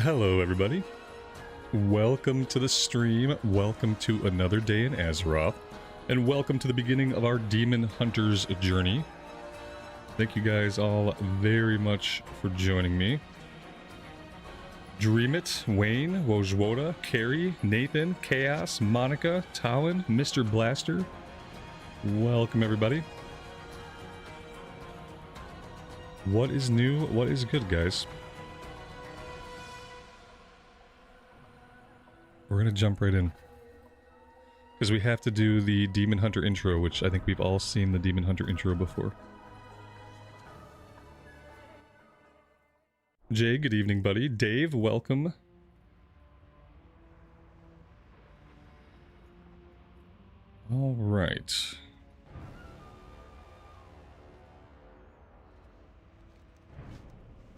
Hello everybody, welcome to the stream, welcome to another day in Azeroth, and welcome to the beginning of our Demon Hunters journey. Thank you guys all very much for joining me. Dreamit, Wayne, Wojwoda, Carrie, Nathan, Chaos, Monica, Tawin, Mr. Blaster, welcome everybody. What is new? What is good, guys? We're gonna jump right in because we have to do the Demon Hunter intro, which I think we've all seen the Demon Hunter intro before. Jay, good evening, buddy. Dave, welcome. All right.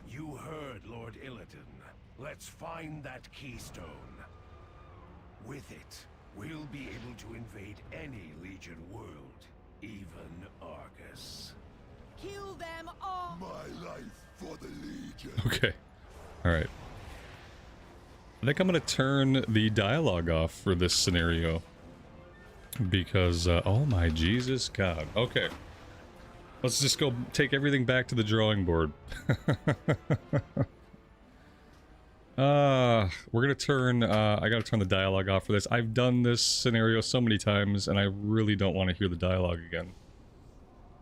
You heard Lord Illidan. Let's find that keystone. With it, we'll be able to invade any Legion world, even Argus. Kill them all! My life for the Legion. Okay. Alright. I think I'm going to turn the dialogue off for this scenario. Because, oh my Jesus God. Okay. Let's just go take everything back to the drawing board. We're gonna turn, I gotta turn the dialogue off for this. I've done this scenario so many times, and I really don't want to hear the dialogue again.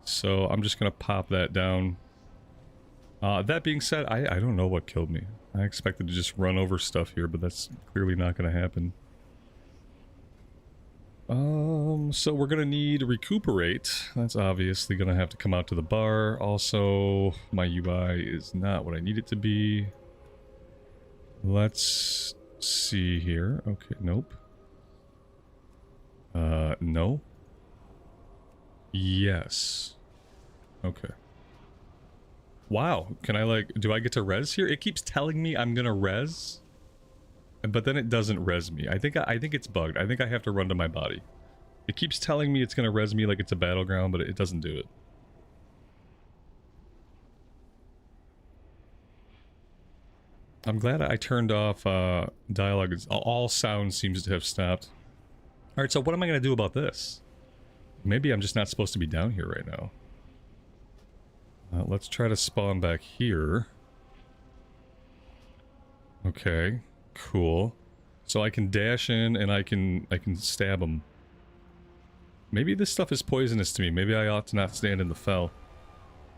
So I'm just gonna pop that down. That being said, I don't know what killed me. I expected to just run over stuff here, but that's clearly not gonna happen. So we're gonna need recuperate. That's obviously gonna have to come out to the bar. Also, my UI is not what I need it to be. Let's see here. Okay, nope. No. Yes. Okay. Wow, can I like, do I get to res here? It keeps telling me I'm gonna res, but then it doesn't res me. I think it's bugged. I think I have to run to my body. It keeps telling me it's gonna res me like it's a battleground, but it doesn't do it. I'm glad I turned off dialogue. All sound seems to have stopped. Alright, so what am I going to do about this? Maybe I'm just not supposed to be down here right now. Let's try to spawn back here. Okay, cool. So I can dash in and I can stab them. Maybe this stuff is poisonous to me. Maybe I ought to not stand in the fell.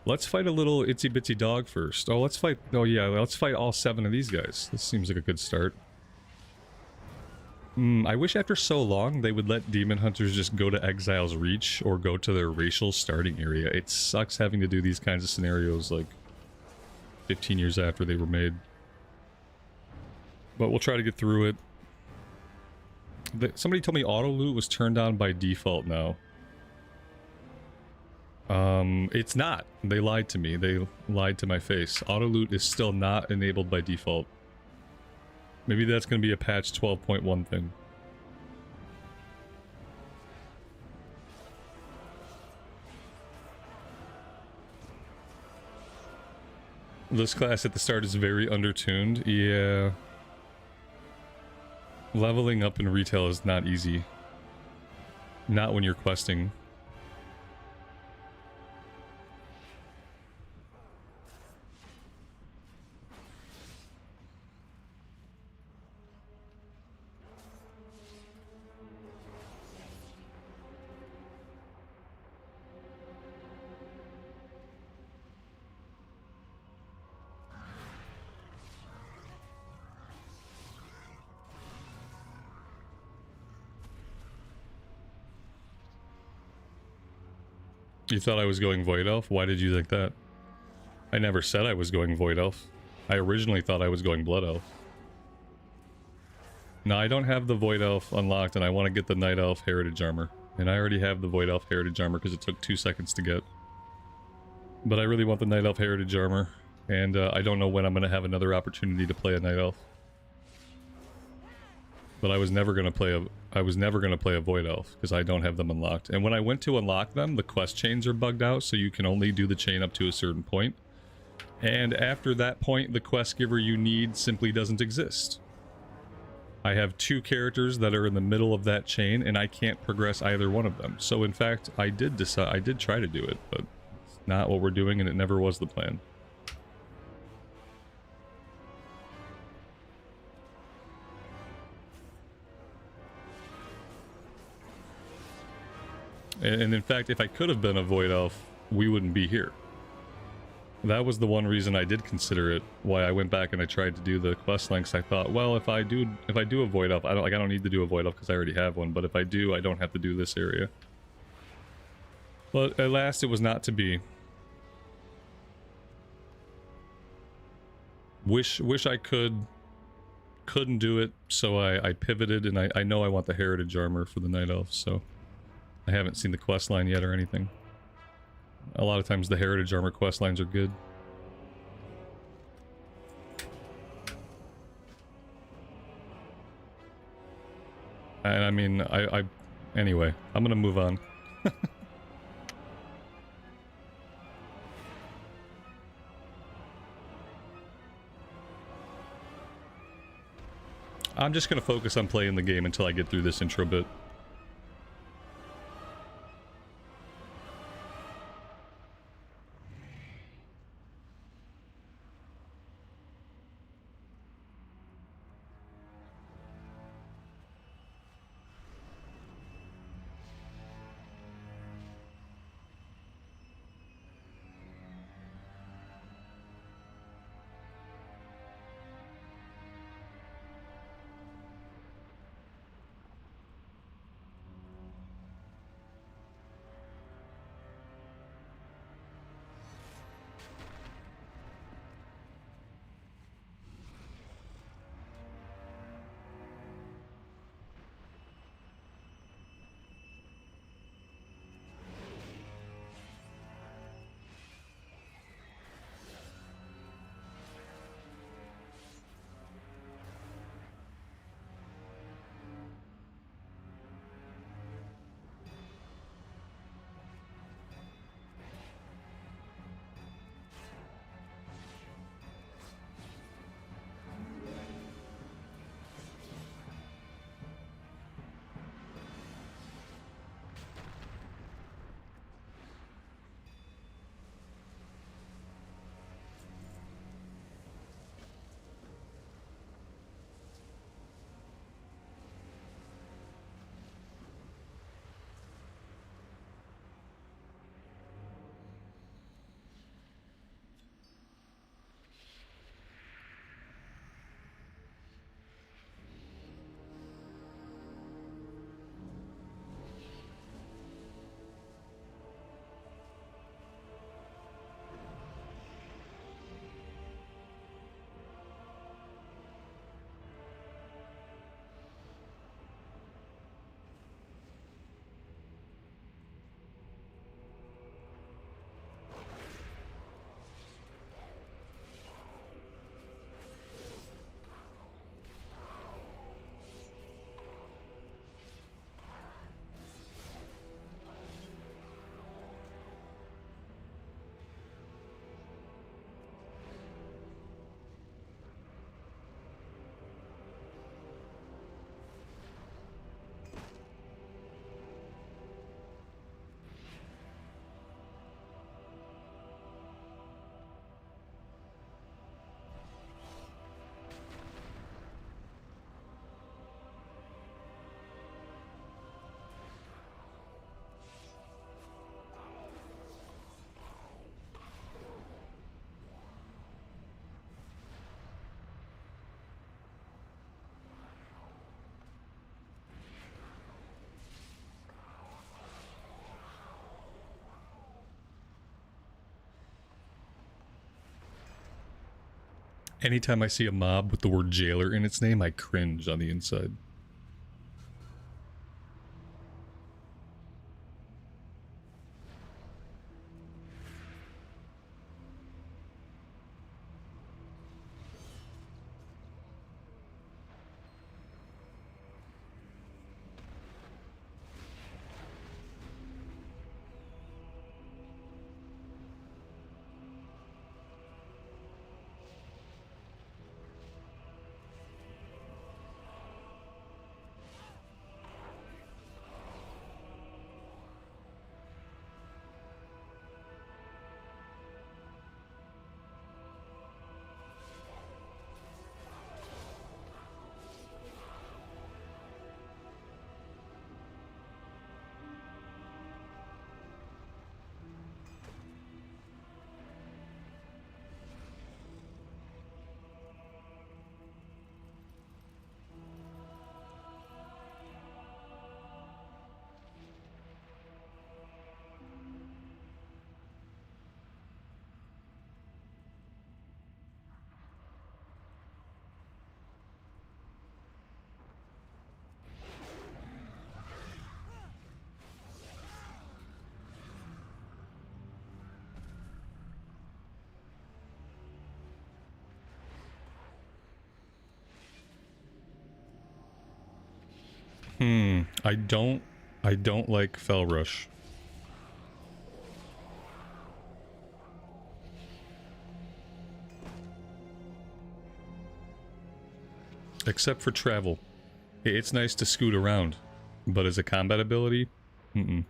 Let's fight a little itsy bitsy dog first. Oh, let's fight. Oh, yeah, let's fight all 7 of these guys. This seems like a good start. I wish after so long they would let Demon Hunters just go to Exile's Reach or go to their racial starting area. It sucks having to do these kinds of scenarios like 15 years after they were made. But we'll try to get through it. Somebody told me auto loot was turned on by default now. It's not. They lied to me. They lied to my face. Auto loot is still not enabled by default. Maybe that's going to be a patch 12.1 thing. This class at the start is very undertuned. Yeah. Leveling up in retail is not easy. Not when you're questing. You thought I was going Void Elf? Why did you think that? I never said I was going Void Elf. I originally thought I was going Blood Elf. No, I don't have the Void Elf unlocked, and I want to get the Night Elf Heritage Armor. And I already have the Void Elf Heritage Armor because it took 2 seconds to get. But I really want the Night Elf Heritage Armor, and I don't know when I'm going to have another opportunity to play a Night Elf. But I was never going to play a Void Elf because I don't have them unlocked. And when I went to unlock them, the quest chains are bugged out, so you can only do the chain up to a certain point. And after that point, the quest giver you need simply doesn't exist. I have 2 characters that are in the middle of that chain, and I can't progress either one of them. So in fact, I did try to do it, but it's not what we're doing, and it never was the plan. And in fact, if I could have been a Void Elf, we wouldn't be here. That was the one reason I did consider it, why I went back and I tried to do the quest links. I thought, well, if I do a Void Elf, I don't need to do a Void Elf because I already have one, but if I do, I don't have to do this area. But at last it was not to be. Wish I couldn't do it, so I pivoted, and I know I want the Heritage armor for the Night Elf, so I haven't seen the quest line yet or anything. A lot of times the Heritage armor quest lines are good. And I mean, anyway, I'm gonna move on. I'm just gonna focus on playing the game until I get through this intro bit. Anytime I see a mob with the word jailer in its name, I cringe on the inside. I don't like Fell Rush. Except for travel. It's nice to scoot around, but as a combat ability, mm-mm.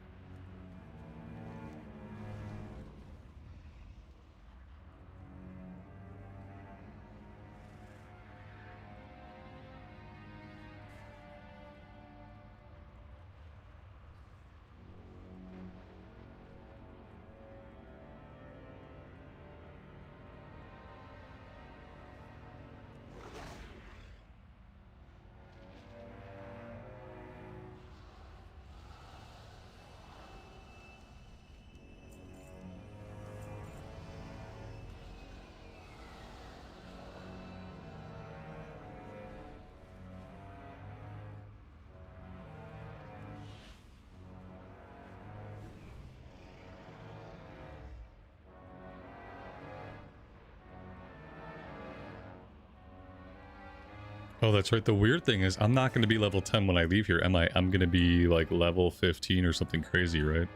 Oh, that's right. The weird thing is I'm not going to be level 10 when I leave here, am I? I'm going to be like level 15 or something crazy, right?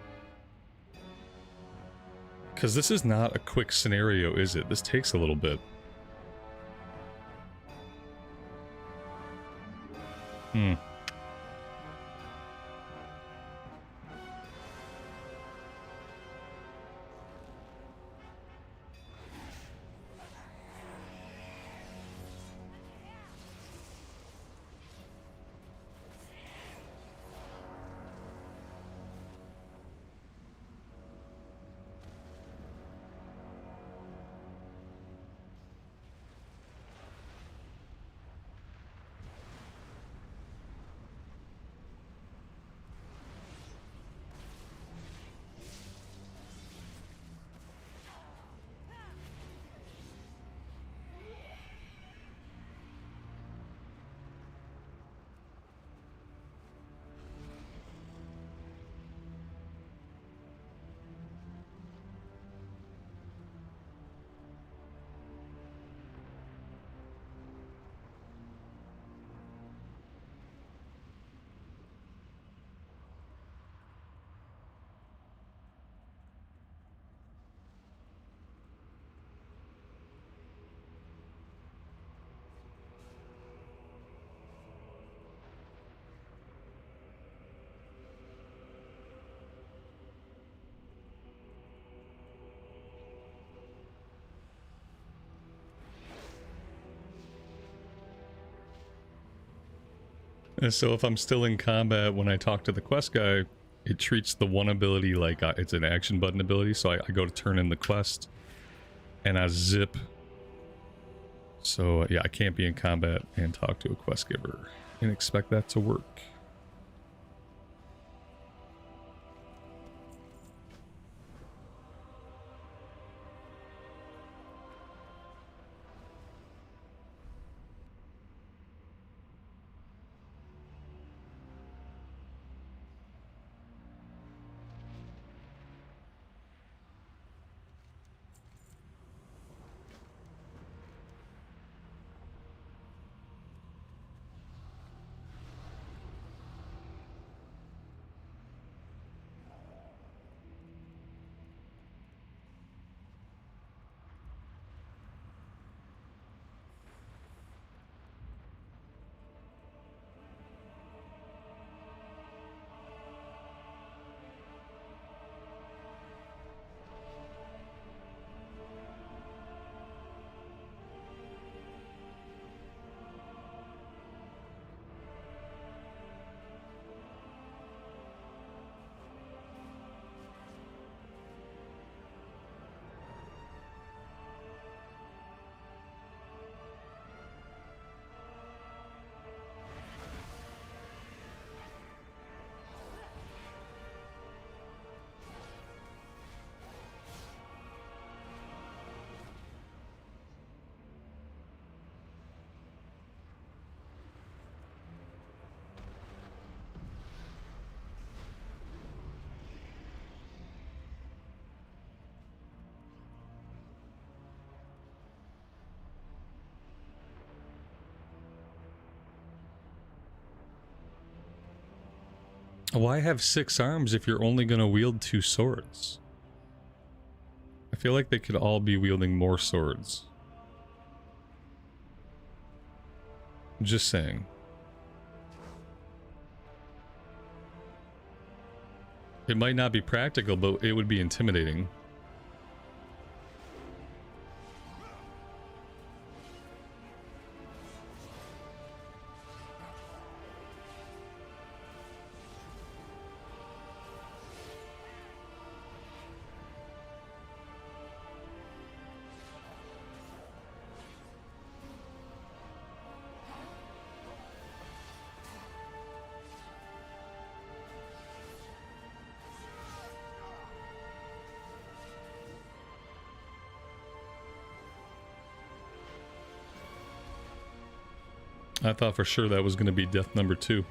Because this is not a quick scenario, is it? This takes a little bit. Hmm. And so if I'm still in combat when I talk to the quest guy, it treats the one ability like it's an action button ability. So I go to turn in the quest and I zip. So yeah, I can't be in combat and talk to a quest giver and expect that to work. Why have 6 arms if you're only gonna wield 2 swords? I feel like they could all be wielding more swords. Just saying. It might not be practical, but it would be intimidating. I thought for sure that was going to be death number 2.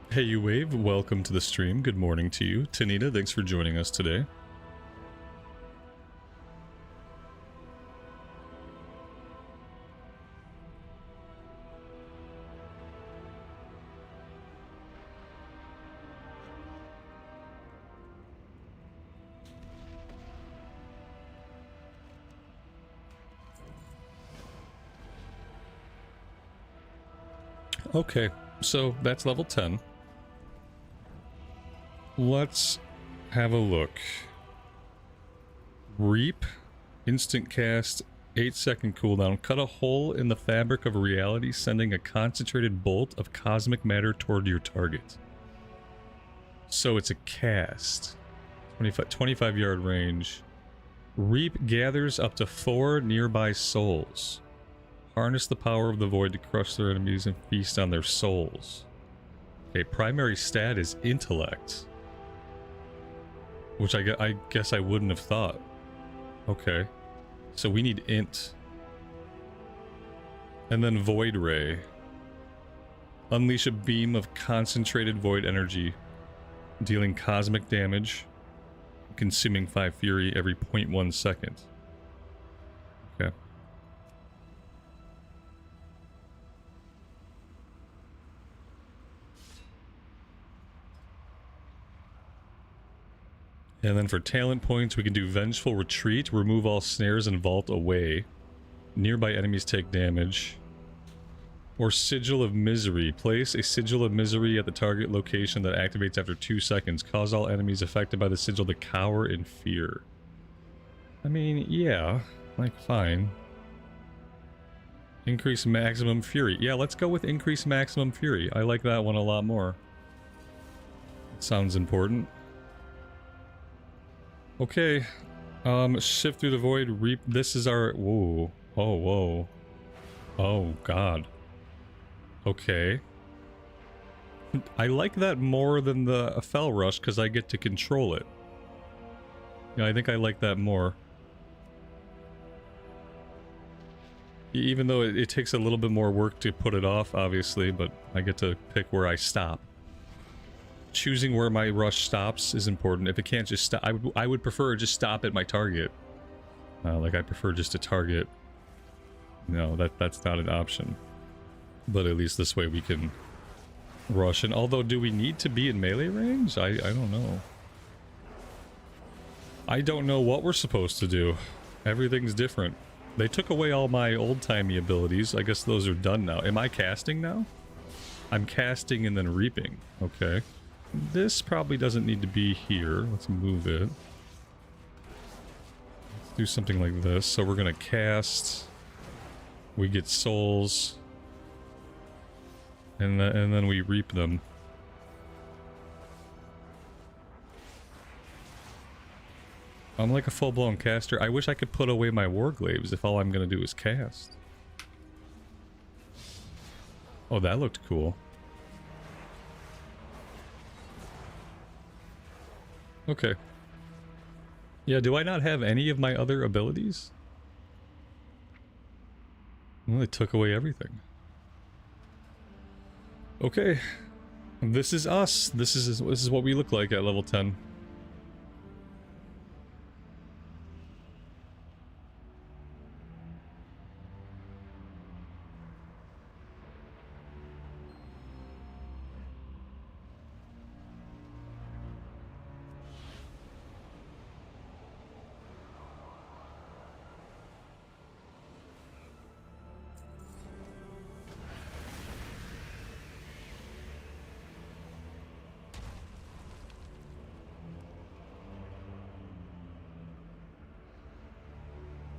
Hey, you Wave, welcome to the stream. Good morning to you. Tanita, thanks for joining us today. Okay, so that's level 10. Let's have a look. Reap, instant cast, 8-second cooldown. Cut a hole in the fabric of reality, sending a concentrated bolt of cosmic matter toward your target. So it's a cast. 25 yard range. Reap gathers up to 4 nearby souls. Harness the power of the void to crush their enemies and feast on their souls. Okay, primary stat is intellect. Which I guess I wouldn't have thought. Okay. So we need int. And then void ray. Unleash a beam of concentrated void energy, dealing cosmic damage, consuming 5 fury every 0.1 second. Okay. And then for talent points, we can do Vengeful Retreat, remove all snares and vault away. Nearby enemies take damage. Or Sigil of Misery. Place a Sigil of Misery at the target location that activates after 2 seconds. Cause all enemies affected by the sigil to cower in fear. I mean, yeah, like, fine. Increase maximum fury. Yeah, let's go with increase maximum fury. I like that one a lot more. It sounds important. Okay, shift through the void, reap. This is our, whoa, oh, whoa, oh, God. Okay. I like that more than the Fel Rush, because I get to control it. Yeah, I think I like that more. Even though it takes a little bit more work to put it off, obviously, but I get to pick where I stop. Choosing where my rush stops is important. If it can't just stop, I would prefer just stop at my target. Like I prefer just to target. No, that's not an option. But at least this way we can rush. And although, do we need to be in melee range? I don't know. I don't know what we're supposed to do. Everything's different. They took away all my old-timey abilities. I guess those are done now. Am I casting now? I'm casting and then reaping. Okay. This probably doesn't need to be here. Let's move it. Let's do something like this. So we're gonna cast. We get souls. And then we reap them. I'm like a full-blown caster. I wish I could put away my warglaves if all I'm gonna do is cast. Oh, that looked cool. Okay. Yeah, do I not have any of my other abilities? Well, they took away everything. Okay. This is us. This is what we look like at level 10.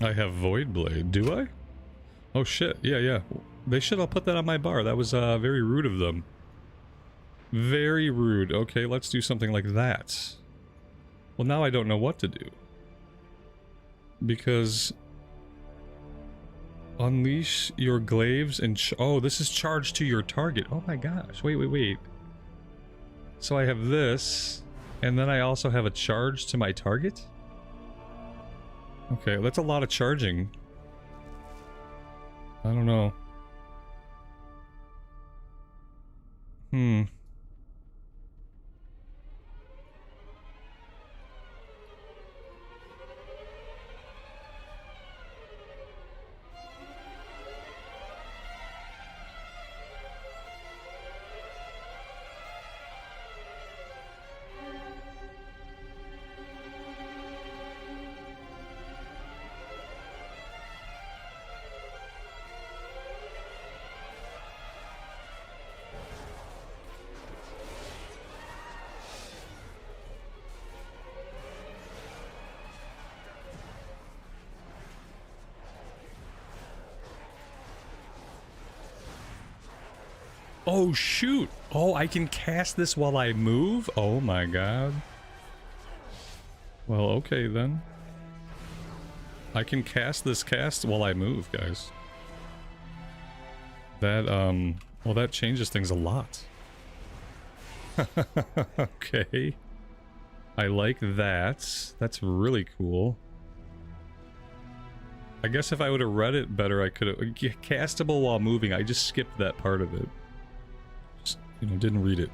I have Void Blade, do I? Oh shit, yeah. They should have put that on my bar. That was very rude of them. Very rude. Okay, let's do something like that. Well, now I don't know what to do. Because... Unleash your glaives and... Oh, this is charged to your target. Oh my gosh, wait. So I have this, and then I also have a charge to my target? Okay, that's a lot of charging. I don't know. Oh shoot! Oh, I can cast this while I move? Oh my god. Well, okay then. I can cast this cast while I move, guys. That, well, that changes things a lot. Okay. I like that. That's really cool. I guess if I would have read it better, I could have... Castable while moving, I just skipped that part of it. Just, you know, didn't read it.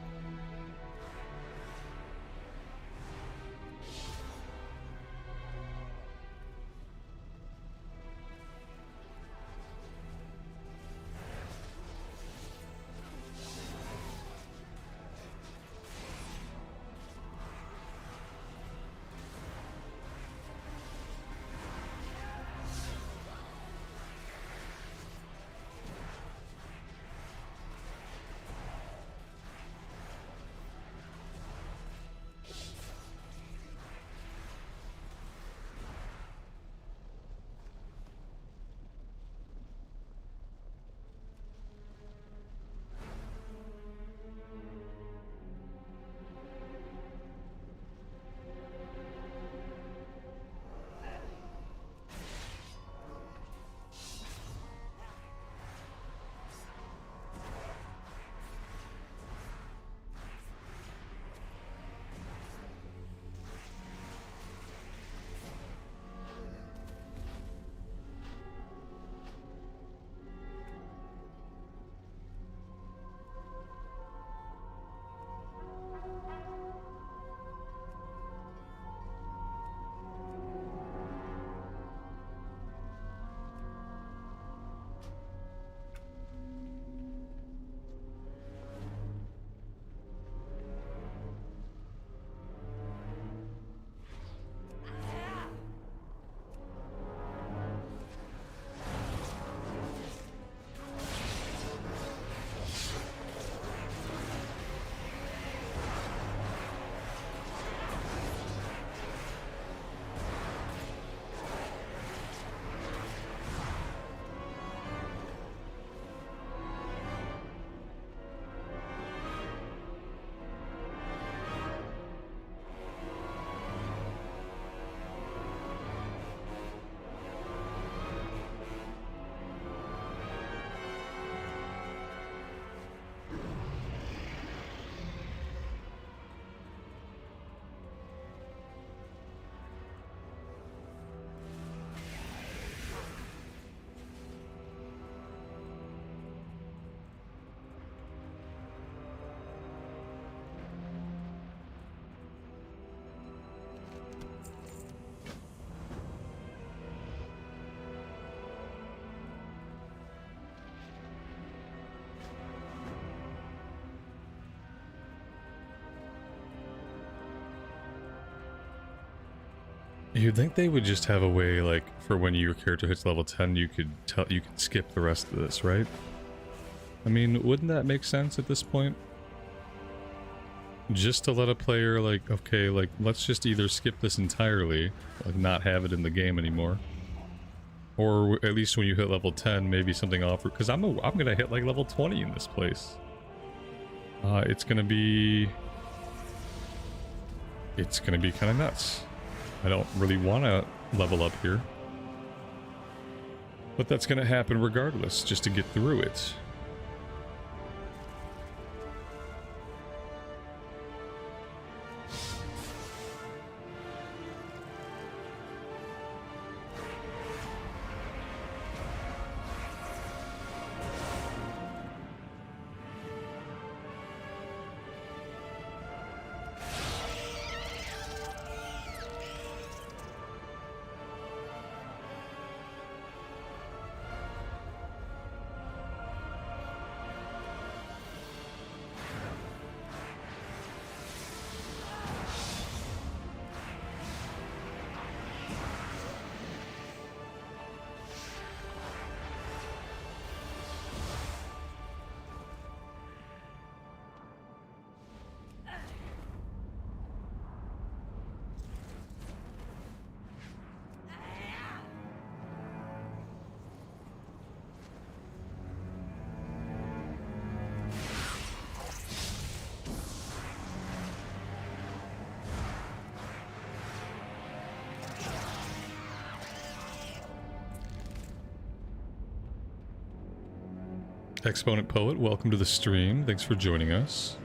You'd think they would just have a way, like, for when your character hits level 10, you could skip the rest of this, right? I mean, wouldn't that make sense at this point? Just to let a player, like, okay, like, let's just either skip this entirely, like, not have it in the game anymore. Or at least when you hit level 10, maybe something offered, because I'm gonna hit, like, level 20 in this place. It's gonna be kind of nuts. I don't really want to level up here. But that's going to happen regardless, just to get through it. Exponent Poet, welcome to the stream. Thanks for joining us.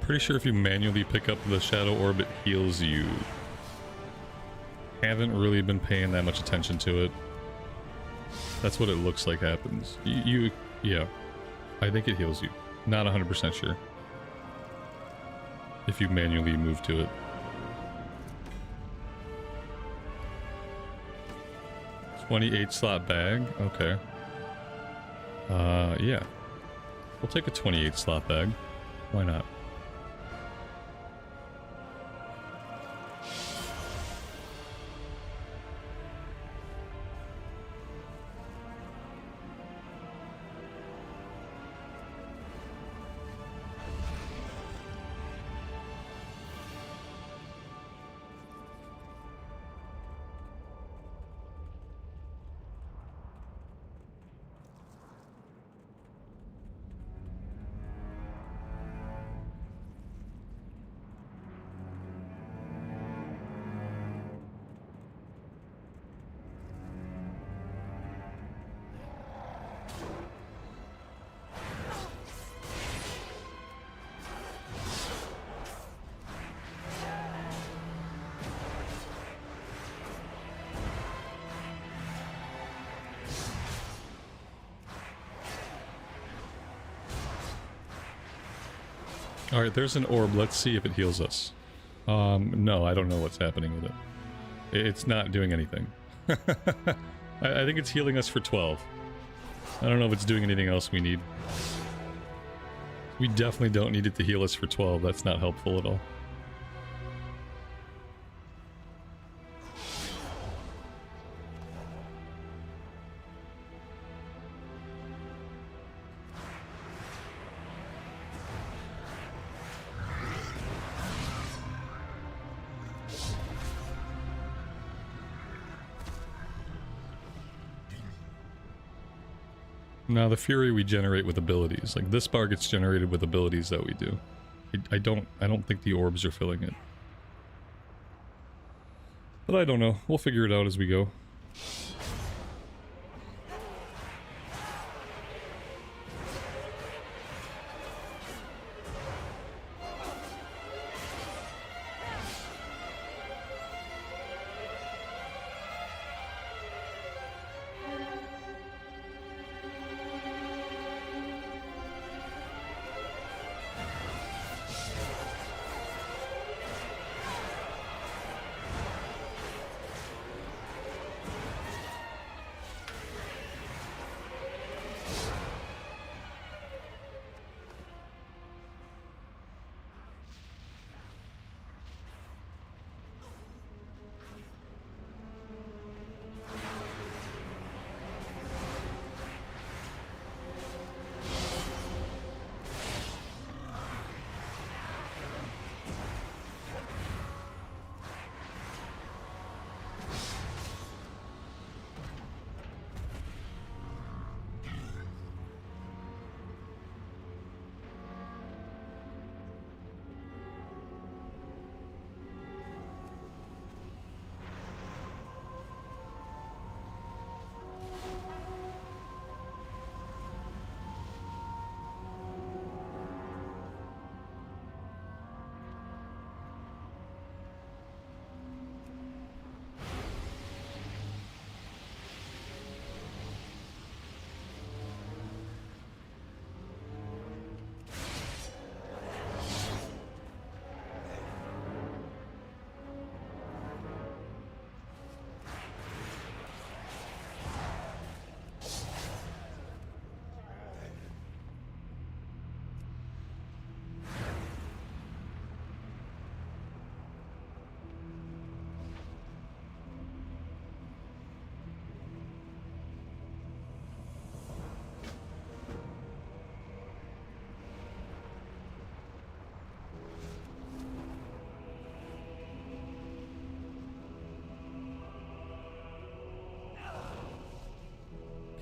Pretty sure if you manually pick up the Shadow Orb, it heals you. Haven't really been paying that much attention to it. That's what it looks like happens. Yeah. I think it heals you. Not 100% sure. If you manually move to it. $28 slot bag. Okay. Yeah. We'll take a 28 slot bag. Why not? Alright, there's an orb. Let's see if it heals us. No, I don't know what's happening with it. It's not doing anything. I think it's healing us for 12. I don't know if it's doing anything else we need. We definitely don't need it to heal us for 12. That's not helpful at all. Now the fury we generate with abilities. Like this bar gets generated with abilities that we do. I don't think the orbs are filling it. But I don't know. We'll figure it out as we go.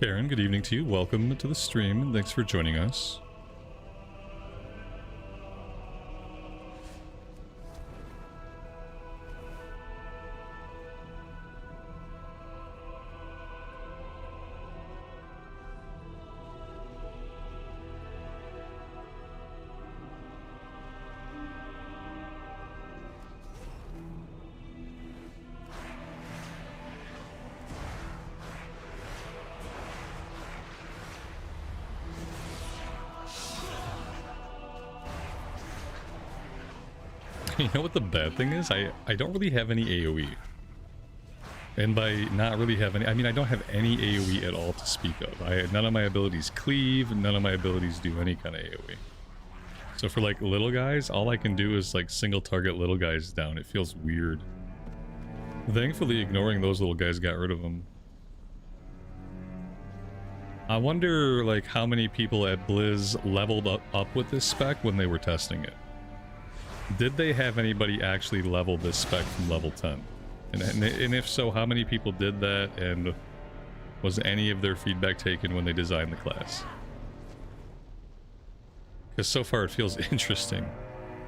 Karen, good evening to you. Welcome to the stream, and thanks for joining us. You know what the bad thing is? I don't really have any AoE. And by not really have any, I mean I don't have any AoE at all to speak of. None of my abilities cleave, none of my abilities do any kind of AoE. So for like little guys, all I can do is like single target little guys down. It feels weird. Thankfully, ignoring those little guys got rid of them. I wonder like how many people at Blizz leveled up with this spec when they were testing it. Did they have anybody actually level this spec from level 10? And if so, how many people did that, and was any of their feedback taken when they designed the class? Because so far it feels interesting.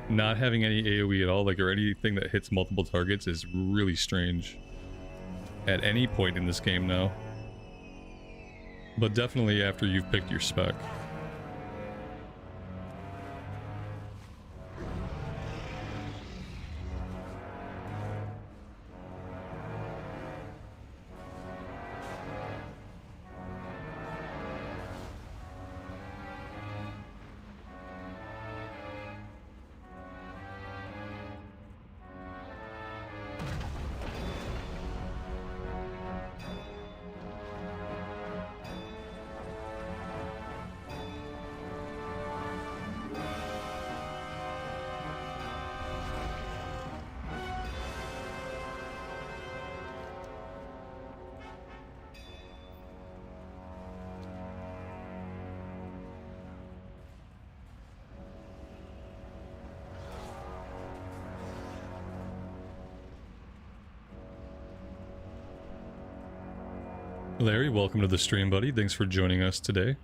Not having any AoE at all, like, or anything that hits multiple targets is really strange. At any point in this game now. But definitely after you've picked your spec. Larry, welcome to the stream, buddy. Thanks for joining us today.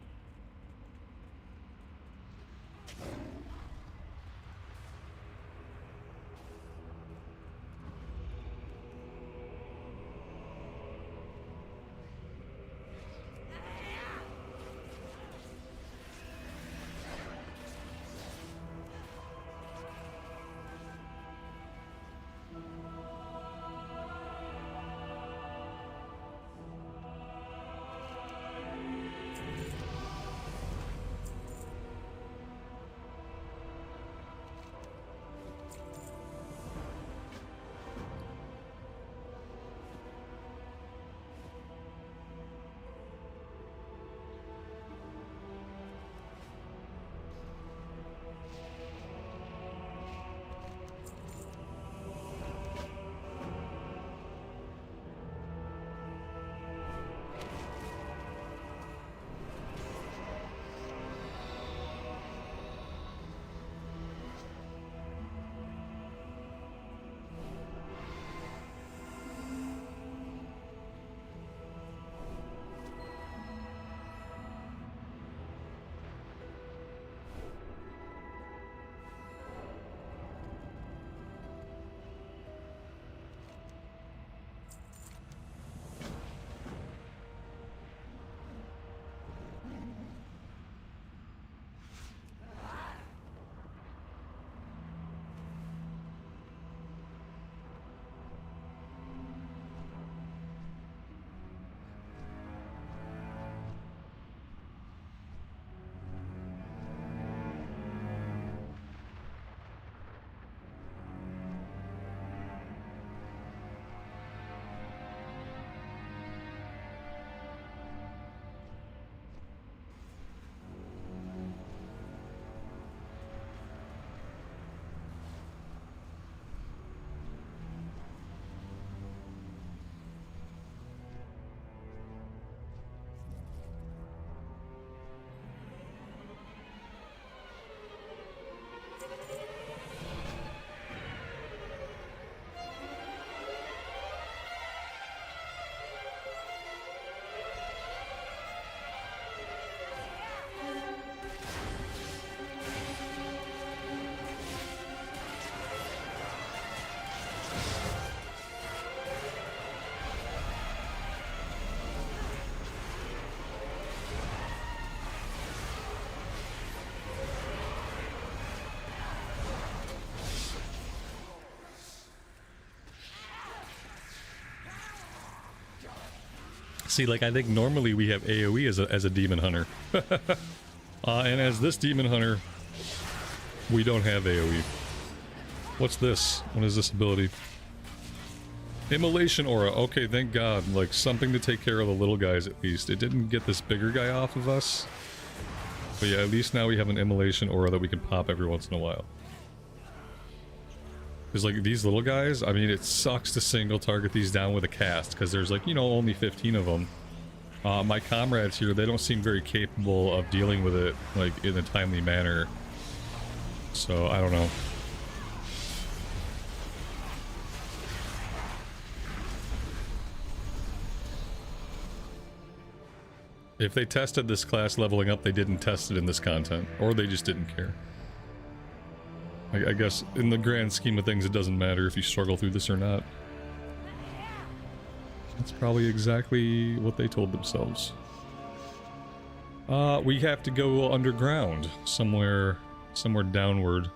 See, like, I think normally we have AoE as a demon hunter. And as this demon hunter, we don't have AoE. What's this? What is this ability? Immolation aura. Okay, thank God. Like, something to take care of the little guys at least. It didn't get this bigger guy off of us. But yeah, at least now we have an immolation aura that we can pop every once in a while. Because, like, these little guys, I mean, it sucks to single target these down with a cast, because there's, like, you know, only 15 of them. My comrades here, they don't seem very capable of dealing with it, like, in a timely manner. So, I don't know. If they tested this class leveling up, they didn't test it in this content. Or they just didn't care. I guess, in the grand scheme of things, it doesn't matter if you struggle through this or not. That's probably exactly what they told themselves. We have to go underground, somewhere downward.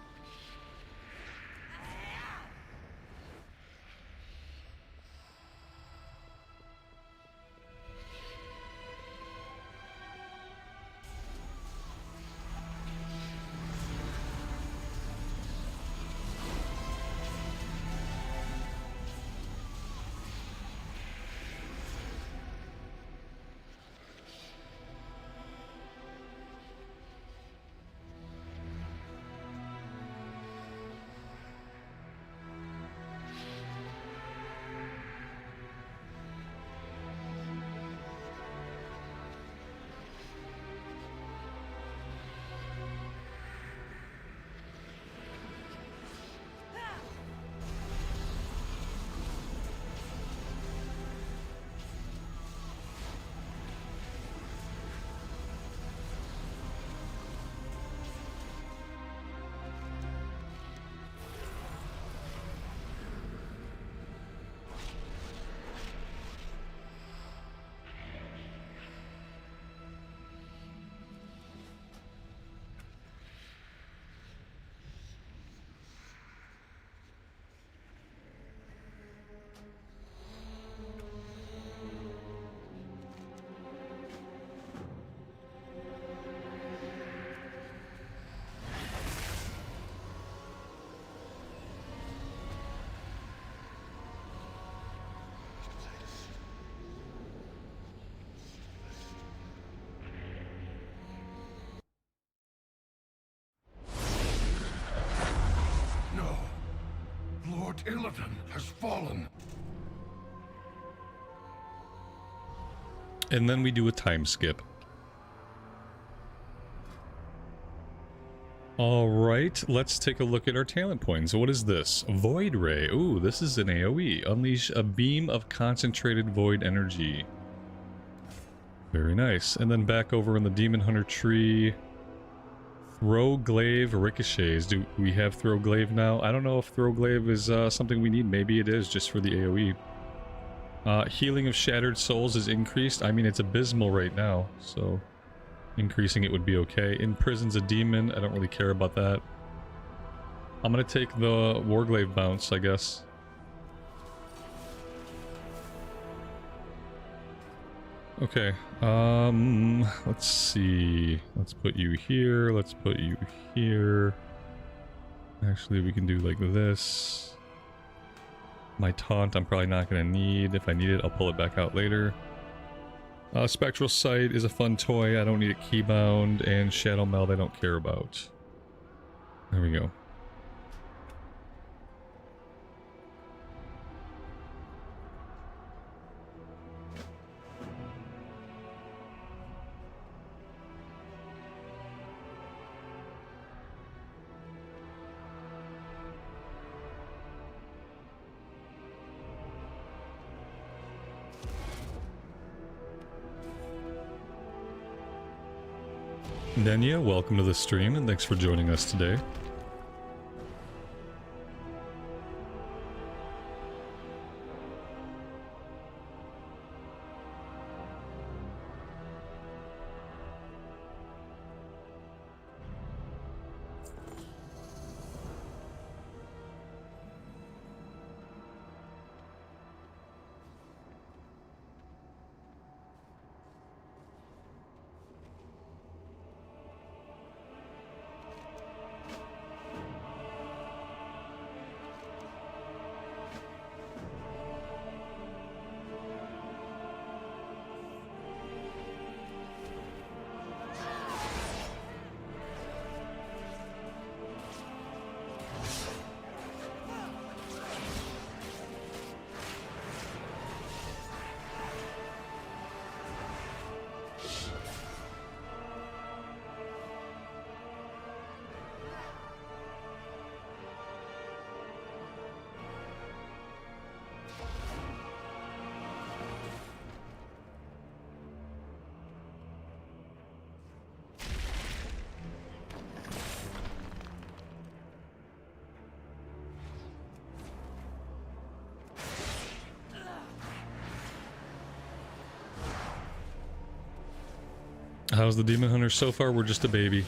Illidan has fallen. And then we do a time skip. Alright, let's take a look at our talent points. What is this? Void Ray. Ooh, this is an AoE. Unleash a beam of concentrated void energy. Very nice. And then back over in the Demon Hunter tree. Throw Glaive Ricochets. Do we have Throw Glaive now? I don't know if Throw Glaive is something we need. Maybe it is just for the AoE. Healing of Shattered Souls is increased. I mean, it's abysmal right now, so increasing it would be okay. Imprisons a demon. I don't really care about that. I'm gonna take the Warglaive bounce, I guess. Okay, let's see. Let's put you here, let's put you here. Actually, we can do like this. My taunt I'm probably not gonna need. If I need it, I'll pull it back out later. Spectral Sight is a fun toy. I don't need it keybound, and Shadow Meld I don't care about. There we go. Nenya, welcome to the stream and thanks for joining us today. How's the Demon Hunter so far? We're just a baby.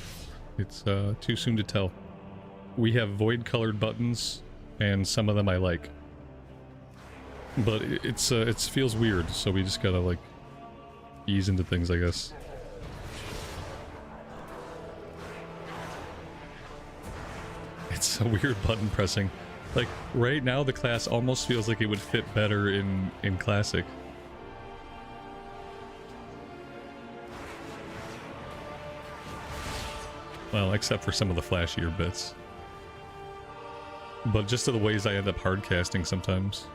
It's too soon to tell. We have void colored buttons and some of them I like. But it feels weird, so we just gotta like ease into things, I guess. It's a weird button pressing. Like right now the class almost feels like it would fit better in Classic. Well, except for some of the flashier bits. But just to the ways I end up hardcasting sometimes.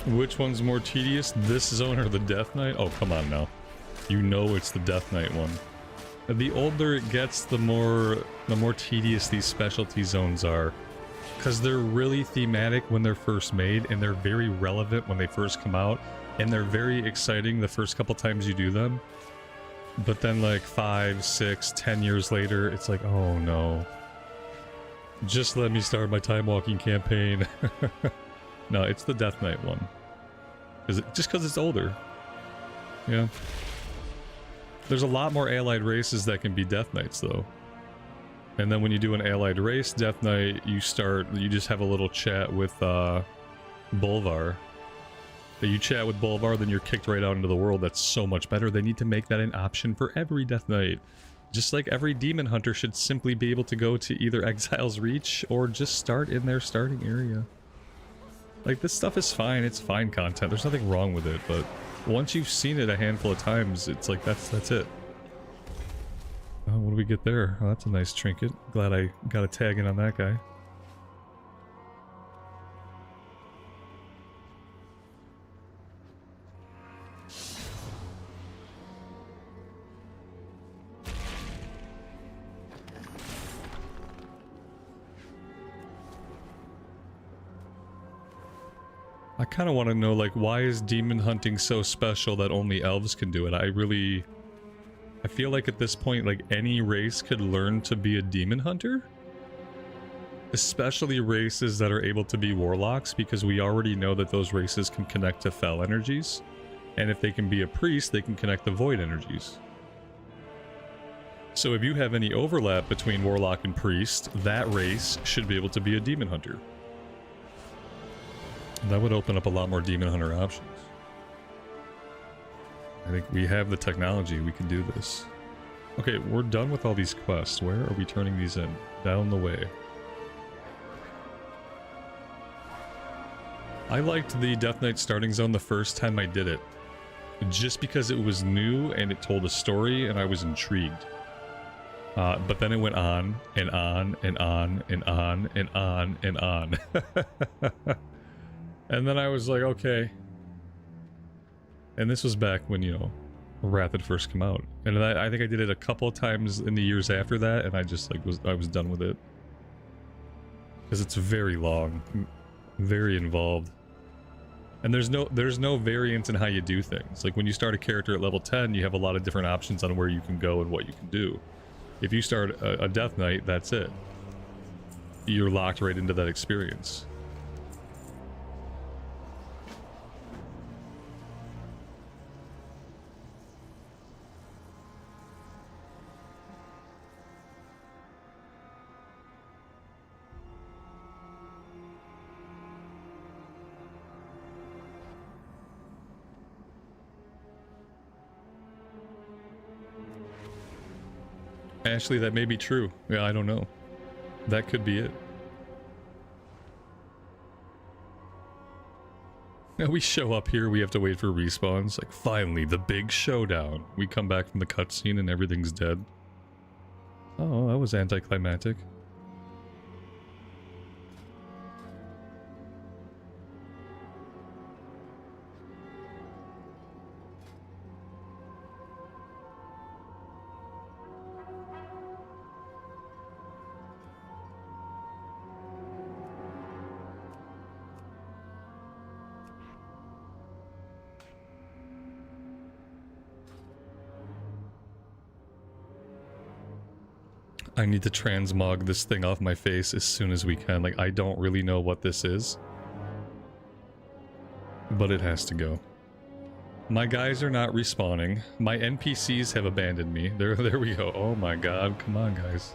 Which one's more tedious, this zone or the Death Knight? Oh, come on now. You know it's the Death Knight one. The older it gets, the more tedious these specialty zones are. Because they're really thematic when they're first made, and they're very relevant when they first come out, and they're very exciting the first couple times you do them. But then like 5, 6, 10 years later, it's like, oh no. Just let me start my time walking campaign. No, it's the Death Knight one. Just because it's older. Yeah. There's a lot more allied races that can be Death Knights though. And then when you do an allied race Death Knight, you just have a little chat with Bolvar. You chat with Bolvar, then you're kicked right out into the world. That's so much better. They need to make that an option for every Death Knight. Just like every Demon Hunter should simply be able to go to either Exile's Reach or just start in their starting area. Like, this stuff is fine. It's fine content. There's nothing wrong with it, but once you've seen it a handful of times, it's like, that's it. Oh, what do we get there? Oh, that's a nice trinket. Glad I got a tag in on that guy. I kind of want to know, like, why is demon hunting so special that only elves can do it? I feel like at this point, like, any race could learn to be a demon hunter. Especially races that are able to be warlocks, because we already know that those races can connect to fel energies. And if they can be a priest, they can connect to void energies. So if you have any overlap between warlock and priest, that race should be able to be a demon hunter. That would open up a lot more demon hunter options. I think we have the technology, we can do this. Okay, we're done with all these quests. Where are we turning these in? Down the way. I liked the Death Knight starting zone the first time I did it. Just because it was new and it told a story and I was intrigued. But then it went on and on and on and on and on and on. And then I was like, okay. And this was back when, you know, Wrath had first come out. And I think I did it a couple of times in the years after that, and I just like I was done with it. Because it's very long, very involved. And there's no variance in how you do things. Like when you start a character at level 10, you have a lot of different options on where you can go and what you can do. If you start a Death Knight, that's it. You're locked right into that experience. Actually, that may be true. Yeah, I don't know. That could be it. Now we show up here, we have to wait for respawns. Like, finally, the big showdown. We come back from the cutscene and everything's dead. Oh, that was anticlimactic. I need to transmog this thing off my face as soon as we can. Like, I don't really know what this is. But it has to go. My guys are not respawning. My NPCs have abandoned me. There we go. Oh my god, come on guys.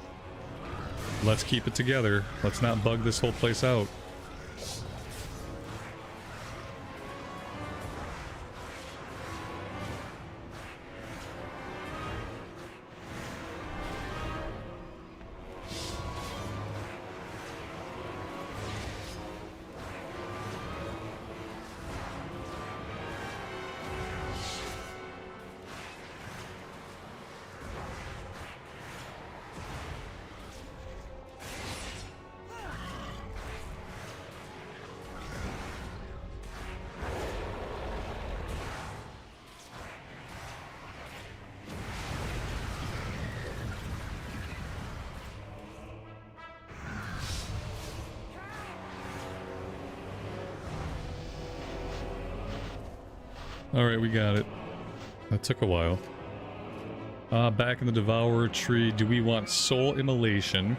Let's keep it together. Let's not bug this whole place out. Alright, we got it. That took a while. Back in the Devourer tree, do we want Soul Immolation?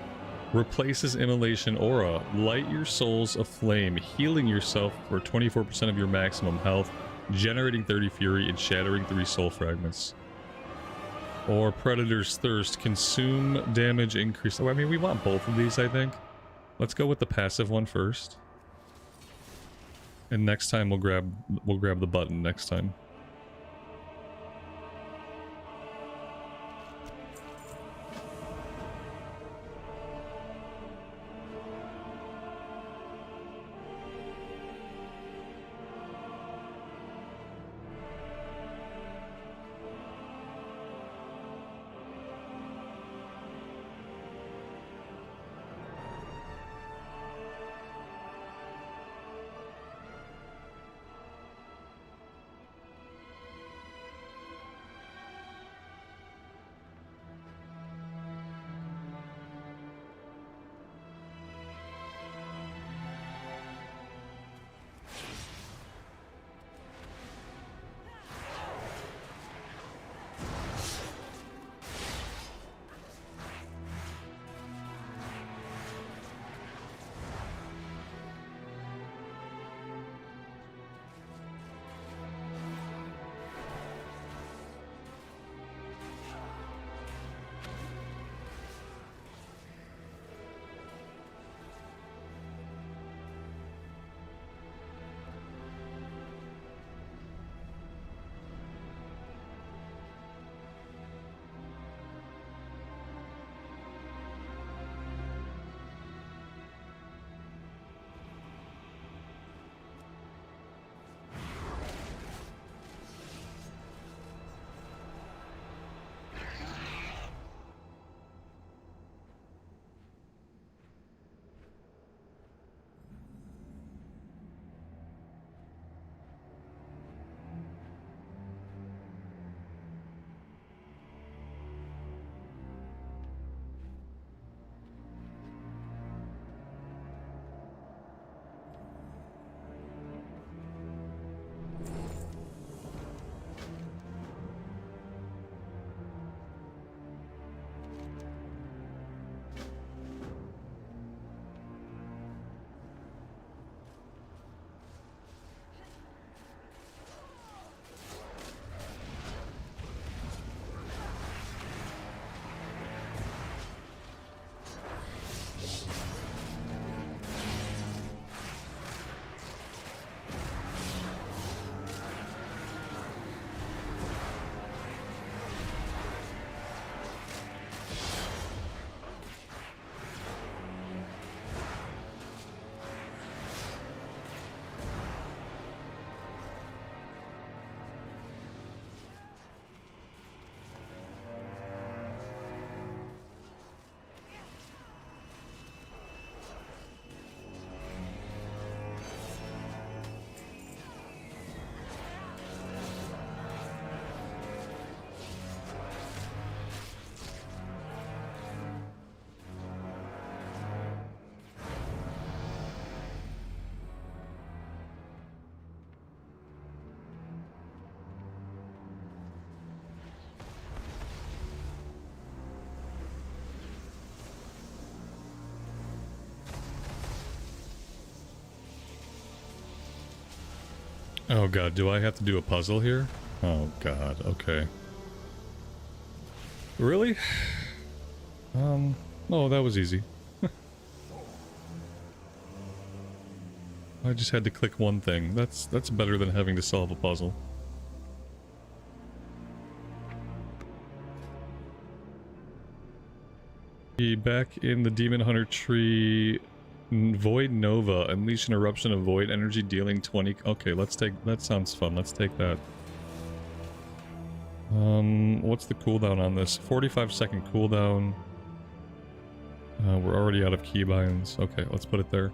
Replaces Immolation Aura. Light your souls aflame, healing yourself for 24% of your maximum health, generating 30 Fury, and shattering 3 soul fragments. Or Predator's Thirst. Consume damage increase. Oh, I mean, we want both of these, I think. Let's go with the passive one first. And next time we'll grab the button next time. Oh god, do I have to do a puzzle here? Oh god, okay. Really? Oh, that was easy. I just had to click one thing. That's better than having to solve a puzzle. Back in the Demon Hunter tree, Void Nova, unleash an eruption of void energy dealing 20. Okay, let's take, that sounds fun. Let's take that. What's the cooldown on this? 45-second cooldown. We're already out of keybinds. Okay, let's put it there.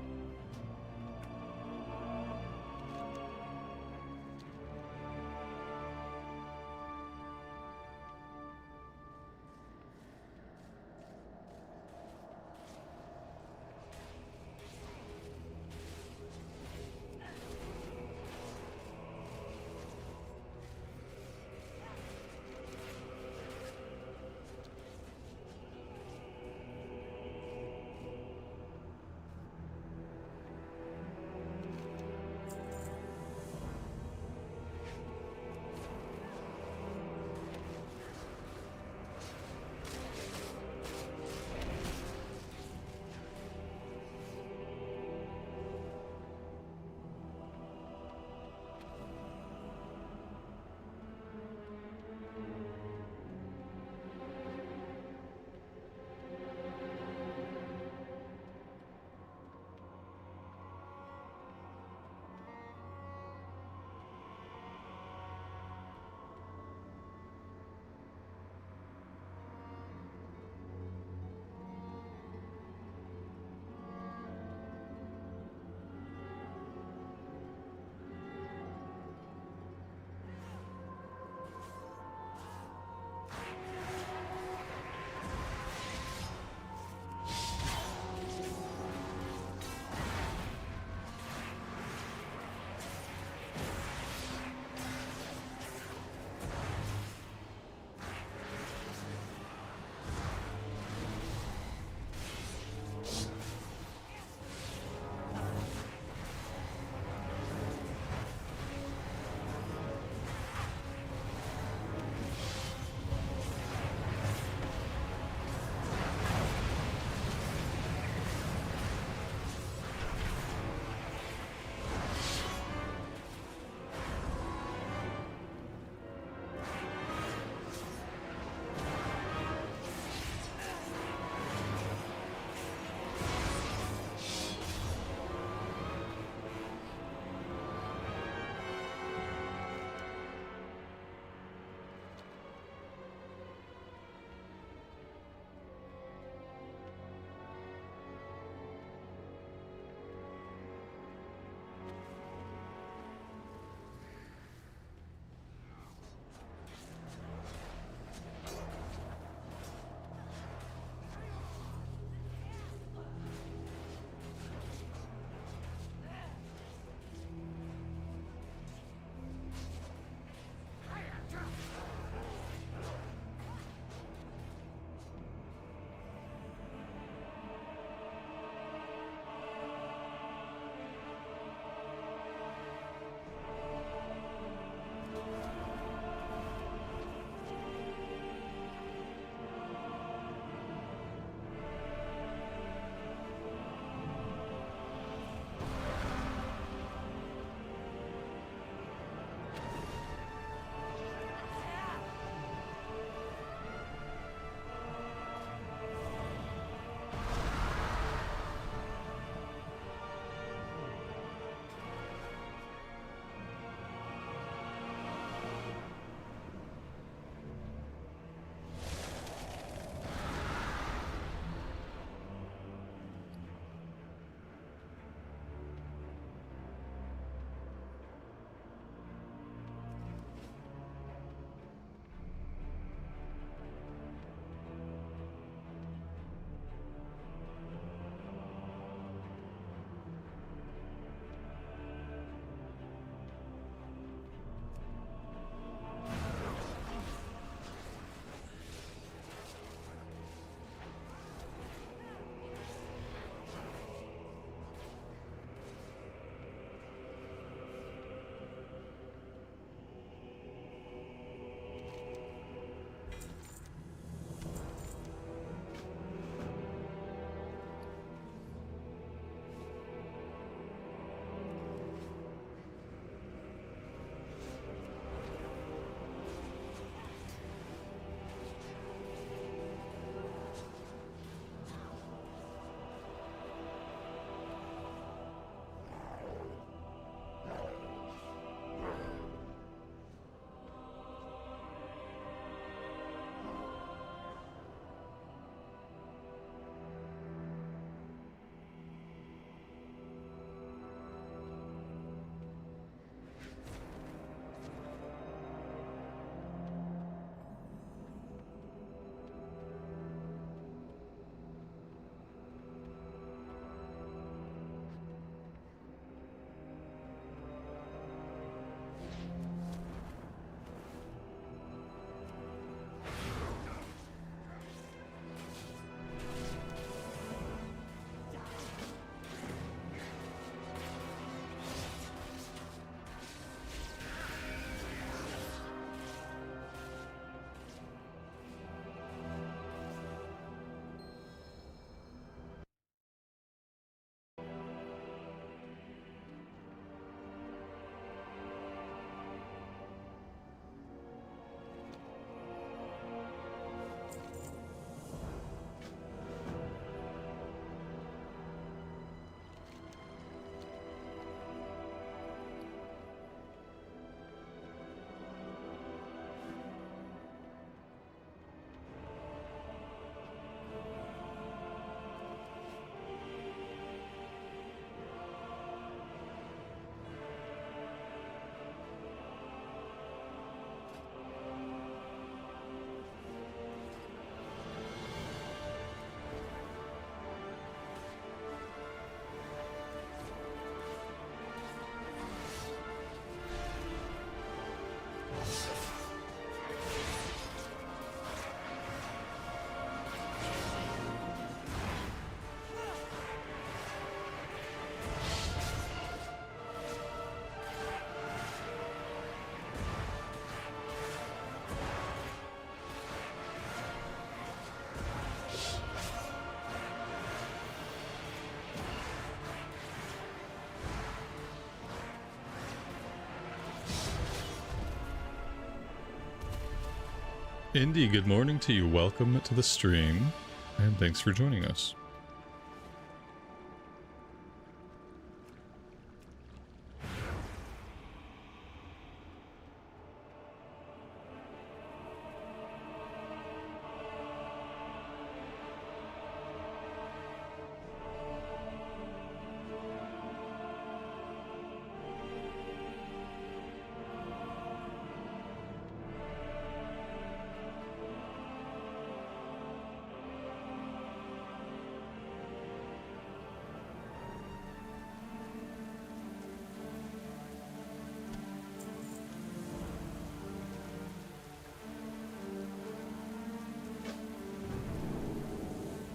Indy, good morning to you. Welcome to the stream, and thanks for joining us.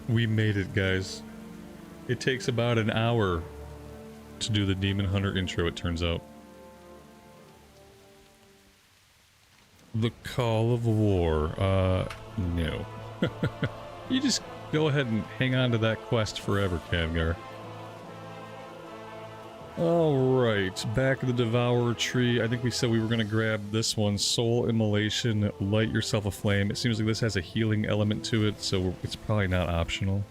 We made it, guys. It takes about an hour to do the Demon Hunter intro, it turns out. The Call of War. No. You just go ahead and hang on to that quest forever, Khadgar. Alright, back at the Devourer tree. I think we said we were going to grab this one. Soul Immolation, Light Yourself Aflame. It seems like this has a healing element to it, so it's probably not optional.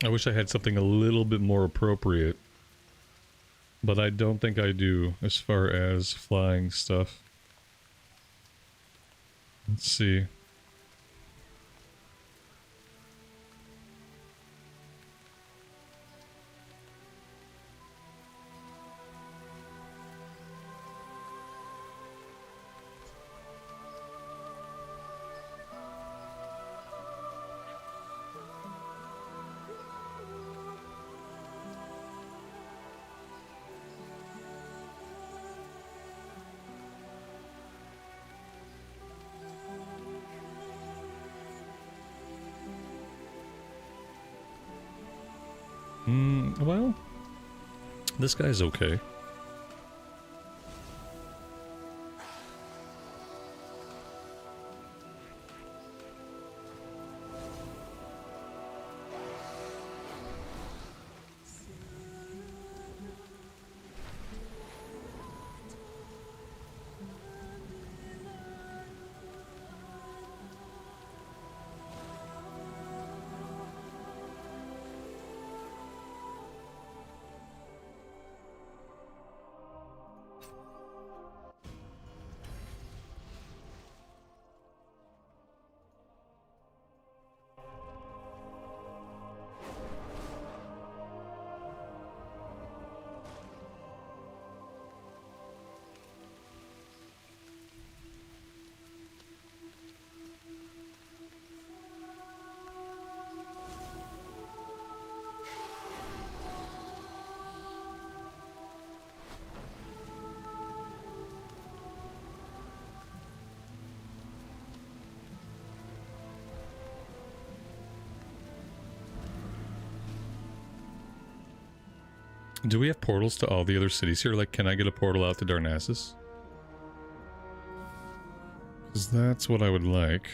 I wish I had something a little bit more appropriate, but I don't think I do as far as flying stuff. Let's see. Well, this guy's okay. Do we have portals to all the other cities here? Like, can I get a portal out to Darnassus? Because that's what I would like.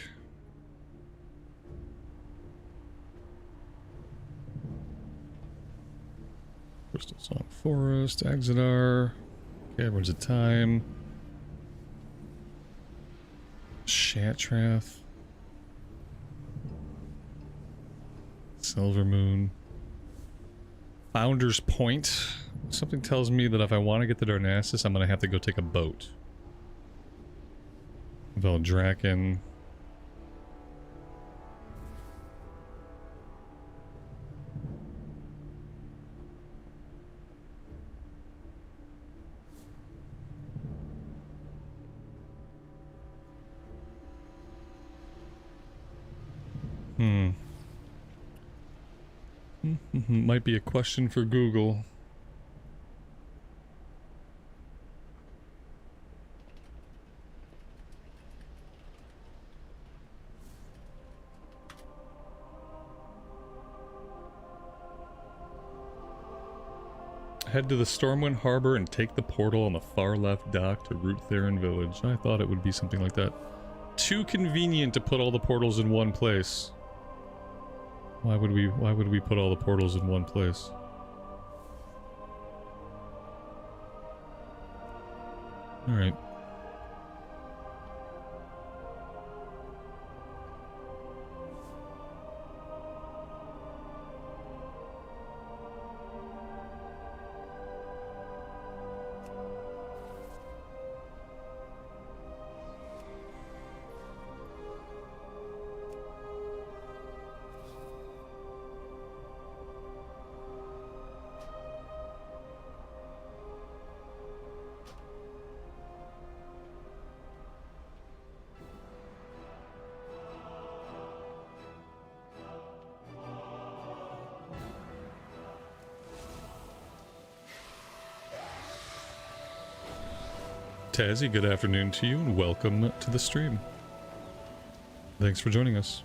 Crystal Song Forest, Exodar, Caverns of Time, Shatrath, Silver Moon. Founder's Point. Something tells me that if I want to get to Darnassus, I'm going to have to go take a boat. Veldraken. Might be a question for Google. Head to the Stormwind Harbor and take the portal on the far left dock to Root Theron Village. I thought it would be something like that. Too convenient to put all the portals in one place. Why would we put all the portals in one place? All right. Tazzy, good afternoon to you and welcome to the stream. Thanks for joining us.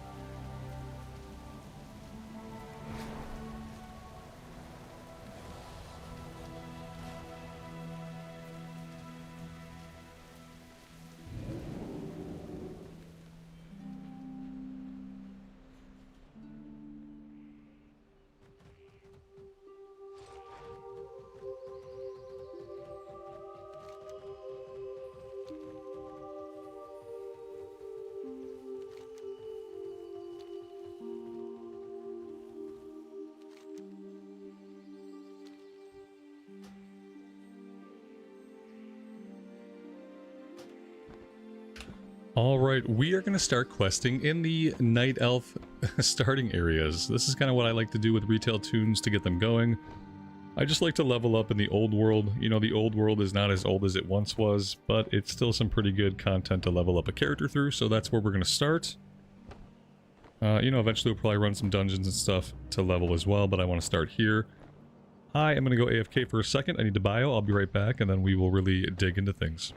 Alright, we are going to start questing in the Night Elf starting areas. This is kind of what I like to do with retail tunes to get them going. I just like to level up in the old world. You know, the old world is not as old as it once was, but it's still some pretty good content to level up a character through, so that's where we're going to start. You know, eventually we'll probably run some dungeons and stuff to level as well, but I want to start here. I am going to go AFK for a second. I need to bio. I'll be right back, and then we will really dig into things.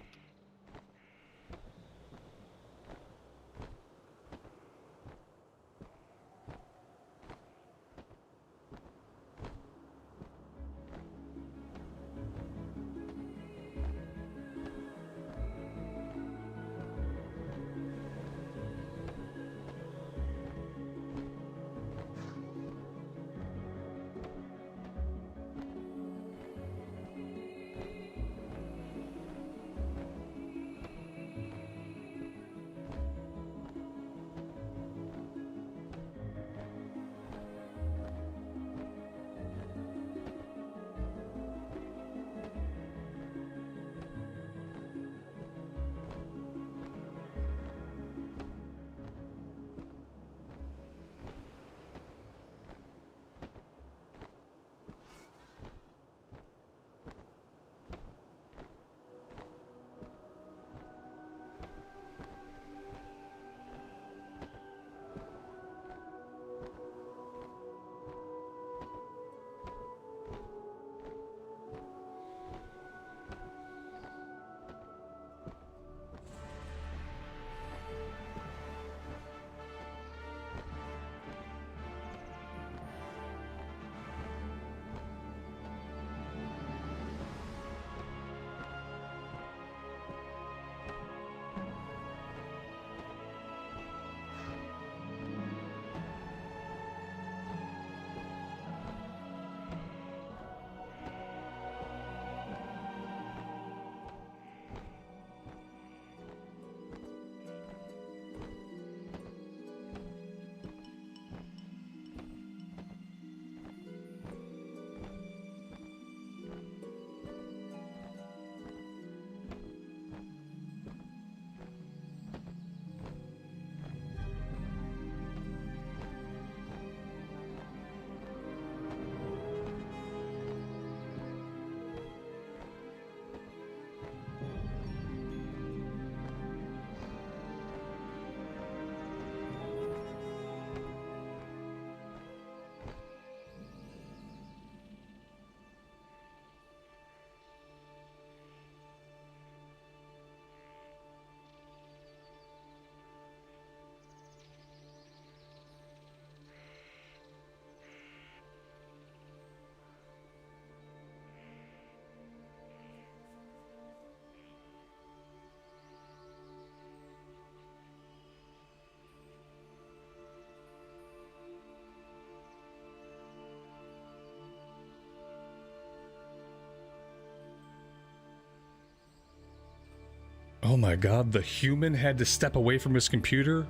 Oh my god, the human had to step away from his computer?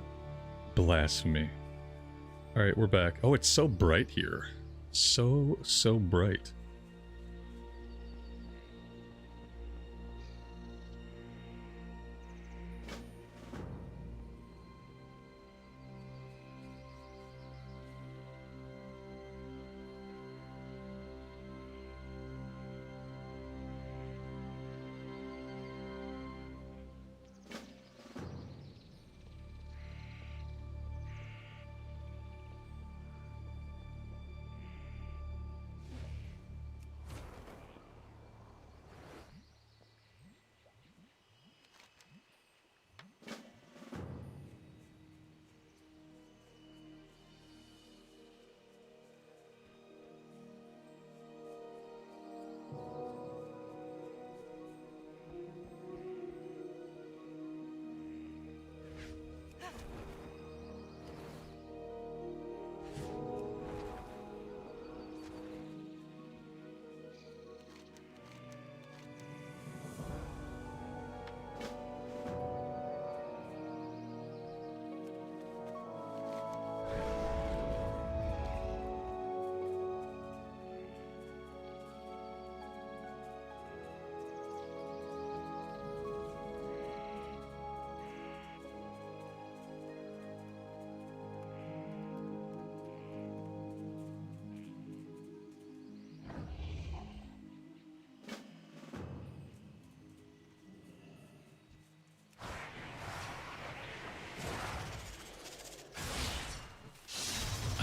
Blasphemy. Alright, we're back. Oh, it's so bright here. So bright.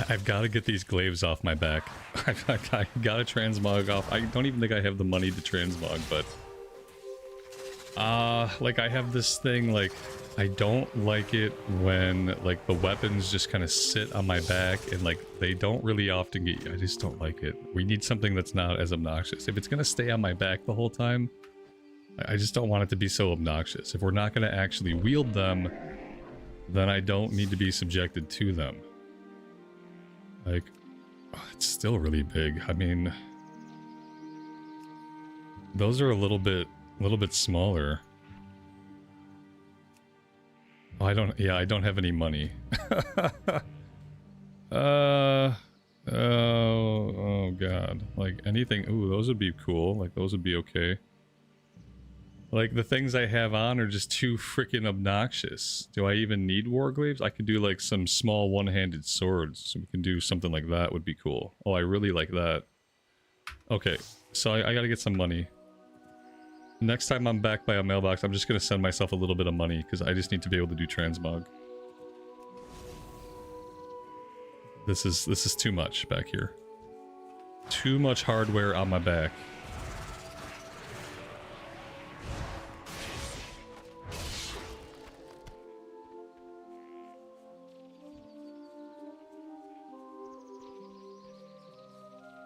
I've got to get these glaives off my back. I got to transmog off. I don't even think I have the money to transmog, but... like, I have this thing, like, I don't like it when, like, the weapons just kind of sit on my back, and, like, they don't really often get... I just don't like it. We need something that's not as obnoxious. If it's going to stay on my back the whole time, I just don't want it to be so obnoxious. If we're not going to actually wield them, then I don't need to be subjected to them. Like, oh, it's still really big. I mean, those are a little bit smaller. Oh, I don't have any money. Oh god. Like anything, ooh, those would be cool. Like those would be okay. Like, the things I have on are just too freaking obnoxious. Do I even need warglaives? I could do, like, some small one-handed swords. So we can do something like that would be cool. Oh, I really like that. Okay, so I gotta get some money. Next time I'm back by a mailbox, I'm just gonna send myself a little bit of money, because I just need to be able to do transmog. This is too much back here. Too much hardware on my back.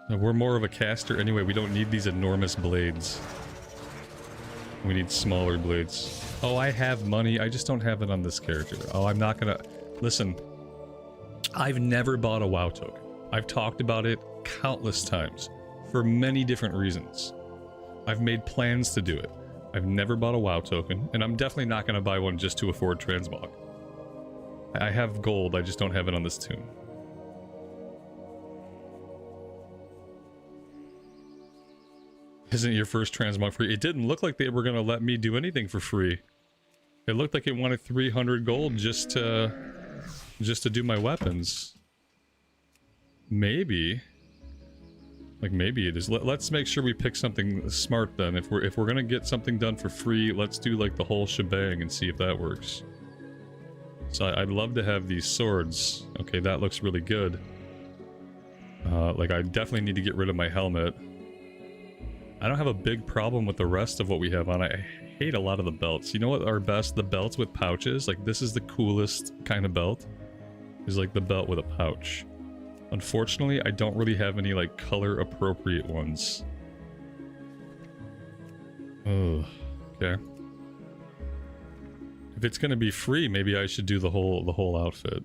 We're more of a caster anyway. We don't need these enormous blades. We need smaller blades. Oh, I have money. I just don't have it on this character. Oh, I'm not gonna... Listen. I've never bought a WoW token. I've talked about it countless times. For many different reasons. I've made plans to do it. I've never bought a WoW token. And I'm definitely not gonna buy one just to afford transmog. I have gold. I just don't have it on this tune. Isn't your first transmog free? It didn't look like they were going to let me do anything for free. It looked like it wanted 300 gold just to do my weapons. Maybe. Like, maybe it is. Let's make sure we pick something smart then. If we're going to get something done for free, let's do like the whole shebang and see if that works. So I'd love to have these swords. Okay, that looks really good. Like, I definitely need to get rid of my helmet. I don't have a big problem with the rest of what we have on. I hate a lot of the belts. You know what are best? The belts with pouches. Like, this is the coolest kind of belt. Is like the belt with a pouch. Unfortunately, I don't really have any, like, color-appropriate ones. Oh, okay. If it's gonna be free, maybe I should do the whole outfit.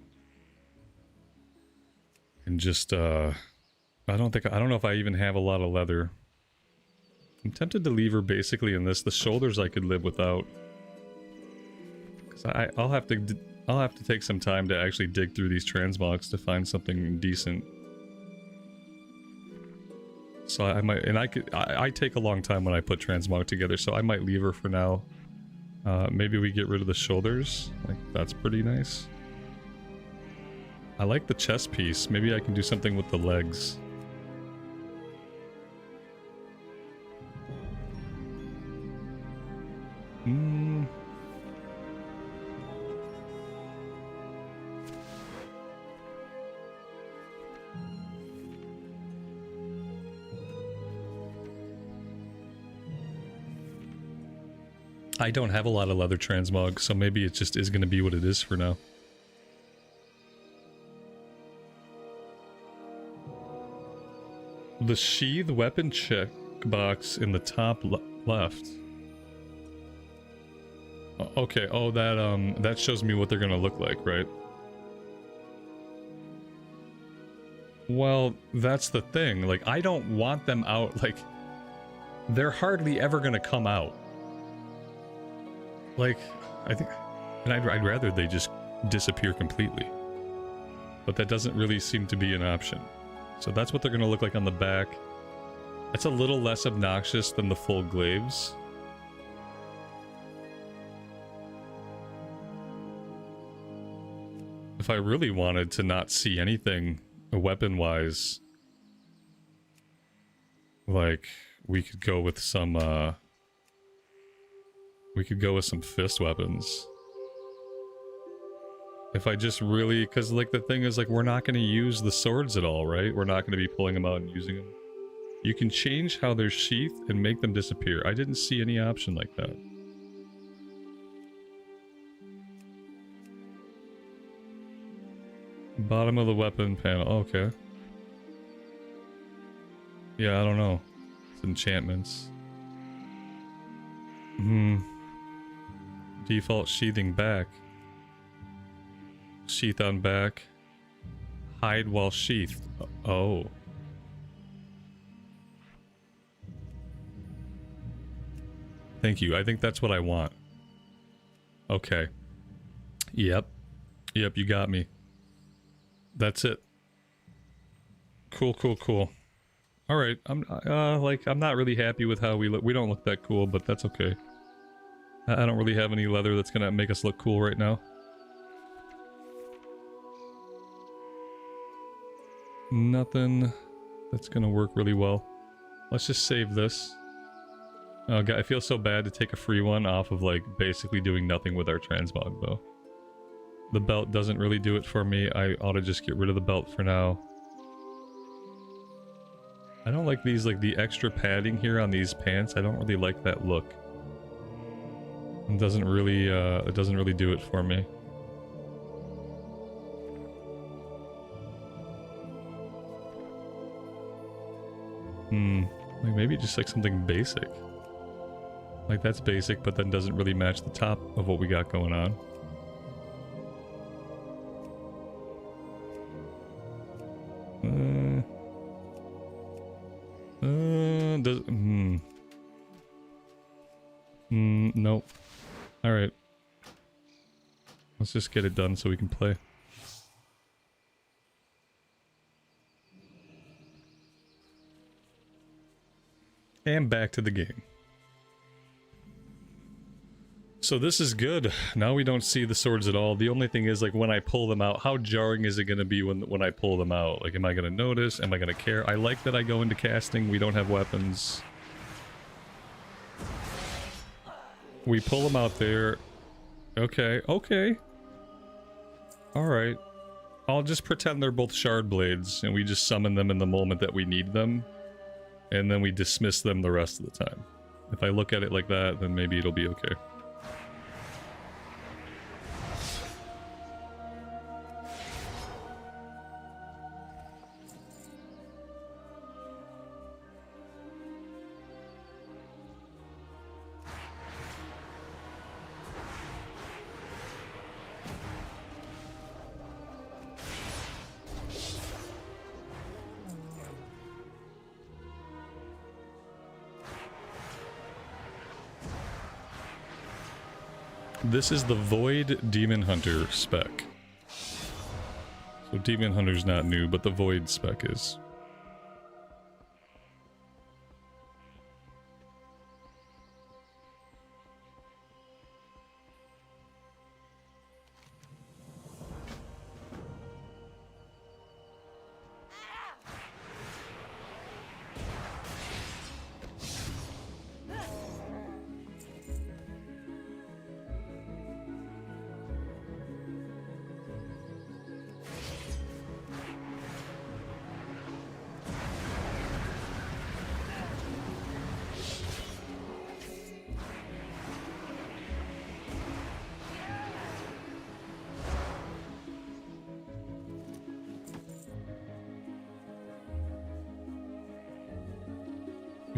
And just, I don't know if I even have a lot of leather. I'm tempted to leave her basically in this. The shoulders I could live without. So I'll have to take some time to actually dig through these transmogs to find something decent. So I might, and I take a long time when I put transmog together, so I might leave her for now. Maybe we get rid of the shoulders. Like, that's pretty nice. I like the chest piece. Maybe I can do something with the legs. I don't have a lot of leather transmog, so maybe it just is going to be what it is for now. The sheath weapon checkbox in the top left. Okay, oh, that shows me what they're going to look like, right? Well, that's the thing. Like, I don't want them out. Like, they're hardly ever going to come out. Like, I think, and I'd rather they just disappear completely. But that doesn't really seem to be an option. So that's what they're going to look like on the back. It's a little less obnoxious than the full glaives. If I really wanted to not see anything weapon-wise, like, we could go with some, fist weapons. If I just really, because, like, the thing is, like, we're not going to use the swords at all, right? We're not going to be pulling them out and using them. You can change how they're sheathed and make them disappear. I didn't see any option like that. Bottom of the weapon panel. Okay. Yeah, I don't know. It's enchantments. Default sheathing back. Sheath on back. Hide while sheathed. Oh. Thank you. I think that's what I want. Okay. Yep. Yep, you got me. That's it. Cool, cool, cool. Alright, I'm not really happy with how we look. We don't look that cool, but that's okay. I don't really have any leather that's gonna make us look cool right now. Nothing that's gonna work really well. Let's just save this. Oh god, I feel so bad to take a free one off of, like, basically doing nothing with our transmog, though. The belt doesn't really do it for me. I ought to just get rid of the belt for now. I don't like these, like, the extra padding here on these pants. I don't really like that look. It doesn't really do it for me. Like, maybe just, like, something basic. Like, that's basic, but then doesn't really match the top of what we got going on. Nope. Alright. Let's just get it done so we can play. And back to the game. So this is good. Now we don't see the swords at all. The only thing is, like, when I pull them out, how jarring is it going to be when I pull them out? Like, am I going to notice? Am I going to care? I like that I go into casting. We don't have weapons. We pull them out there. Okay, okay. Alright. I'll just pretend they're both shard blades, and we just summon them in the moment that we need them. And then we dismiss them the rest of the time. If I look at it like that, then maybe it'll be okay. This is the Void Demon Hunter spec. So Demon Hunter's not new, but the Void spec is.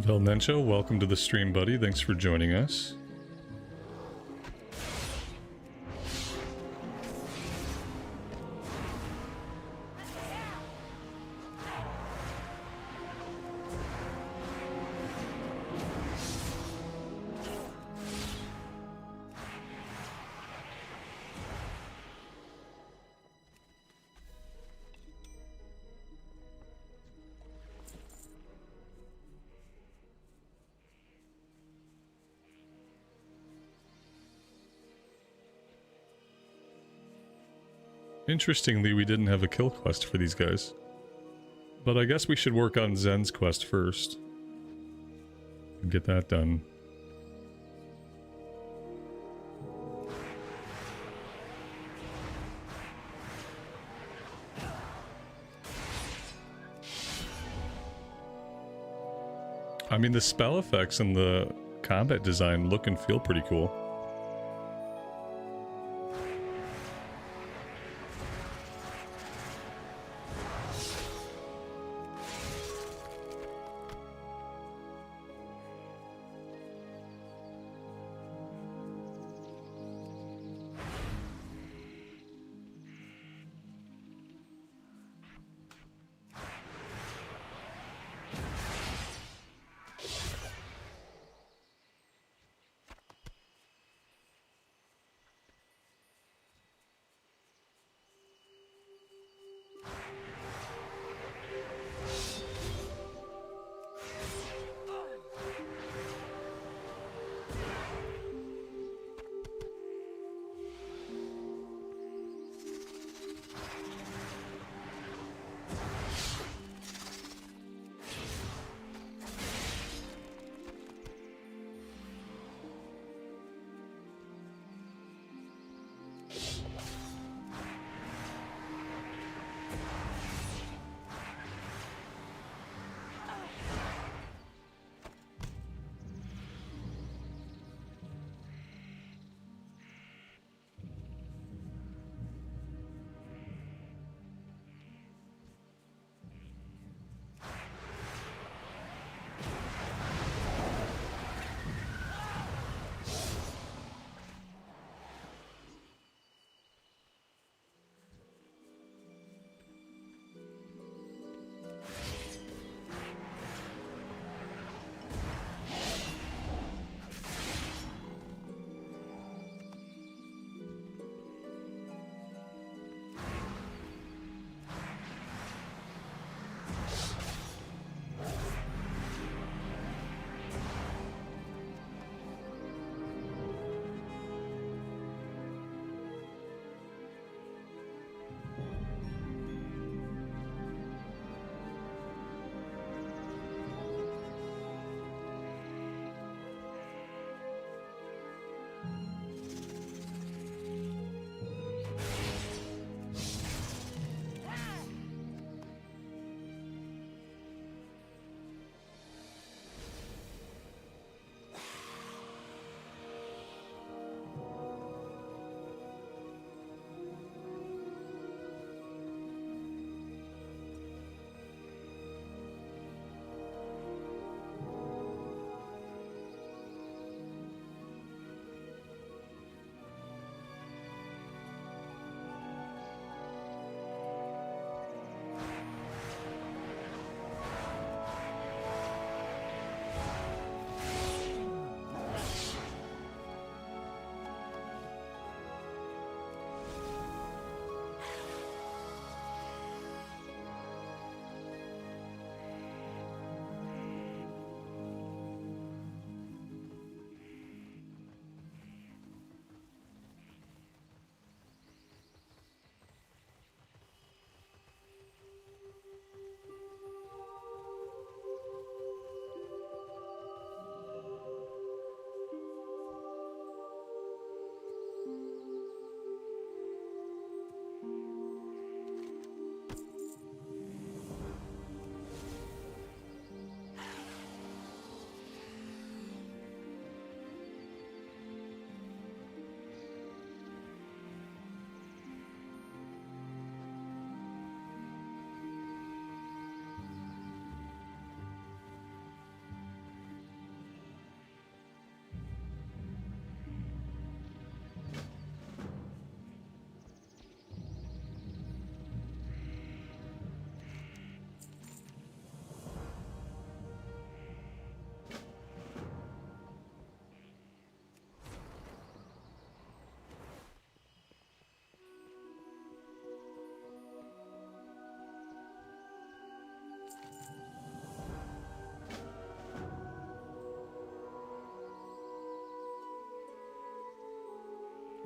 Velnencho, welcome to the stream, buddy. Thanks for joining us. Interestingly, we didn't have a kill quest for these guys. But I guess we should work on Zen's quest first. And get that done. I mean, the spell effects and the combat design look and feel pretty cool.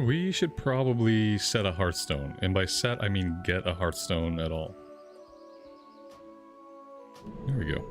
We should probably set a Hearthstone. And by set, I mean get a Hearthstone at all. There we go.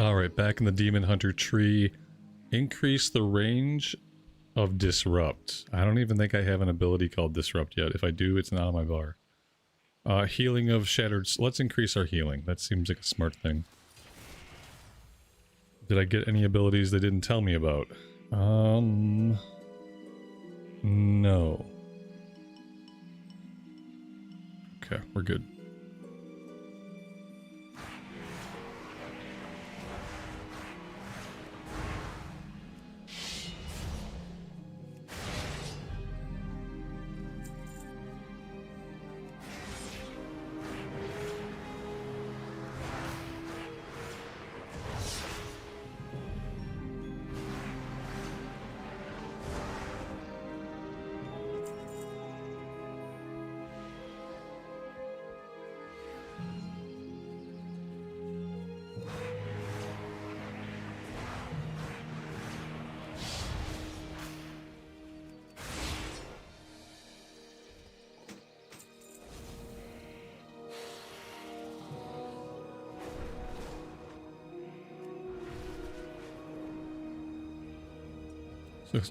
Alright, back in the Demon Hunter tree. Increase the range of Disrupt. I don't even think I have an ability called Disrupt yet. If I do, it's not on my bar. Healing of Shattered... Let's increase our healing. That seems like a smart thing. Did I get any abilities they didn't tell me about? No. Okay, we're good.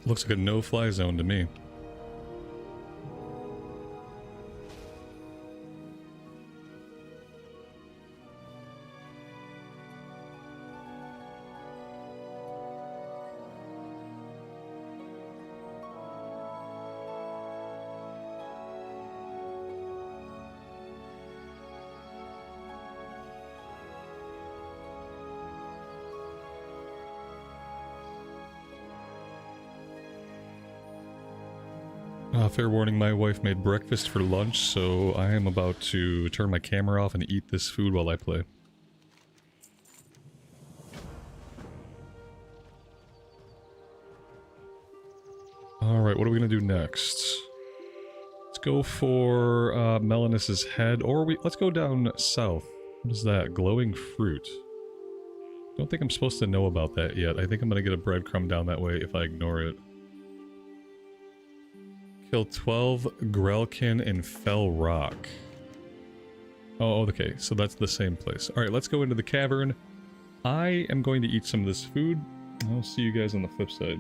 Looks like a no-fly zone to me. Fair warning, my wife made breakfast for lunch, so I am about to turn my camera off and eat this food while I play. Alright, what are we gonna do next? Let's go for Melanus's head, or let's go down south. What is that? Glowing fruit. Don't think I'm supposed to know about that yet. I think I'm gonna get a breadcrumb down that way if I ignore it. Kill 12 Grelkin in Fell Rock. Oh, okay, so that's the same place. Alright, let's go into the cavern. I am going to eat some of this food. I'll see you guys on the flip side.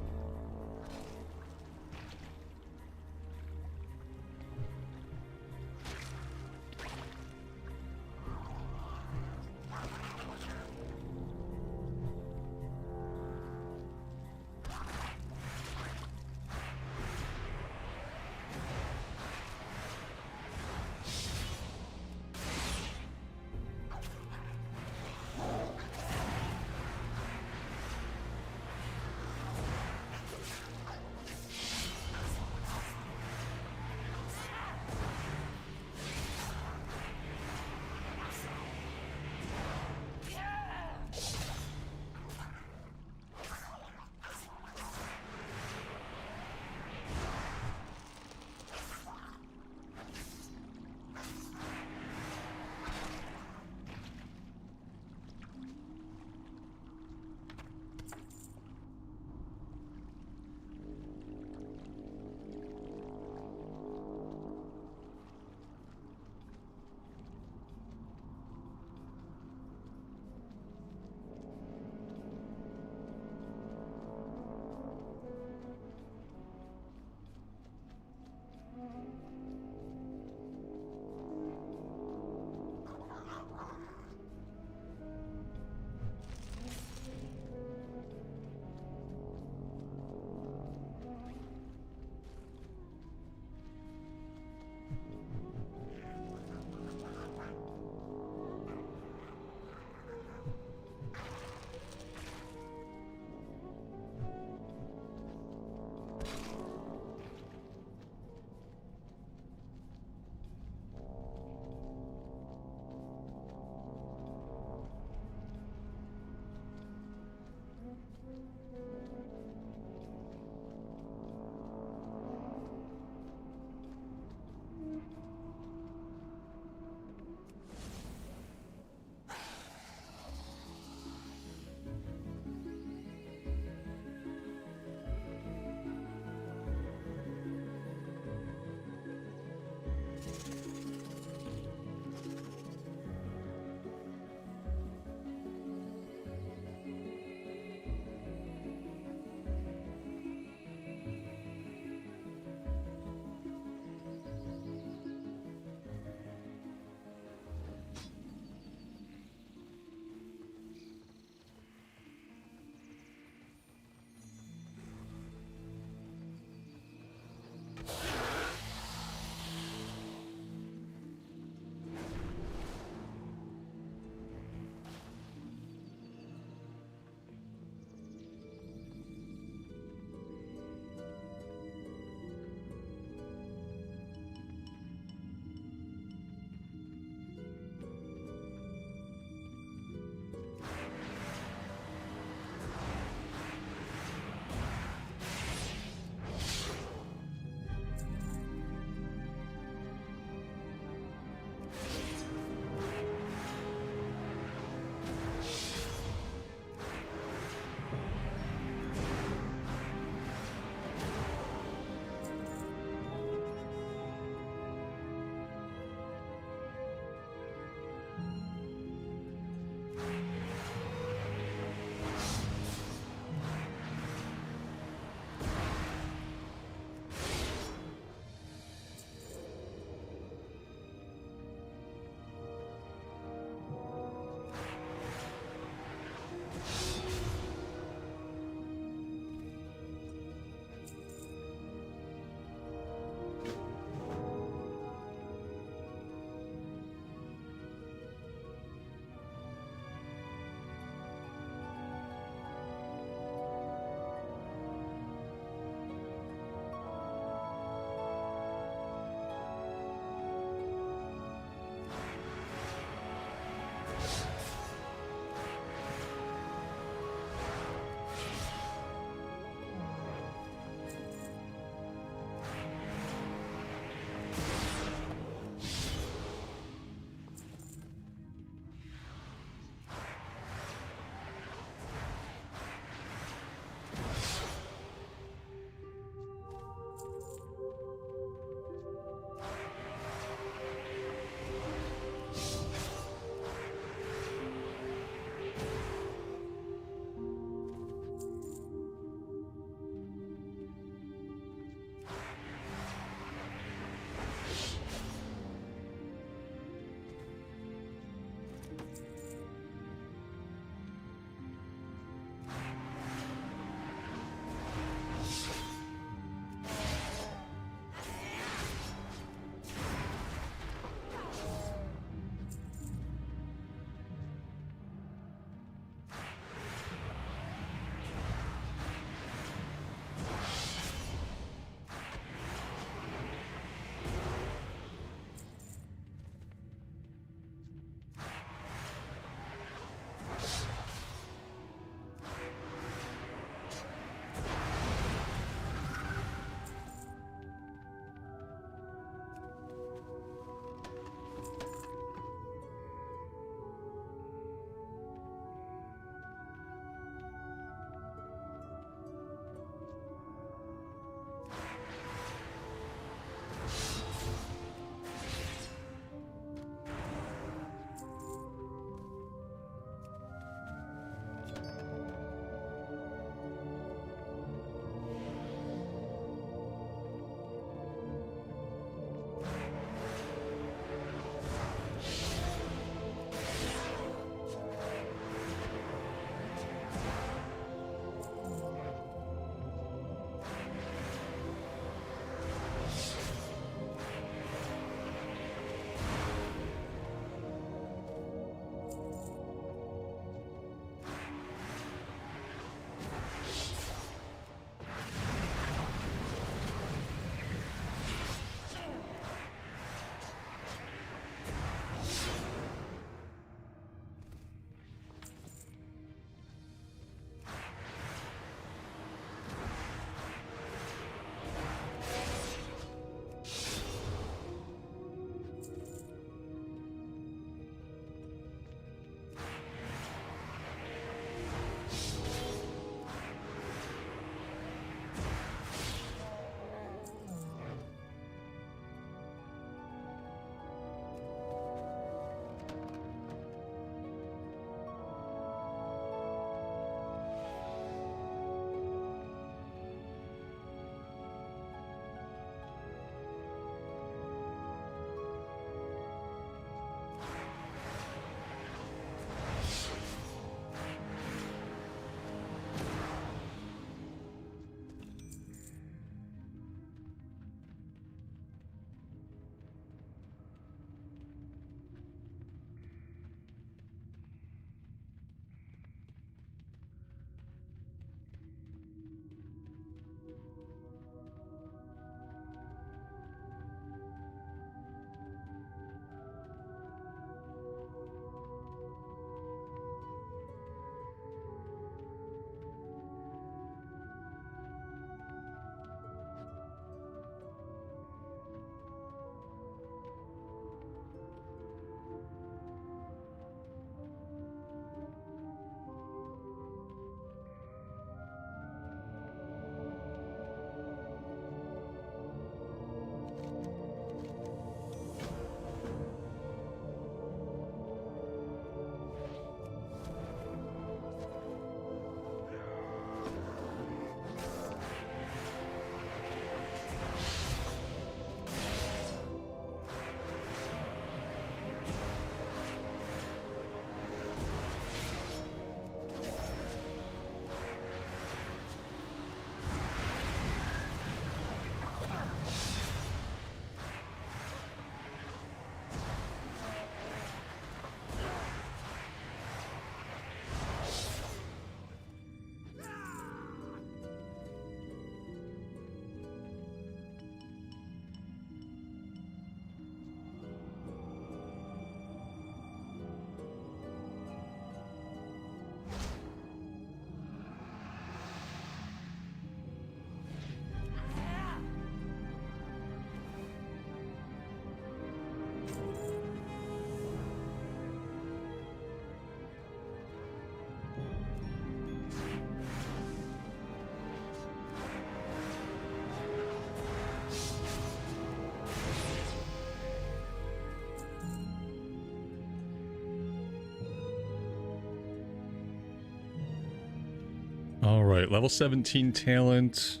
Alright, level 17 talent.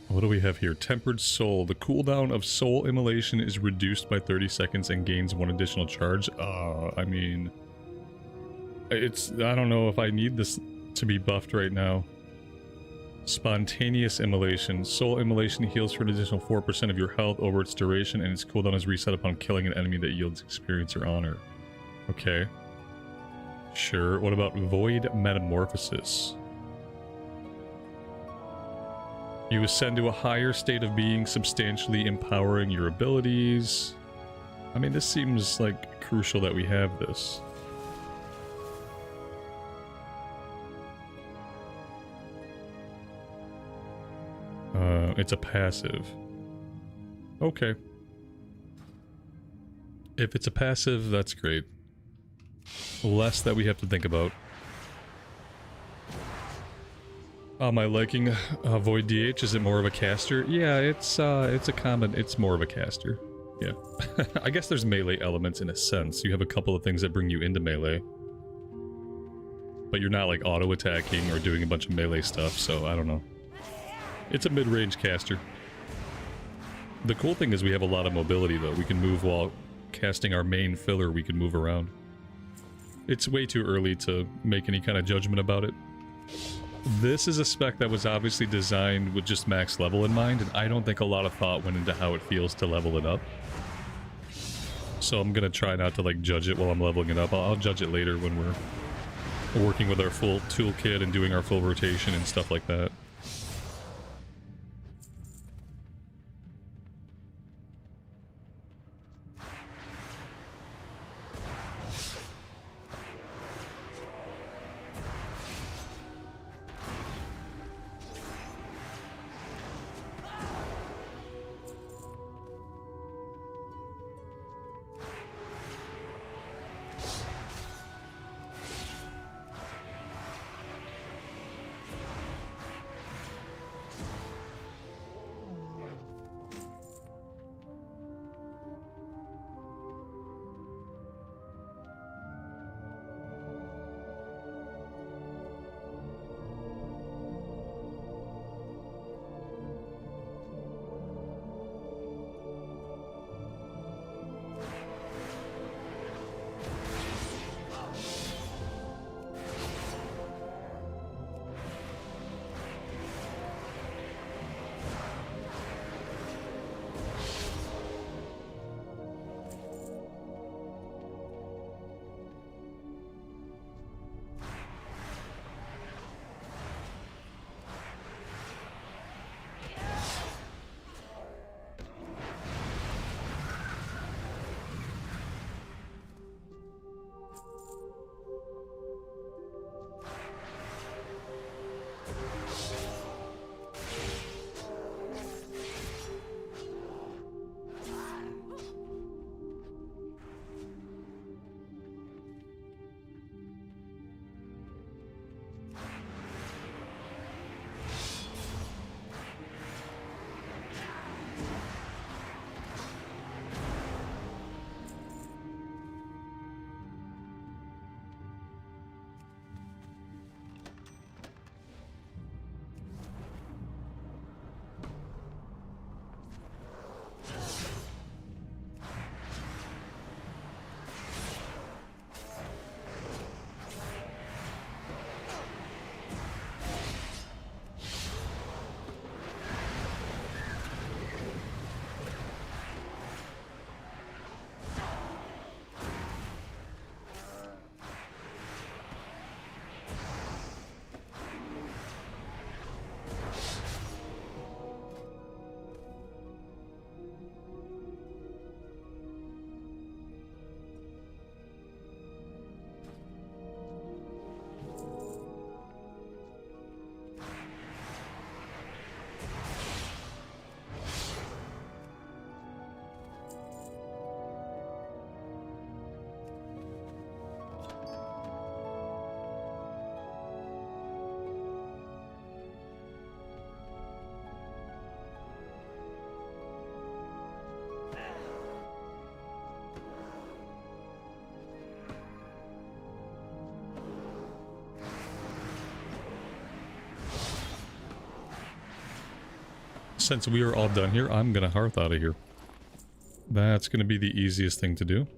What do we have here? Tempered Soul. The cooldown of Soul Immolation is reduced by 30 seconds and gains 1 additional charge. I mean... I don't know if I need this to be buffed right now. Spontaneous Immolation. Soul Immolation heals for an additional 4% of your health over its duration, and its cooldown is reset upon killing an enemy that yields experience or honor. Okay. Sure. What about Void Metamorphosis? You ascend to a higher state of being, substantially empowering your abilities. I mean, this seems like crucial that we have this. It's a passive. Okay. If it's a passive, that's great. Less that we have to think about. My liking, Void DH, is it more of a caster? Yeah, it's a common, it's more of a caster. Yeah. I guess there's melee elements in a sense. You have a couple of things that bring you into melee. But you're not like auto-attacking or doing a bunch of melee stuff, so I don't know. It's a mid-range caster. The cool thing is we have a lot of mobility though. We can move while casting our main filler, we can move around. It's way too early to make any kind of judgment about it. This is a spec that was obviously designed with just max level in mind, and I don't think a lot of thought went into how it feels to level it up. So I'm gonna try not to like judge it while I'm leveling it up. I'll judge it later when we're working with our full toolkit and doing our full rotation and stuff like that. since we are all done here, I'm gonna hearth out of here. That's gonna be the easiest thing to do.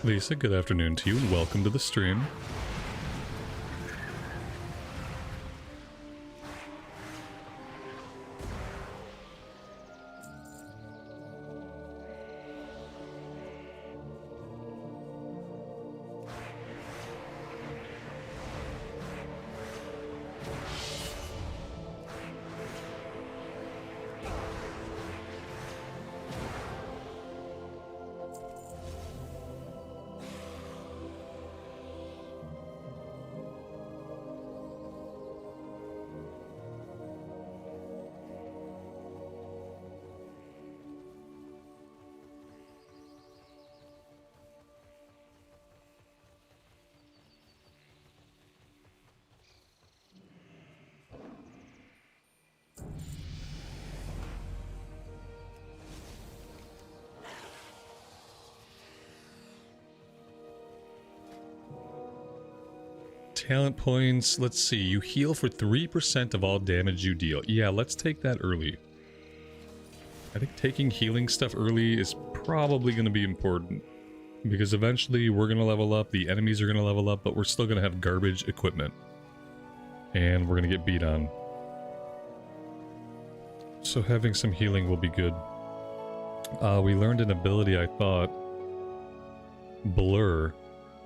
Lisa, good afternoon to you. Welcome to the stream. Talent points. Let's see. You heal for 3% of all damage you deal. Yeah, let's take that early. I think taking healing stuff early is probably going to be important. Because eventually we're going to level up, the enemies are going to level up, but we're still going to have garbage equipment. And we're going to get beat on. So having some healing will be good. We learned an ability, I thought. Blur.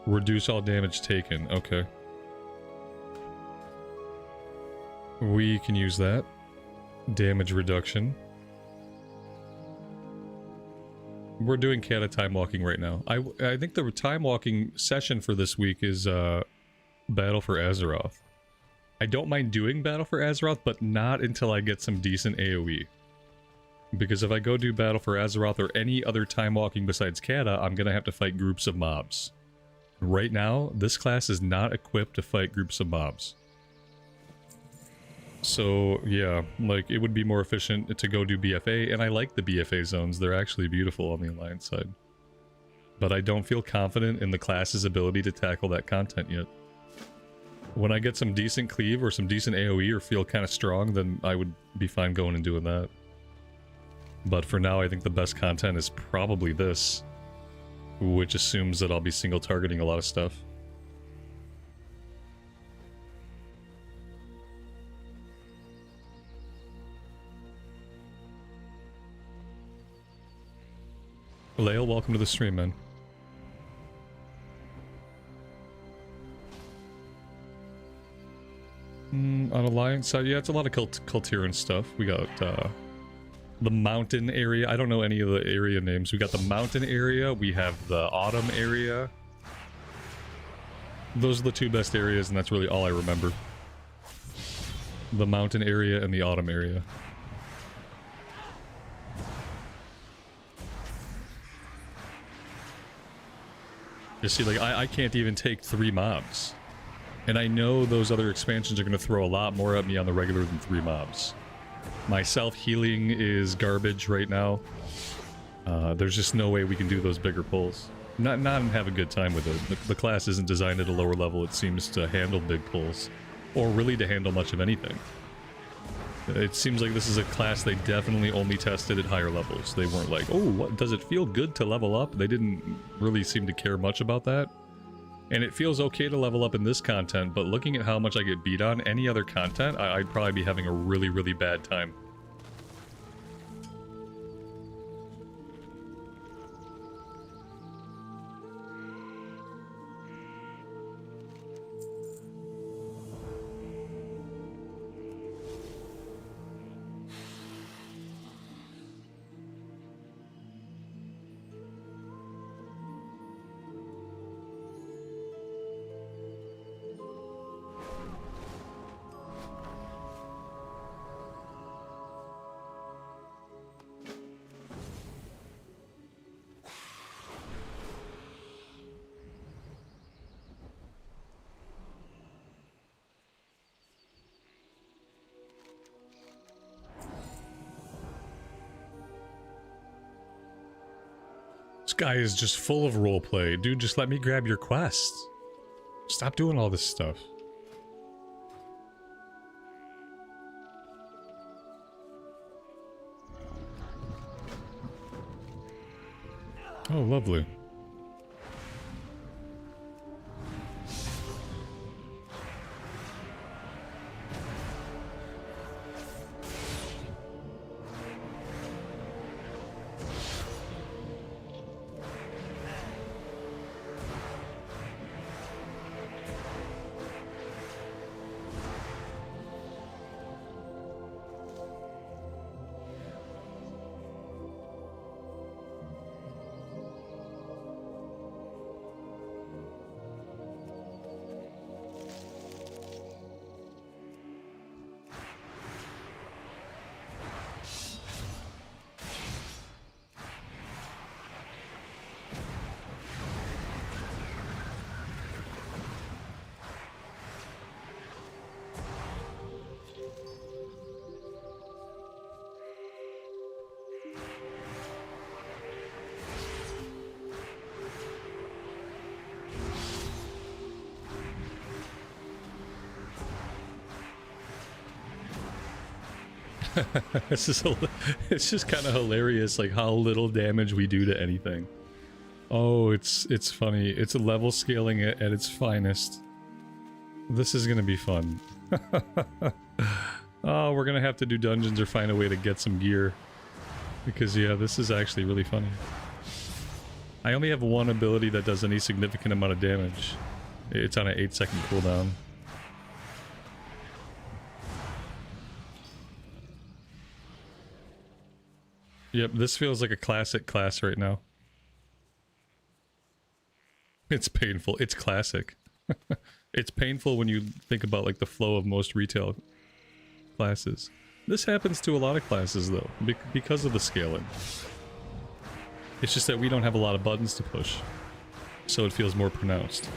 Reduce all damage taken. Okay. We can use that. Damage reduction. We're doing Kata time walking right now. I think the time walking session for this week is Battle for Azeroth. I don't mind doing Battle for Azeroth, but not until I get some decent AoE. Because if I go do Battle for Azeroth or any other time walking besides Kata, I'm gonna have to fight groups of mobs. Right now, this class is not equipped to fight groups of mobs. So, yeah, like, it would be more efficient to go do BFA, and I like the BFA zones. They're actually beautiful on the Alliance side. But I don't feel confident in the class's ability to tackle that content yet. When I get some decent cleave or some decent AoE or feel kind of strong, then I would be fine going and doing that. But for now, I think the best content is probably this, which assumes that I'll be single targeting a lot of stuff. Lael, welcome to the stream, man. On Alliance side, yeah, it's a lot of Kultiran stuff. We got the mountain area. I don't know any of the area names. We got the mountain area. We have the autumn area. Those are the two best areas, and that's really all I remember. The mountain area and the autumn area. You see, like, I can't even take 3 mobs. And I know those other expansions are going to throw a lot more at me on the regular than 3 mobs. My self-healing is garbage right now. There's just no way we can do those bigger pulls. Not have a good time with it. The class isn't designed at a lower level, it seems, to handle big pulls. Or really to handle much of anything. It seems like this is a class they definitely only tested at higher levels. They weren't like, oh, what, does it feel good to level up? They didn't really seem to care much about that. And it feels okay to level up in this content, but looking at how much I get beat on any other content, I'd probably be having a really, really bad time. This guy is just full of roleplay. Dude, just let me grab your quest. Stop doing all this stuff. Oh, lovely. It's just, it's just kind of hilarious, like how little damage we do to anything. Oh, it's funny. It's a level scaling at its finest. This is gonna be fun. Oh, we're gonna have to do dungeons or find a way to get some gear. Because yeah, this is actually really funny. I only have one ability that does any significant amount of damage. It's on an 8-second cooldown. Yep, this feels like a classic class right now. It's painful. It's classic. It's painful when you think about like the flow of most retail classes. This happens to a lot of classes though, because of the scaling. It's just that we don't have a lot of buttons to push, so it feels more pronounced.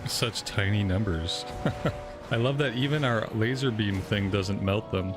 Such tiny numbers. I love that even our laser beam thing doesn't melt them.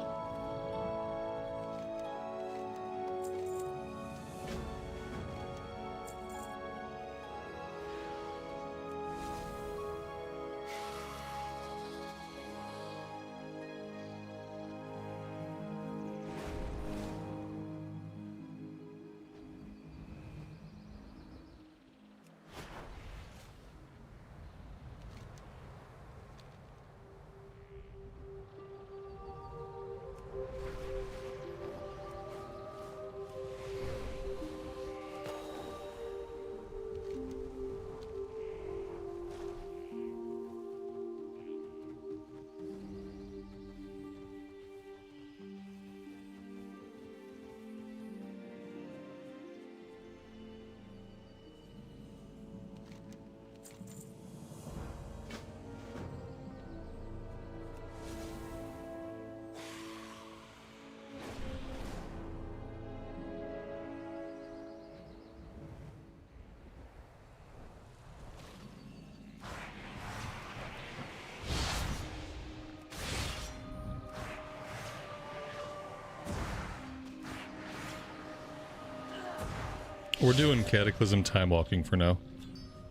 We're doing Cataclysm Time Walking for now.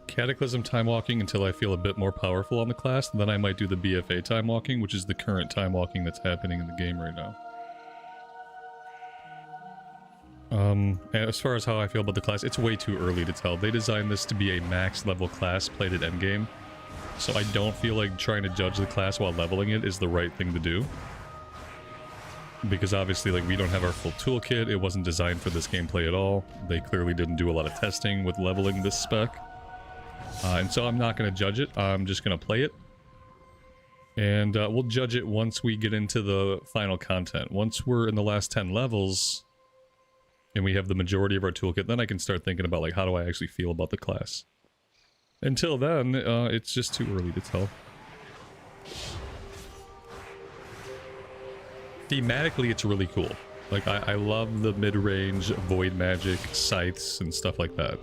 Cataclysm Time Walking until I feel a bit more powerful on the class, then I might do the BFA Time Walking, which is the current Time Walking that's happening in the game right now. As far as how I feel about the class, it's way too early to tell. They designed this to be a max level class played at endgame, so I don't feel like trying to judge the class while leveling it is the right thing to do. Because obviously, like, we don't have our full toolkit, it wasn't designed for this gameplay at all. They clearly didn't do a lot of testing with leveling this spec. And so I'm not going to judge it, I'm just going to play it. And we'll judge it once we get into the final content. Once we're in the last 10 levels, and we have the majority of our toolkit, then I can start thinking about, like, how do I actually feel about the class. Until then, it's just too early to tell. Thematically, it's really cool. Like, I love the mid-range void magic, scythes, and stuff like that.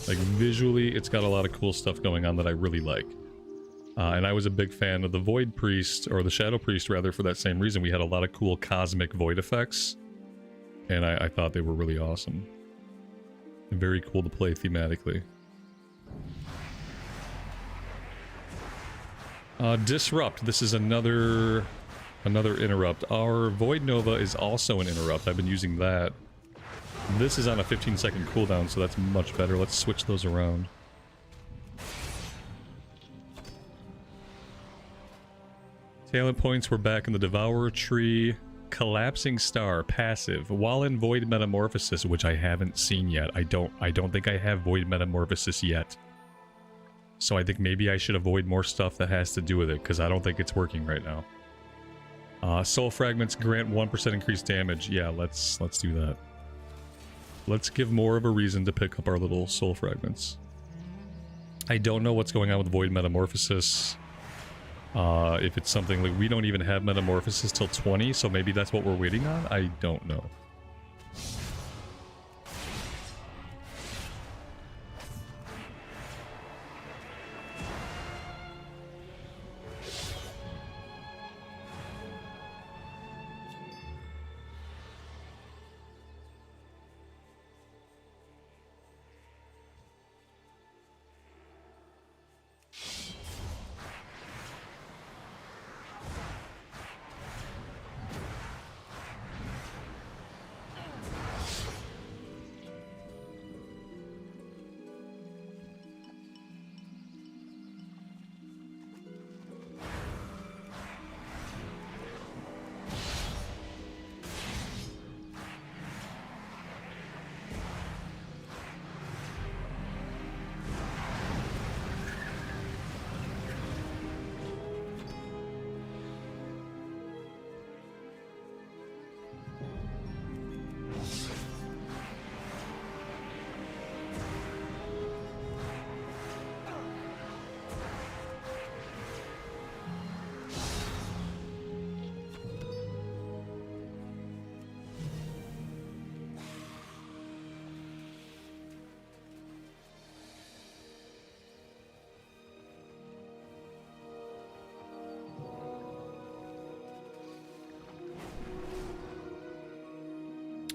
Like, visually, it's got a lot of cool stuff going on that I really like. And I was a big fan of the Void Priest, or the Shadow Priest, rather, for that same reason. We had a lot of cool cosmic void effects. And I thought they were really awesome. And very cool to play thematically. Disrupt. This is another interrupt. Our Void Nova is also an interrupt. I've been using that. This is on a 15-second cooldown, so that's much better. Let's switch those around. Talent points, we're back in the Devourer tree. Collapsing Star, passive. While in Void Metamorphosis, which I haven't seen yet. I don't think I have Void Metamorphosis yet. So I think maybe I should avoid more stuff that has to do with it, because I don't think it's working right now. Soul Fragments grant 1% increased damage. Yeah, let's do that. Let's give more of a reason to pick up our little Soul Fragments. I don't know what's going on with Void Metamorphosis. If it's something like we don't even have Metamorphosis till 20, so maybe that's what we're waiting on? I don't know.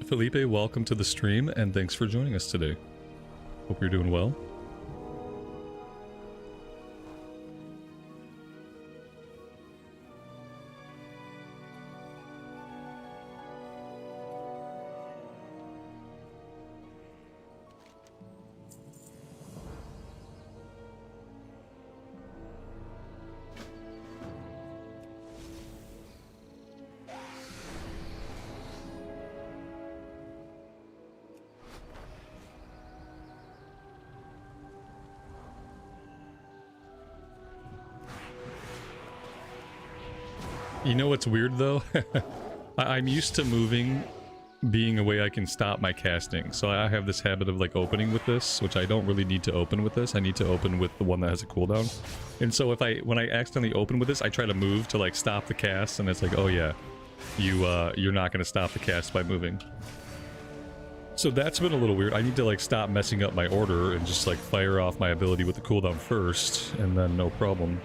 Felipe, welcome to the stream, and thanks for joining us today. Hope you're doing well. You know what's weird though? I'm used to moving being a way I can stop my casting. So I have this habit of like opening with this, which I don't really need to open with this. I need to open with the one that has a cooldown. And so when I accidentally open with this, I try to move to like stop the cast, and it's like, oh yeah, you're not gonna stop the cast by moving. So that's been a little weird. I need to like stop messing up my order and just like fire off my ability with the cooldown first, and then no problem.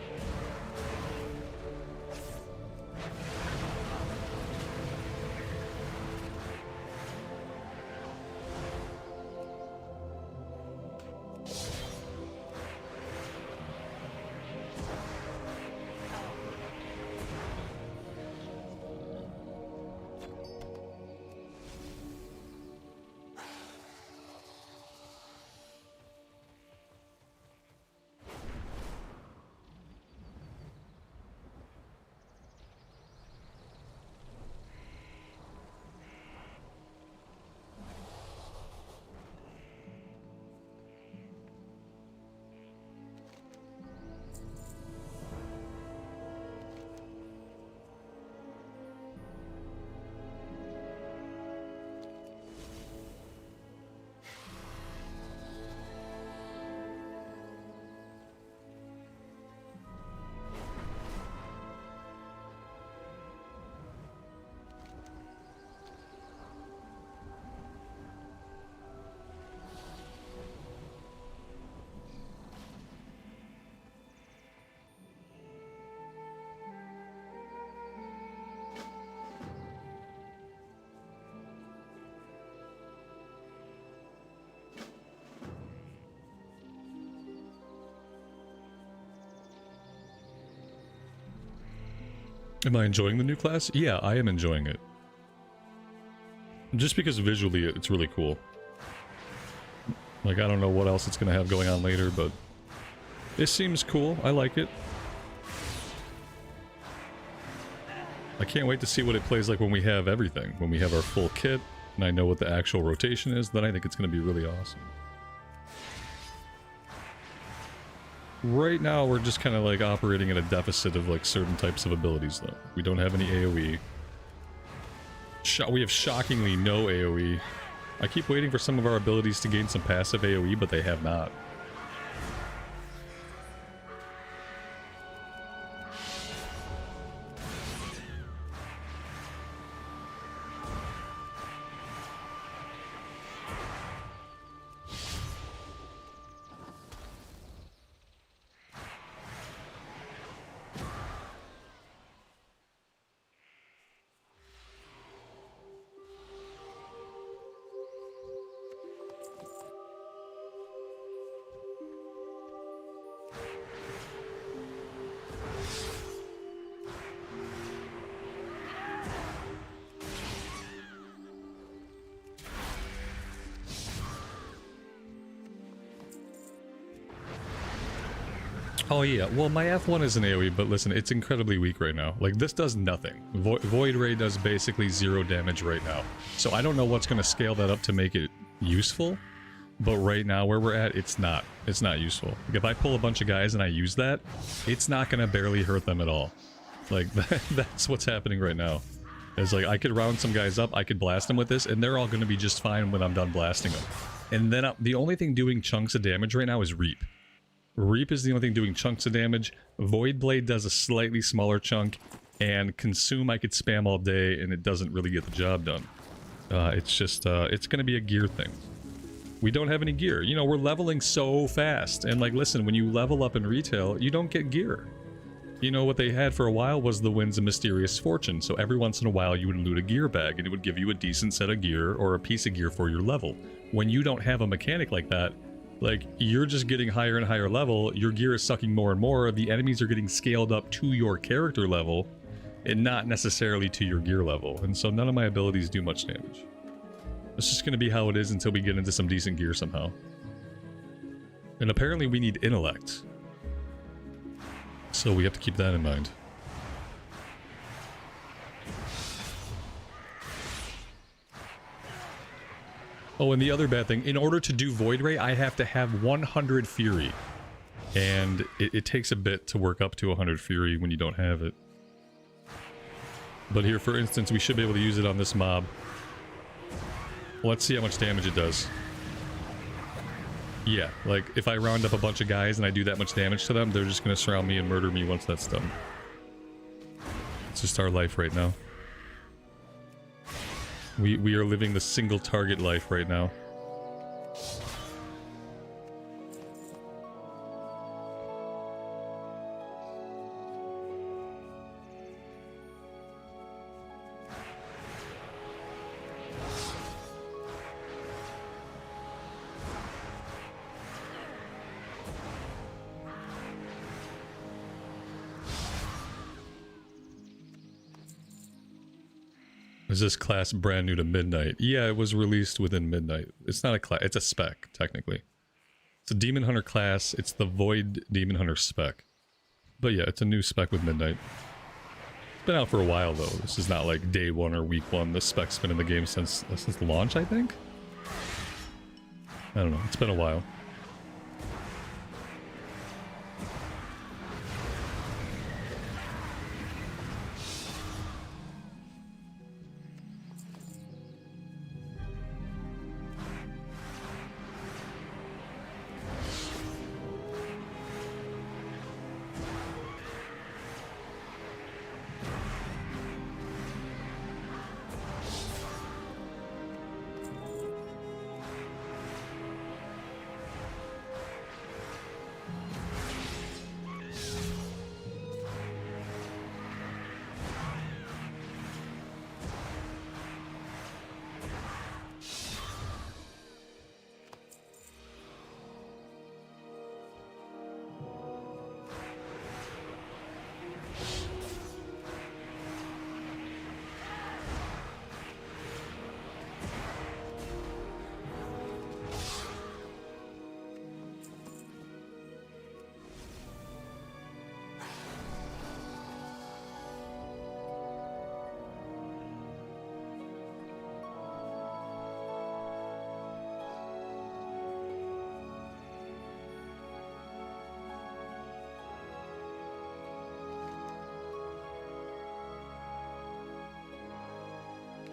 Am I enjoying the new class? Yeah, I am enjoying it. Just because visually it's really cool. Like, I don't know what else it's going to have going on later, but it seems cool. I like it. I can't wait to see what it plays like when we have everything. When we have our full kit, and I know what the actual rotation is, then I think it's going to be really awesome. Right now, we're just kind of like operating at a deficit of like certain types of abilities, though. We don't have any AoE. We have shockingly no AoE. I keep waiting for some of our abilities to gain some passive AoE, but they have not. Oh yeah, well my F1 is an AoE, but listen, it's incredibly weak right now. Like, this does nothing. Void Ray does basically 0 damage right now. So I don't know what's going to scale that up to make it useful, but right now where we're at, it's not useful. Like, if I pull a bunch of guys and I use that, it's not going to barely hurt them at all. Like, that's what's happening right now. It's like, I could round some guys up, I could blast them with this, and they're all going to be just fine when I'm done blasting them. And then the only thing doing chunks of damage right now is Reap. Reap is the only thing doing chunks of damage. Void Blade does a slightly smaller chunk, and Consume I could spam all day, and it doesn't really get the job done. It's just, it's going to be a gear thing. We don't have any gear. You know, we're leveling so fast, and like, listen, when you level up in retail, you don't get gear. You know, what they had for a while was the Winds of Mysterious Fortune, so every once in a while you would loot a gear bag, and it would give you a decent set of gear, or a piece of gear for your level. When you don't have a mechanic like that, like, you're just getting higher and higher level, your gear is sucking more and more, the enemies are getting scaled up to your character level, and not necessarily to your gear level, and so none of my abilities do much damage. It's just gonna be how it is until we get into some decent gear somehow. And apparently we need intellect. So we have to keep that in mind. Oh, and the other bad thing, in order to do Void Ray, I have to have 100 Fury. And it takes a bit to work up to 100 Fury when you don't have it. But here, for instance, we should be able to use it on this mob. Let's see how much damage it does. Yeah, like, if I round up a bunch of guys and I do that much damage to them, they're just going to surround me and murder me once that's done. It's just our life right now. We are living the single target life right now. Is this class brand new to Midnight? Yeah, it was released within Midnight. It's not a class, it's a spec, technically. It's a Demon Hunter class, it's the Void Demon Hunter spec. But yeah, it's a new spec with Midnight. It's been out for a while though, this is not like day one or week one. This spec's been in the game since launch, I think? I don't know, it's been a while.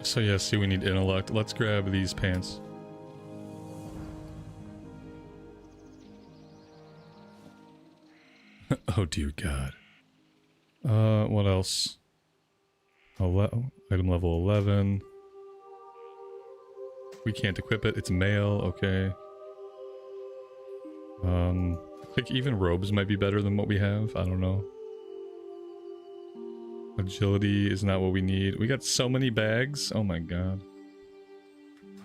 So yeah, see, we need intellect. Let's grab these pants. Oh dear God. What else? Item level 11. We can't equip it. It's male. Okay. I think even robes might be better than what we have. I don't know. Agility is not what we need. We got so many bags. Oh my God.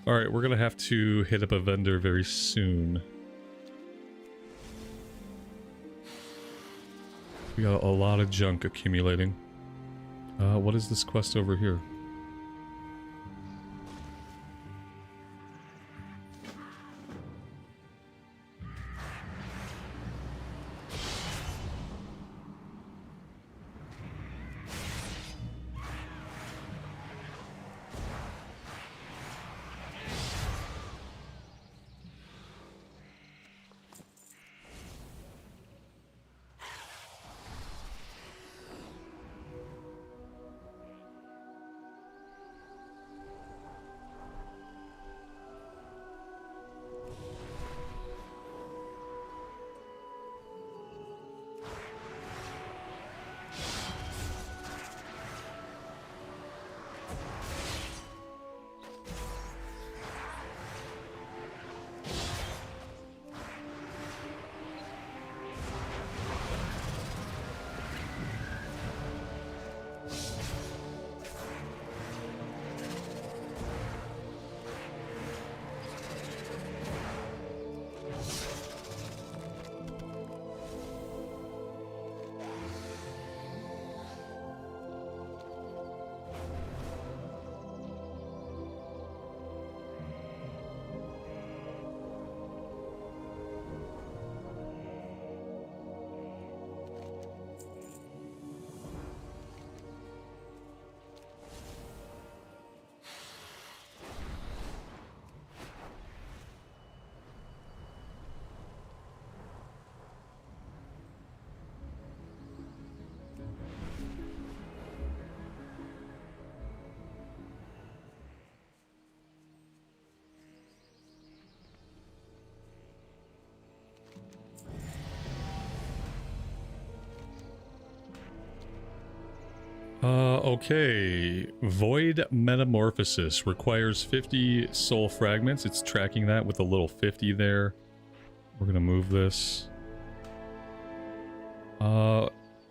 Alright, we're gonna have to hit up a vendor very soon. We got a lot of junk accumulating. What is this quest over here? Okay. Void Metamorphosis requires 50 soul fragments. It's tracking that with a little 50 there. We're gonna move this.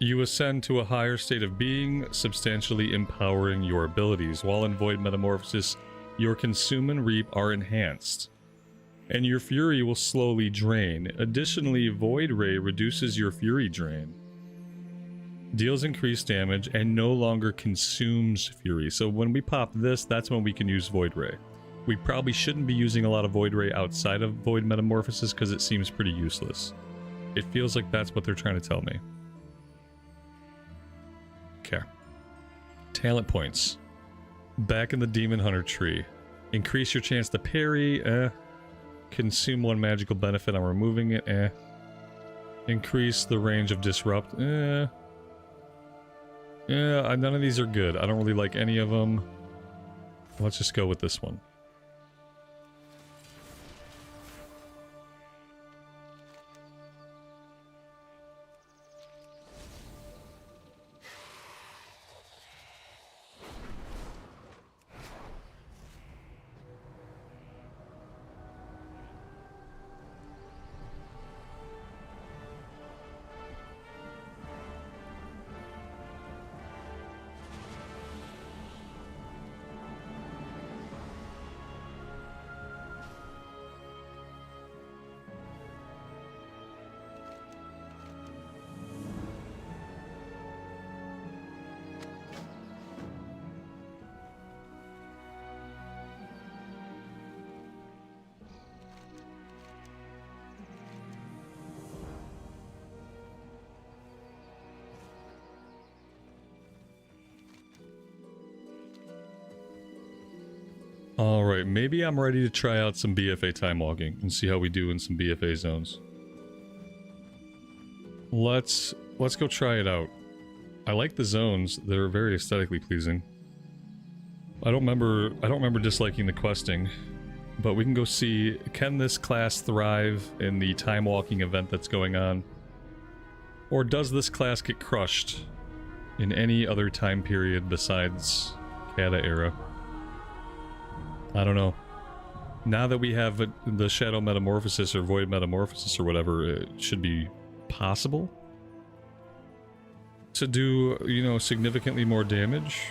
You ascend to a higher state of being, substantially empowering your abilities. While in Void Metamorphosis, your Consume and Reap are enhanced, and your Fury will slowly drain. Additionally, Void Ray reduces your Fury drain, deals increased damage, and no longer consumes Fury. So when we pop this, that's when we can use Void Ray. We probably shouldn't be using a lot of Void Ray outside of Void Metamorphosis because it seems pretty useless. It feels like that's what they're trying to tell me. Okay. Talent points. Back in the Demon Hunter tree. Increase your chance to parry. Consume one magical benefit on removing it. Increase the range of disrupt. Yeah, none of these are good. I don't really like any of them. Let's just go with this one. Alright, maybe I'm ready to try out some BFA time walking and see how we do in some BFA zones. Let's go try it out. I like the zones, they're very aesthetically pleasing. I don't remember disliking the questing, but we can go see, can this class thrive in the time walking event that's going on? Or does this class get crushed in any other time period besides Kata era? I don't know. Now that we have the Shadow Metamorphosis or Void Metamorphosis or whatever, it should be possible to do, you know, significantly more damage.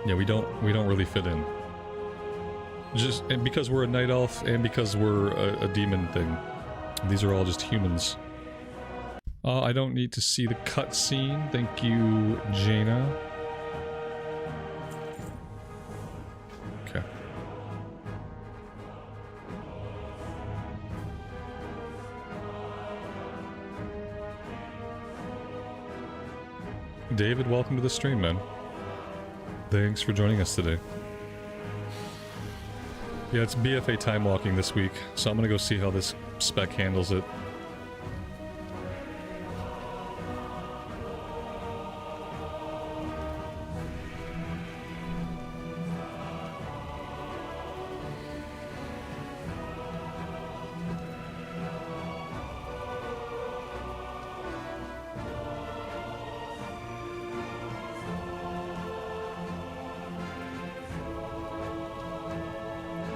Yeah, we don't really fit in. Just and because we're a night elf and because we're a demon thing. These are all just humans. I don't need to see the cutscene. Thank you, Jaina. Okay. David, welcome to the stream, man. Thanks for joining us today. Yeah, it's BFA time walking this week, so I'm gonna go see how this spec handles it.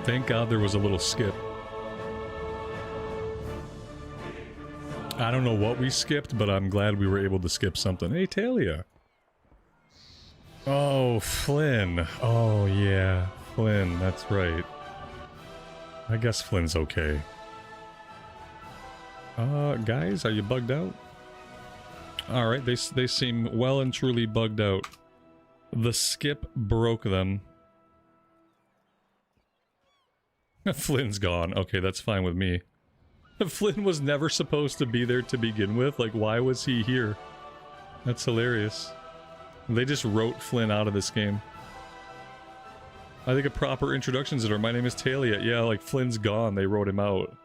Thank God there was a little skip. I don't know what we skipped, but I'm glad we were able to skip something. Hey, Talia. Oh, Flynn. Oh, yeah. Flynn, that's right. I guess Flynn's okay. Guys, are you bugged out? Alright, they seem well and truly bugged out. The skip broke them. Flynn's gone. Okay, that's fine with me. Flynn was never supposed to be there to begin with. Like, why was he here? That's hilarious. They just wrote Flynn out of this game. I think a proper introduction's in her. My name is Talia. Yeah, like, Flynn's gone. They wrote him out.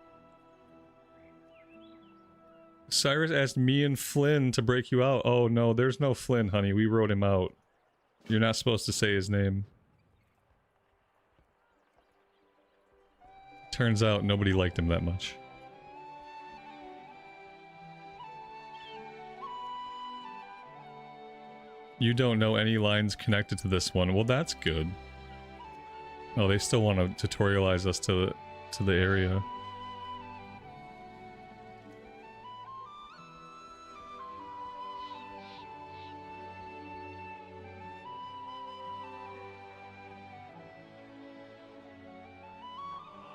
Cyrus asked me and Flynn to break you out. Oh, no, there's no Flynn, honey. We wrote him out. You're not supposed to say his name. Turns out nobody liked him that much. You don't know any lines connected to this one. Well, that's good. Oh, they still want to tutorialize us to the area.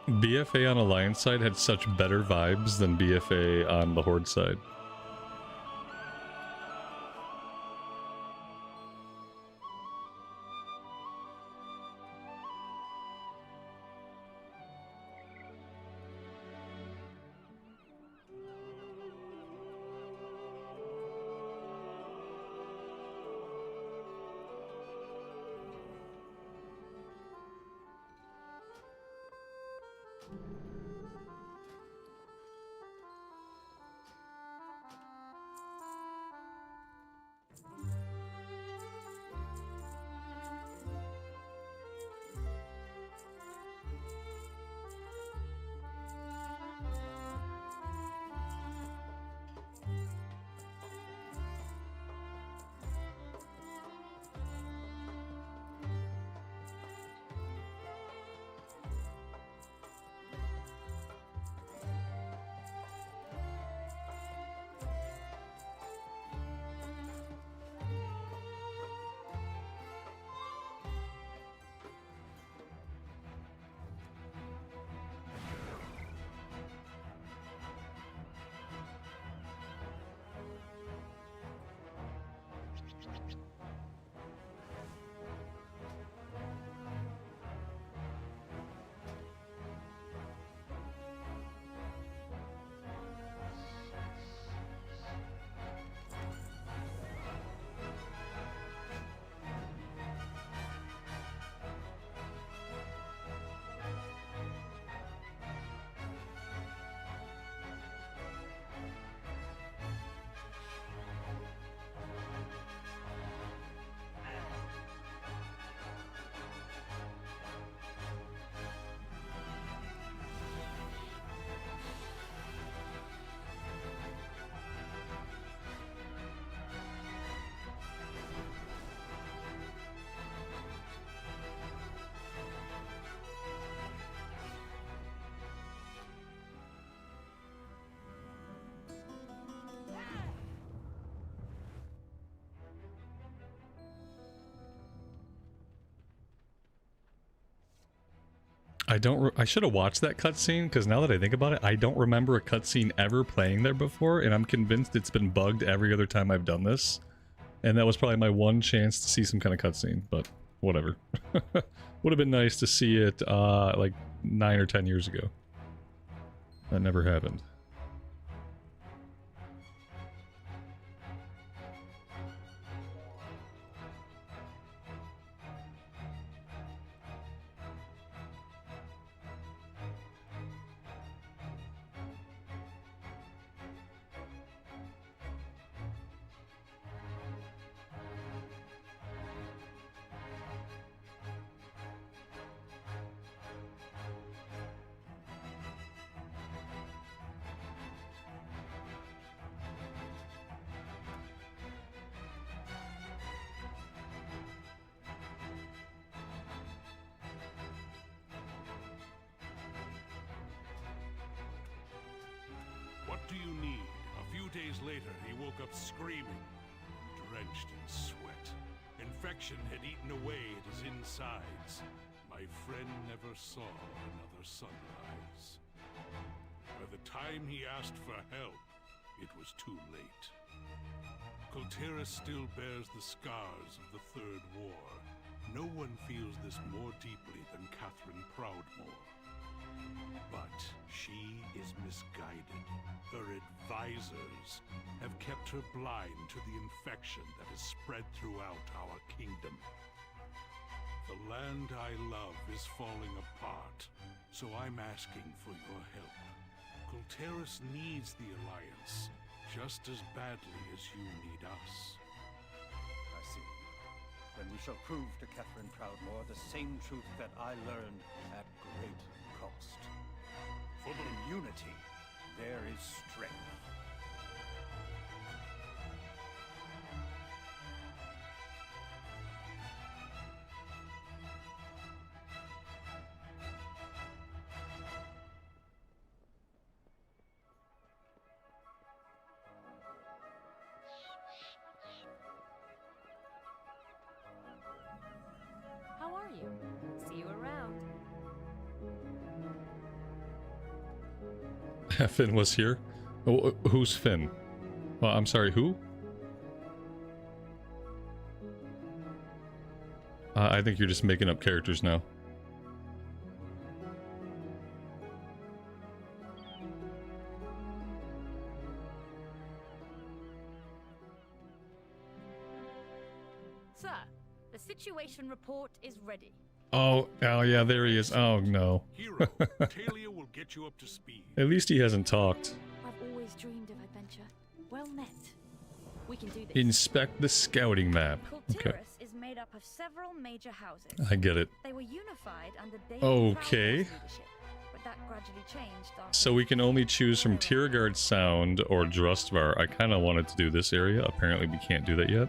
BFA on Alliance side had such better vibes than BFA on the Horde side. I should have watched that cutscene, because now that I think about it, I don't remember a cutscene ever playing there before, and I'm convinced it's been bugged every other time I've done this. And that was probably my one chance to see some kind of cutscene, but whatever. Would have been nice to see it like 9 or 10 years ago. That never happened. What do you need? A few days later, he woke up screaming, drenched in sweat. Infection had eaten away at his insides. My friend never saw another sunrise. By the time he asked for help, it was too late. Kultiris still bears the scars of the Third War. No one feels this more deeply than Catherine Proudmoore. But she is misguided. Her advisors have kept her blind to the infection that has spread throughout our kingdom. The land I love is falling apart, so I'm asking for your help. Kultiris needs the Alliance just as badly as you need us. I see. Then we shall prove to Catherine Proudmoore the same truth that I learned at great cost. For in unity, there is strength. How are you? See you around. Finn was here. Oh, who's Finn? Well, I'm sorry, who? I think you're just making up characters now. Sir, the situation report is ready. Oh, oh yeah, there he is. Oh no. Hero, Talia will get you up to speed. At least he hasn't talked. I've always dreamed of adventure. Well met. We can do this. Inspect the scouting map. Okay. Kultiris is made up of several major houses. I get it. They were unified under David Okay. Proudmore's leadership, but that gradually changed after So we can only choose from Tiergard Sound or Drustvar. I kind of wanted to do this area. Apparently we can't do that yet.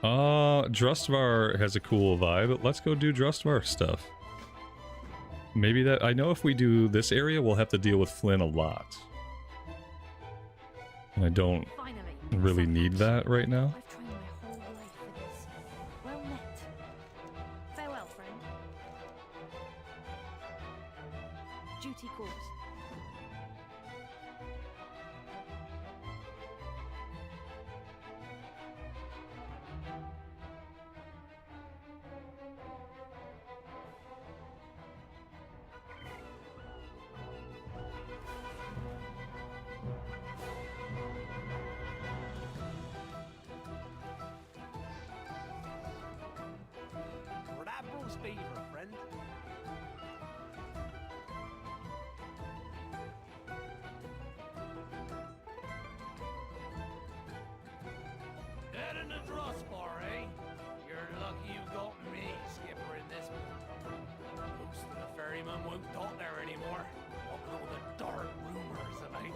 Drustvar has a cool vibe. Let's go do Drustvar stuff. Maybe that... I know if we do this area, we'll have to deal with Flynn a lot. And I don't Finally, really need that right now. I've trained my whole life for this. Well met. Farewell, friend. Duty calls. For that roast beaver, friend. Heading to Drustbar, eh? You're lucky you got me, skipper, in this one. Most of the ferrymen won't dock there anymore. What with all the dark rumors about.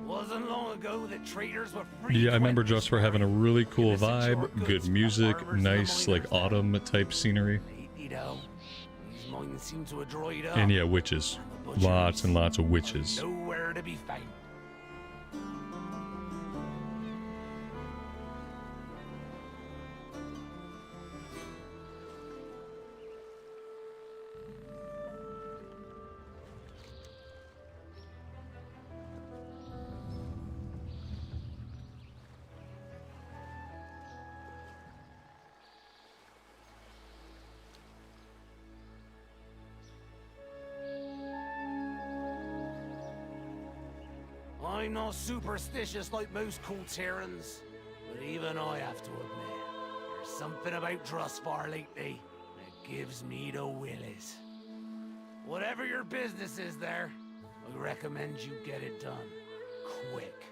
Wasn't long ago that traders were free. Yeah, I remember Drustvar having a really cool vibe, good music, nice like autumn type scenery. Lately, though, these mines seem to have dried up. And yeah, witches. Lots and lots of witches. Nowhere to be found. I'm not superstitious like most Kultirans, but even I have to admit, there's something about Drustvar lately that gives me the willies. Whatever your business is there, I recommend you get it done quick.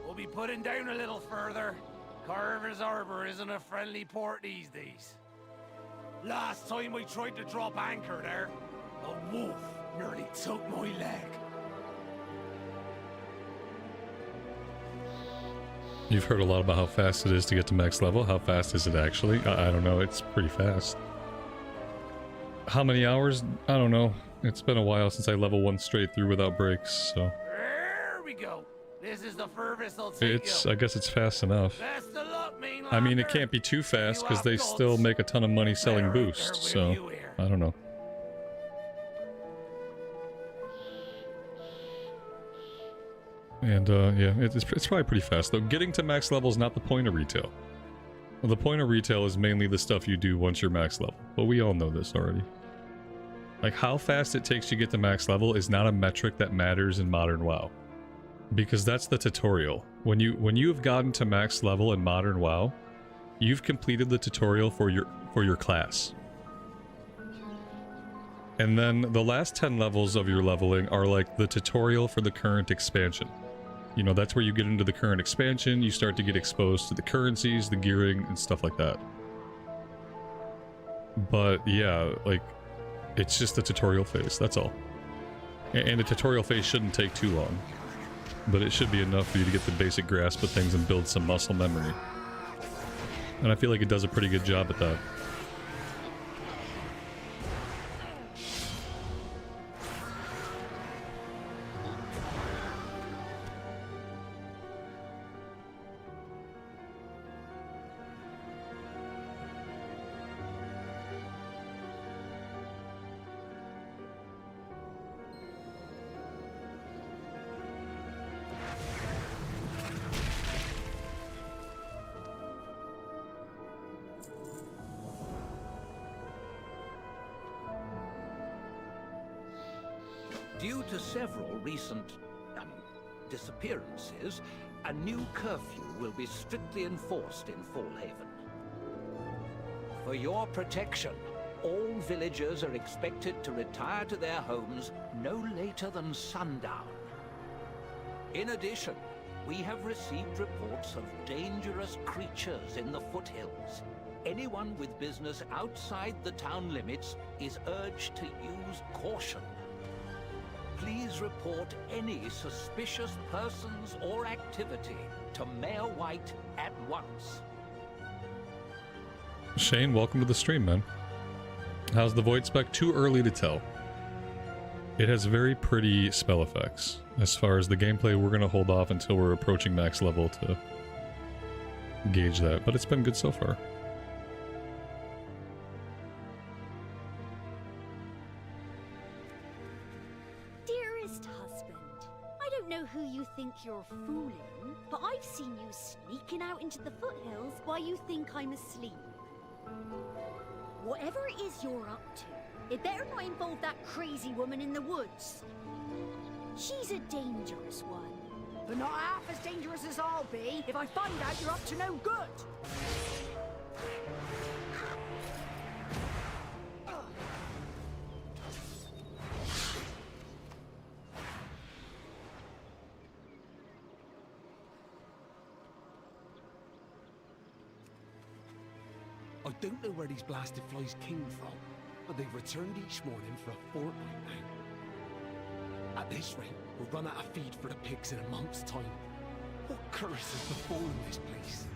We'll be putting down a little further. Carver's Arbor isn't a friendly port these days. Last time we tried to drop anchor there, a wolf nearly took my leg. You've heard a lot about how fast it is to get to max level. How fast is it actually? I don't know. It's pretty fast. How many hours? I don't know. It's been a while since I level 1 straight through without breaks, so... There we go. This is the furthest I'll take you. I guess it's fast enough. Best of luck, Mainlander. I mean, it can't be too fast because they still make a ton of money selling boosts, so I don't know. And yeah, it's probably pretty fast though. Getting to max level is not the point of retail. Well, the point of retail is mainly the stuff you do once you're max level, but we all know this already. Like how fast it takes you to get to max level is not a metric that matters in modern WoW. Because that's the tutorial. When you have gotten to max level in modern WoW, you've completed the tutorial for your class. And then the last 10 levels of your leveling are like the tutorial for the current expansion. You know, that's where you get into the current expansion, you start to get exposed to the currencies, the gearing, and stuff like that. But yeah, like, it's just the tutorial phase, that's all. And the tutorial phase shouldn't take too long. but it should be enough for you to get the basic grasp of things and build some muscle memory. And I feel like it does a pretty good job at that. Due to several recent disappearances, a new curfew will be strictly enforced in Fallhaven. For your protection, all villagers are expected to retire to their homes no later than sundown. In addition, we have received reports of dangerous creatures in the foothills. Anyone with business outside the town limits is urged to use caution. Please report any suspicious persons or activity to Mayor White at once. Shane, welcome to the stream, man. How's the Void spec? Too early to tell. It has very pretty spell effects. As far as the gameplay, we're going to hold off until we're approaching max level to gauge that, but it's been good so far. Think you're fooling, but I've seen you sneaking out into the foothills while you think I'm asleep. Whatever it is you're up to, it better not involve that crazy woman in the woods. She's a dangerous one. But not half as dangerous as I'll be if I find out you're up to no good. I don't know where these blasted flies came from, but they've returned each morning for a fortnight now. At this rate, we'll run out of feed for the pigs in a month's time. What curse has befallen this place?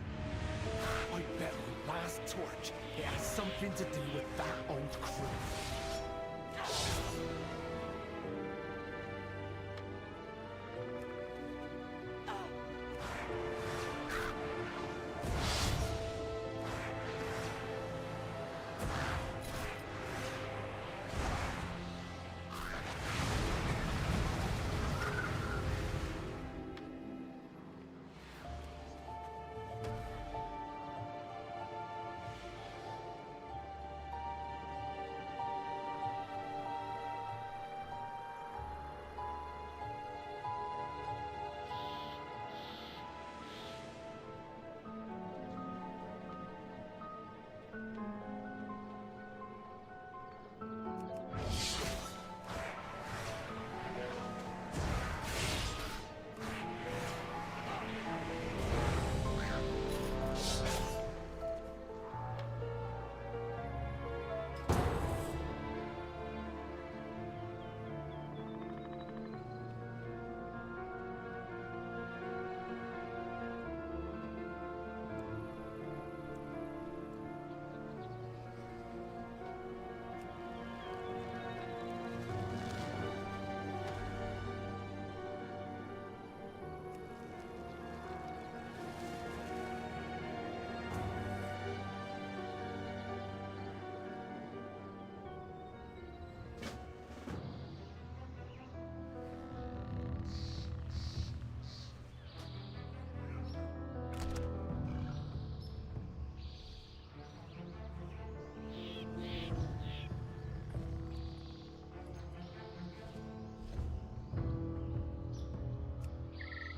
I bet my last torch it has something to do with that old crew.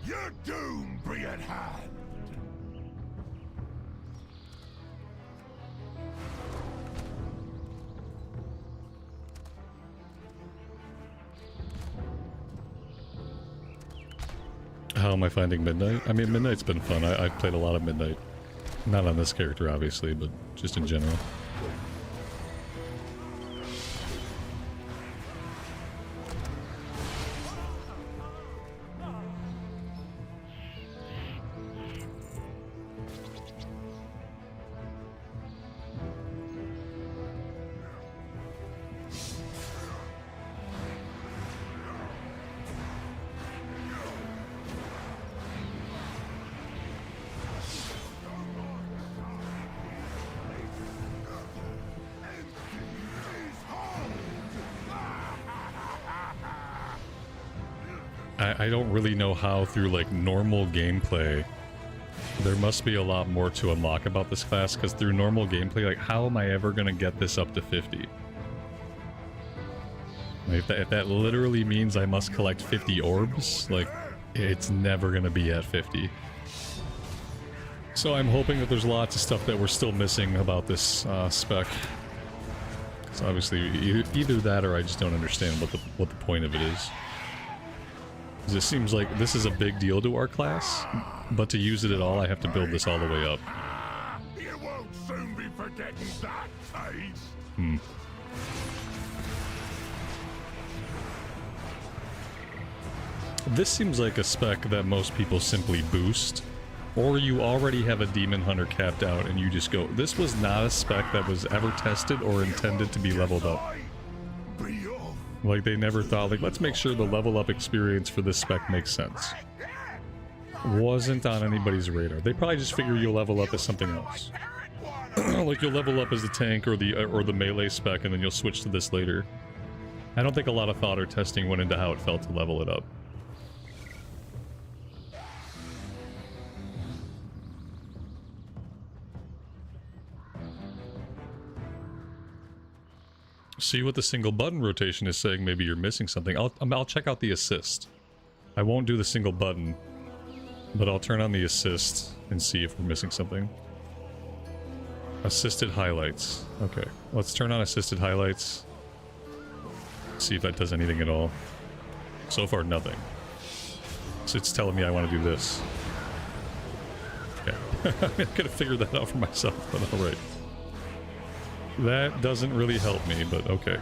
Your doom be at hand! How am I finding Midnight? I mean, Midnight's been fun. I've played a lot of Midnight. Not on this character, obviously, but just in general. I don't really know how through like normal gameplay. There must be a lot more to unlock about this class, because through normal gameplay, like, how am I ever going to get this up to 50? Like, if that literally means I must collect 50 orbs, like, it's never going to be at 50. So I'm hoping that there's lots of stuff that we're still missing about this spec. So obviously, either that or I just don't understand what the point of it is. Because it seems like this is a big deal to our class, but to use it at all, I have to build this all the way up. You won't soon be forgetting that face. This seems like a spec that most people simply boost, or you already have a Demon Hunter capped out and you just go, this was not a spec that was ever tested or intended to be leveled up. Be off. Like, they never thought, like, let's make sure the level up experience for this spec makes sense. Wasn't on anybody's radar. They probably just figure you'll level up as something else. Like, you'll level up as the tank or the melee spec, and then you'll switch to this later. I don't think a lot of thought or testing went into how it felt to level it up. See what the single button rotation is saying. Maybe you're missing something. I'll check out the assist. I won't do the single button, but I'll turn on the assist and see if we're missing something. Assisted highlights. Okay, let's turn on assisted highlights. See if that does anything at all. So far, nothing. So it's telling me I want to do this. Okay. I could have figured that out for myself, but alright. That doesn't really help me, but okay.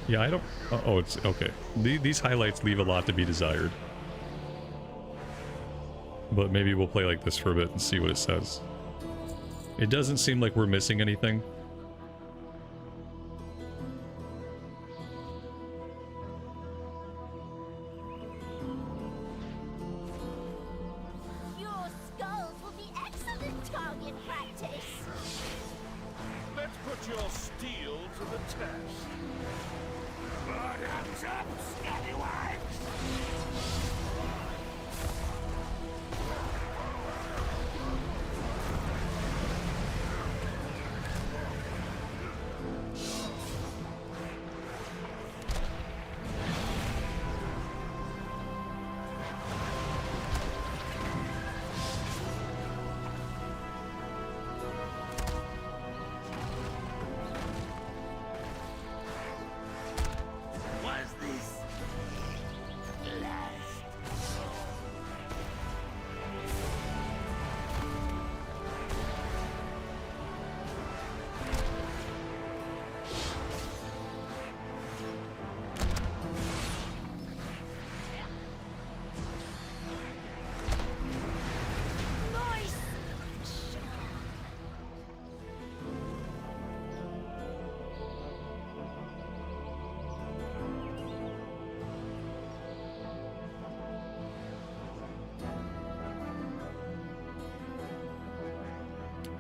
Yeah, I don't... oh, it's... okay. These highlights leave a lot to be desired. But maybe we'll play like this for a bit and see what it says. It doesn't seem like we're missing anything. Your skulls will be excellent target practice. Let's put your steel to the test. Hands up, scallywags!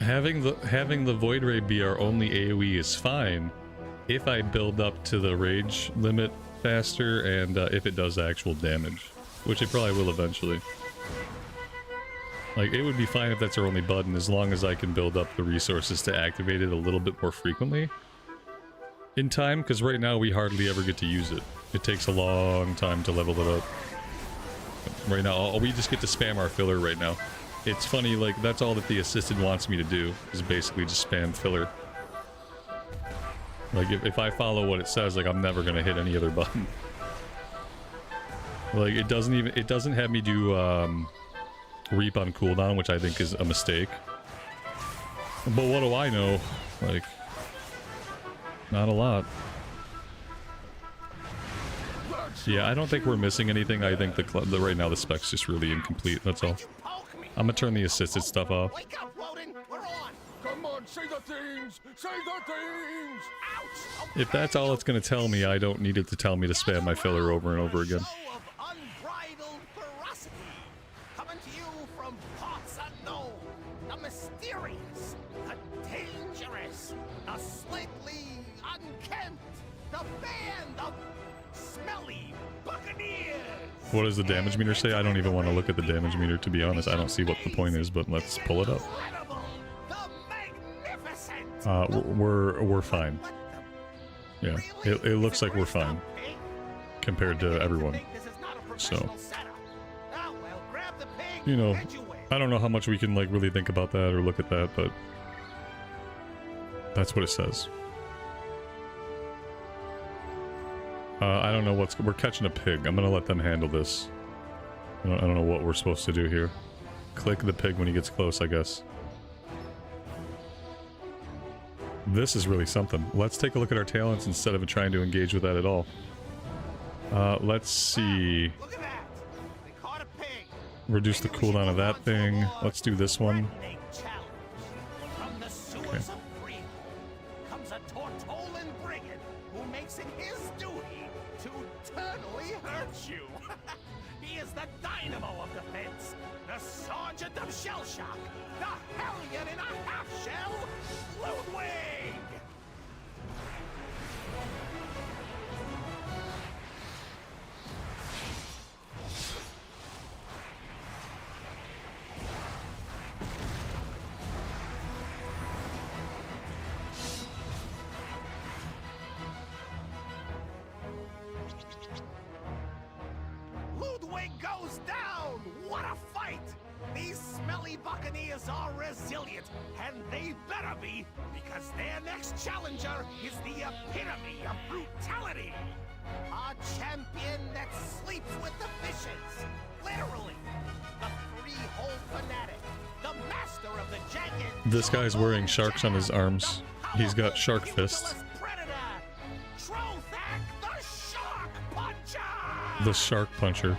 Having the Void Ray be our only AoE is fine if I build up to the rage limit faster and if it does actual damage, which it probably will eventually. Like, it would be fine if that's our only button as long as I can build up the resources to activate it a little bit more frequently in time, because right now we hardly ever get to use it. It takes a long time to level it up. Right now, we just get to spam our filler right now. It's funny, like, that's all that the assisted wants me to do, is basically just spam filler. Like, if I follow what it says, like, I'm never gonna hit any other button. Like, it doesn't have me do, Reap on cooldown, which I think is a mistake. But what do I know? Like, not a lot. Yeah, I don't think we're missing anything. I think the right now the spec's just really incomplete, that's all. I'm gonna turn the assisted stuff off. Wake up, Woden! We're on! Come on, say the things! Say the things! Ouch! If that's all it's gonna tell me, I don't need it to tell me to spam my filler over and over again. Show of unbridled ferocity, coming to you from parts unknown, the mysterious, the dangerous, the slightly unkempt, the band of smelly buccaneers! What does the damage meter say? I don't even want to look at the damage meter, to be honest. I don't see what the point is, but let's pull it up. Incredible! The magnificent! We're fine. Yeah, it looks like we're fine compared to everyone. So, you know, I don't know how much we can like really think about that or look at that, but that's what it says. I don't know what's... We're catching a pig. I'm gonna let them handle this. I don't know what we're supposed to do here. Click the pig when he gets close, I guess. This is really something. Let's take a look at our talents instead of trying to engage with that at all. Let's see. Look at that! They caught a pig! Reduce the cooldown of that thing. Let's do this one. From the sewers of Freehold comes a Tortolan brigand who makes it his duty to eternally hurt you. He is the dynamo of defense, the sergeant of shell shock, the hellion in a half shell, Ludwig! Ludwig goes down! What a fight! These smelly buccaneers are resilient, and they better be, because their next challenger is the epitome of brutality! A champion that sleeps with the fishes! Literally! The Freehold fanatic! The master of the jagged... This guy's wearing sharks on his arms. He's got shark fists. The shark puncher.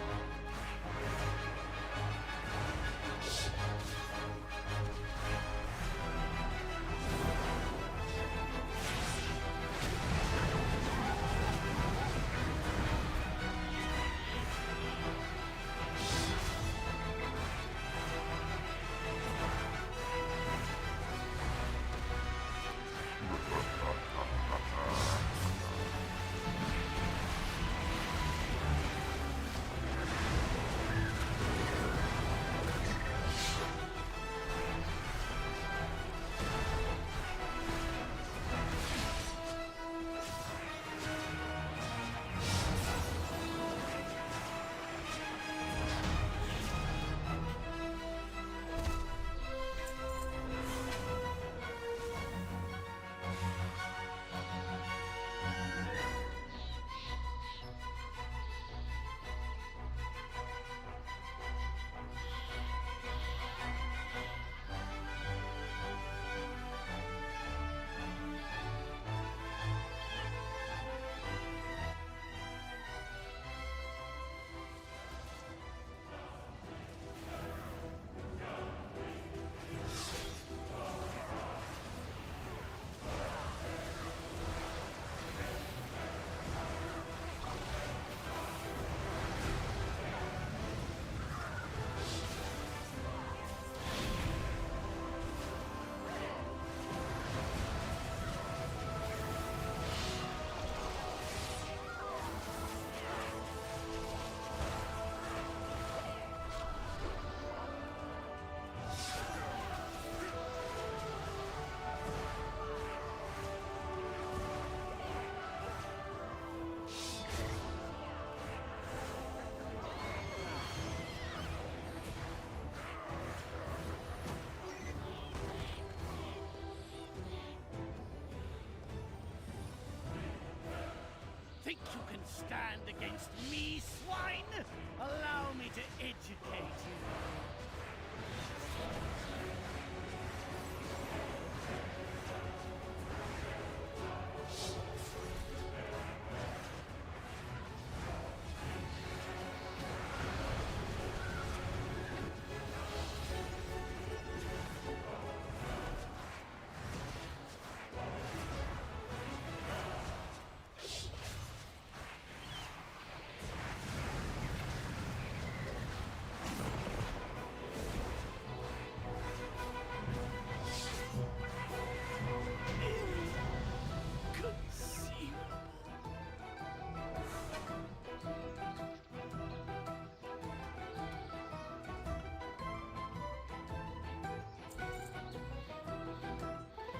Think you can stand against me, swine? Allow me to educate you.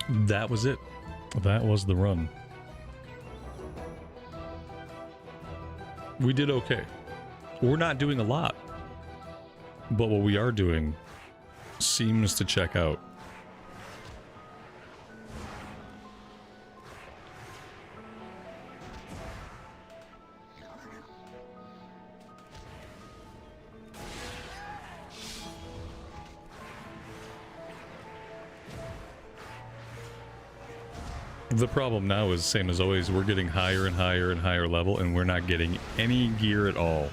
That was it. That was the run. We did okay. We're not doing a lot, but what we are doing seems to check out. The problem now is same as always. We're getting higher and higher and higher level, and we're not getting any gear at all.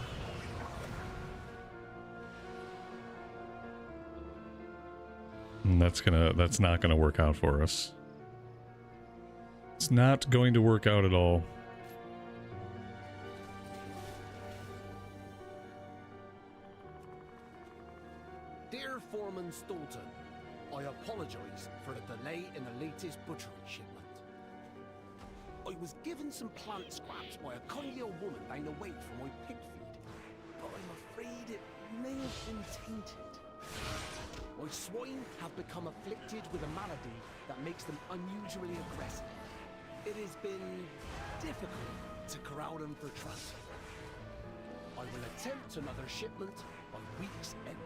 And that's not gonna work out for us. It's not going to work out at all. Dear Foreman Stoughton, I apologize for the delay in the latest butchery shipment. I was given some plant scraps by a kindly old woman down the way for my pig feed, but I'm afraid it may have been tainted. My swine have become afflicted with a malady that makes them unusually aggressive. It has been difficult to corral them for transfer. I will attempt another shipment by week's end.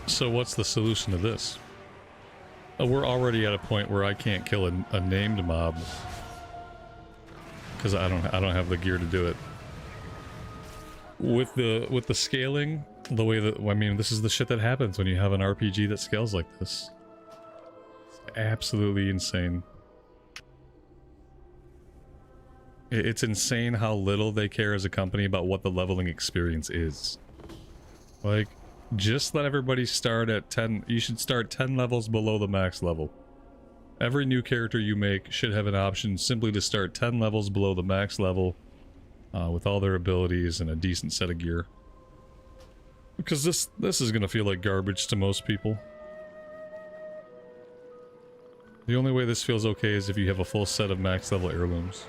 So what's the solution to this? We're already at a point where I can't kill a named mob because I don't have the gear to do it. With the scaling, the way that, I mean, this is the shit that happens when you have an RPG that scales like this. It's absolutely insane. It's insane how little they care as a company about what the leveling experience is. Like, just let everybody start at 10. You should start 10 levels below the max level. Every new character you make should have an option simply to start 10 levels below the max level with all their abilities and a decent set of gear. Because this is going to feel like garbage to most people. The only way this feels okay is if you have a full set of max level heirlooms.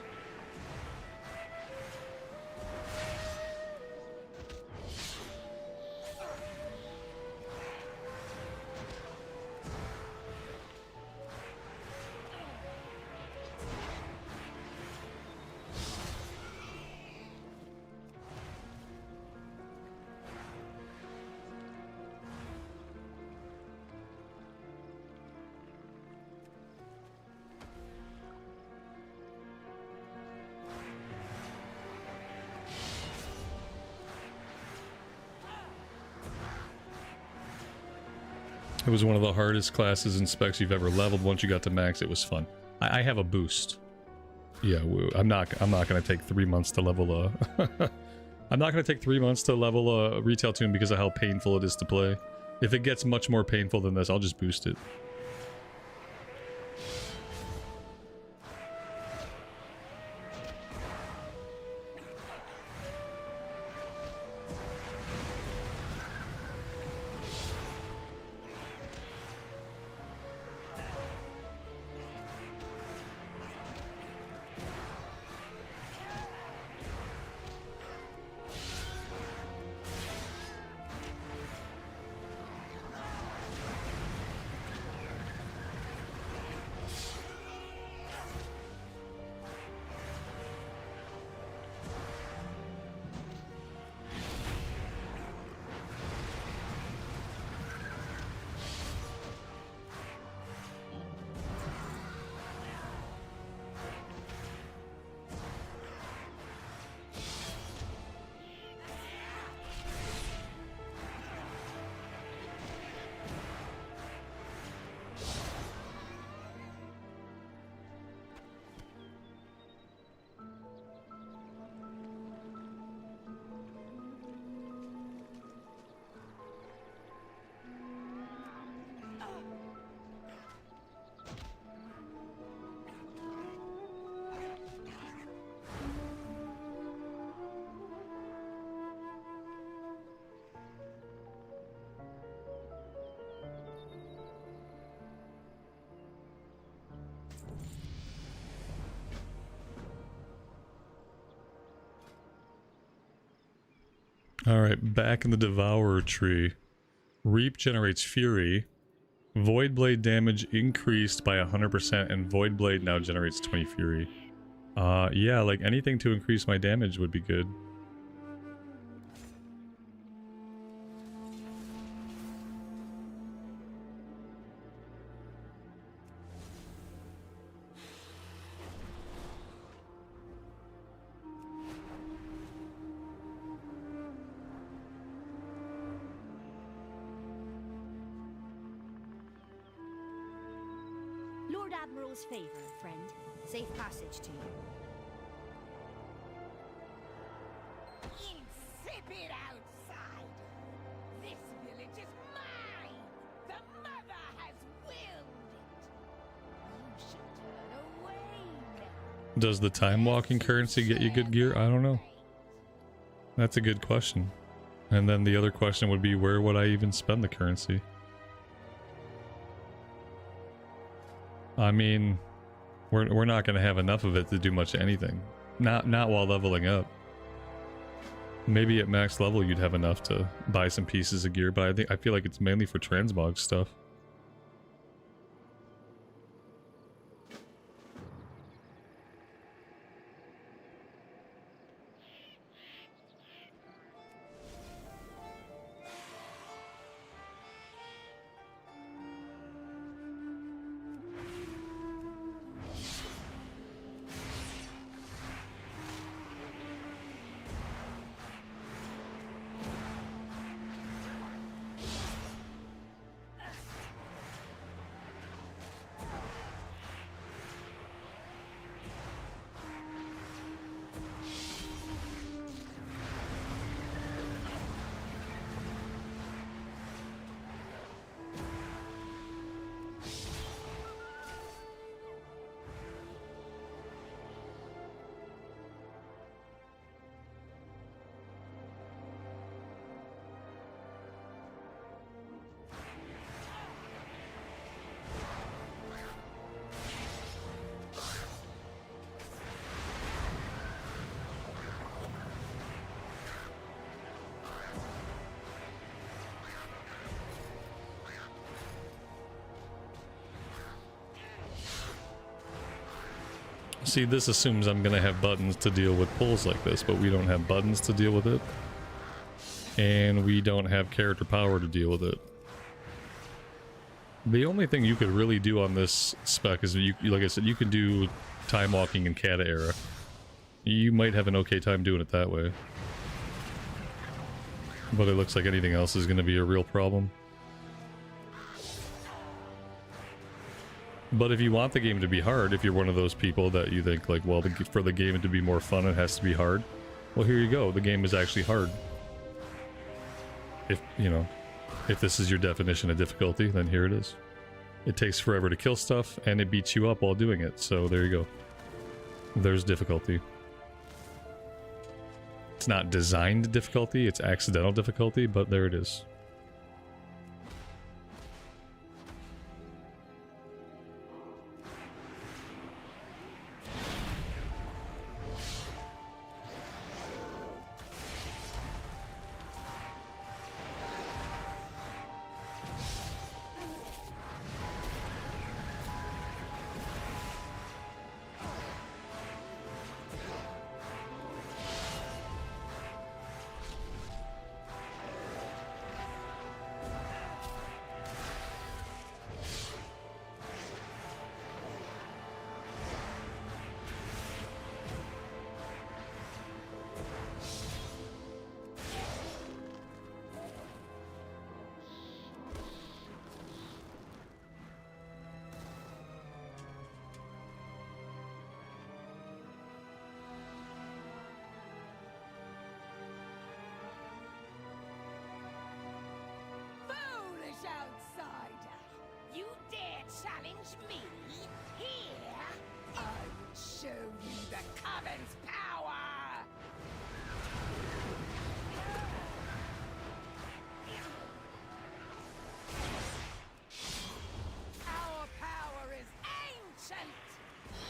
It was one of the hardest classes and specs you've ever leveled. Once you got to max, it was fun. I have a boost. Yeah, I'm not gonna take 3 months to level a I'm not gonna take 3 months to level a retail tune because of how painful it is to play. If it gets much more painful than this, I'll just boost it. Alright, back in the Devourer tree. Reap generates Fury. Void Blade damage increased by 100% and Void Blade now generates 20 Fury. Yeah, like anything to increase my damage would be good. Lord Admiral's favor, friend. Safe passage to you. Insipid outsider! This village is mine! The mother has willed it! You should turn away now. Does the time walking currency get you good gear? I don't know. That's a good question. And then the other question would be, where would I even spend the currency? I mean, we're not going to have enough of it to do much of anything. Not while leveling up. Maybe at max level you'd have enough to buy some pieces of gear, but I feel like it's mainly for transmog stuff. See, this assumes I'm gonna have buttons to deal with pulls like this, but we don't have buttons to deal with it. And we don't have character power to deal with it. The only thing you could really do on this spec is, like I said, you can do time walking in Kata era. You might have an okay time doing it that way. But it looks like anything else is gonna be a real problem. But if you want the game to be hard, if you're one of those people that you think like, well, for the game to be more fun, it has to be hard. Well, here you go. The game is actually hard. If, you know, if this is your definition of difficulty, then here it is. It takes forever to kill stuff, and it beats you up while doing it. So there you go. There's difficulty. It's not designed difficulty, it's accidental difficulty, but there it is. Foolish outsider! You dare challenge me? Here, I will show you the Coven's power! Our power is ancient!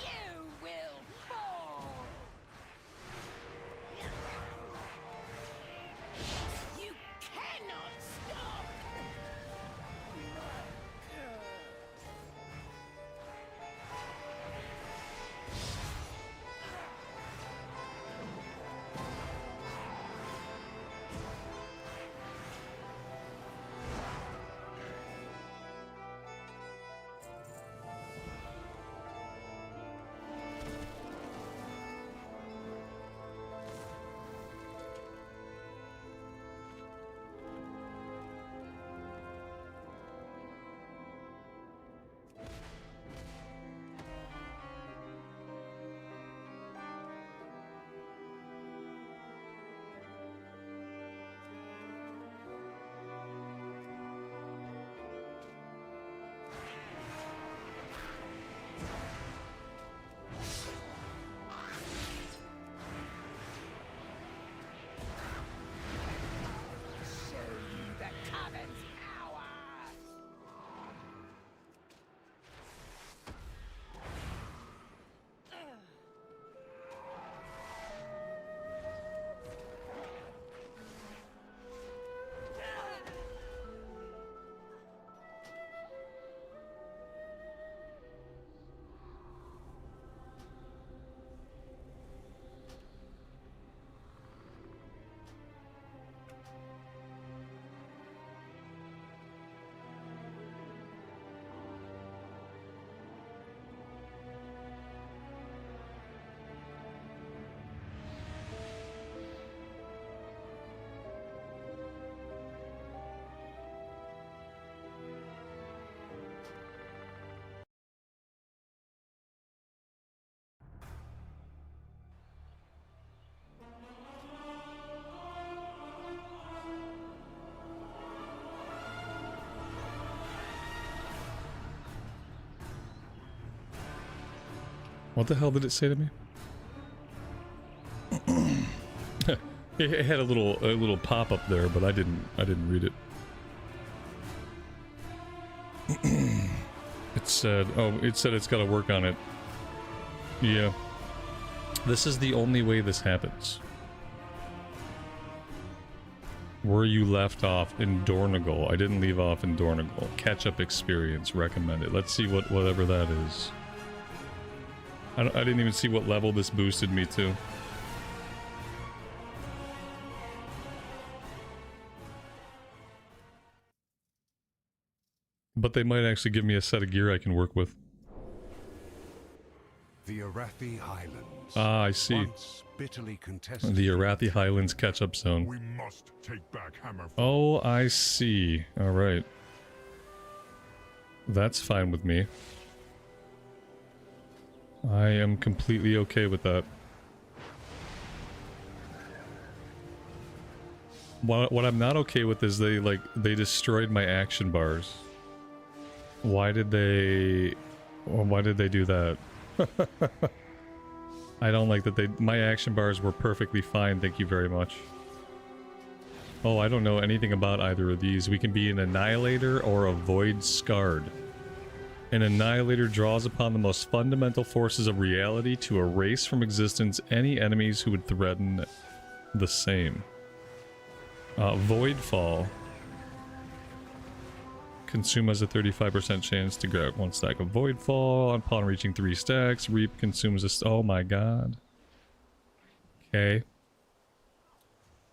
You will fall! You cannot stop! Show you the Coven's power! What the hell did it say to me? It had a little pop up there, but I didn't read it. It said, oh, it said it's got to work on it. Yeah. This is the only way this happens. Where you left off in Dornegal. I didn't leave off in Dornegal. Catch-up experience recommended. Let's see whatever that is. I didn't even see what level this boosted me to. But they might actually give me a set of gear I can work with. The Arathi Highlands. Ah, I see. Once bitterly contested. The Arathi Highlands catch-up zone. We must take back Hammerfall. Oh, I see. Alright. That's fine with me. I am completely okay with that. What I'm not okay with is they destroyed my action bars. Why did they do that? I don't like that my action bars were perfectly fine, thank you very much. Oh, I don't know anything about either of these. We can be an Annihilator or a Void Scarred. An Annihilator draws upon the most fundamental forces of reality to erase from existence any enemies who would threaten the same. Voidfall. Consume has a 35% chance to grab 1 stack of Voidfall. Upon reaching 3 stacks, Reap consumes a... Oh my god. Okay.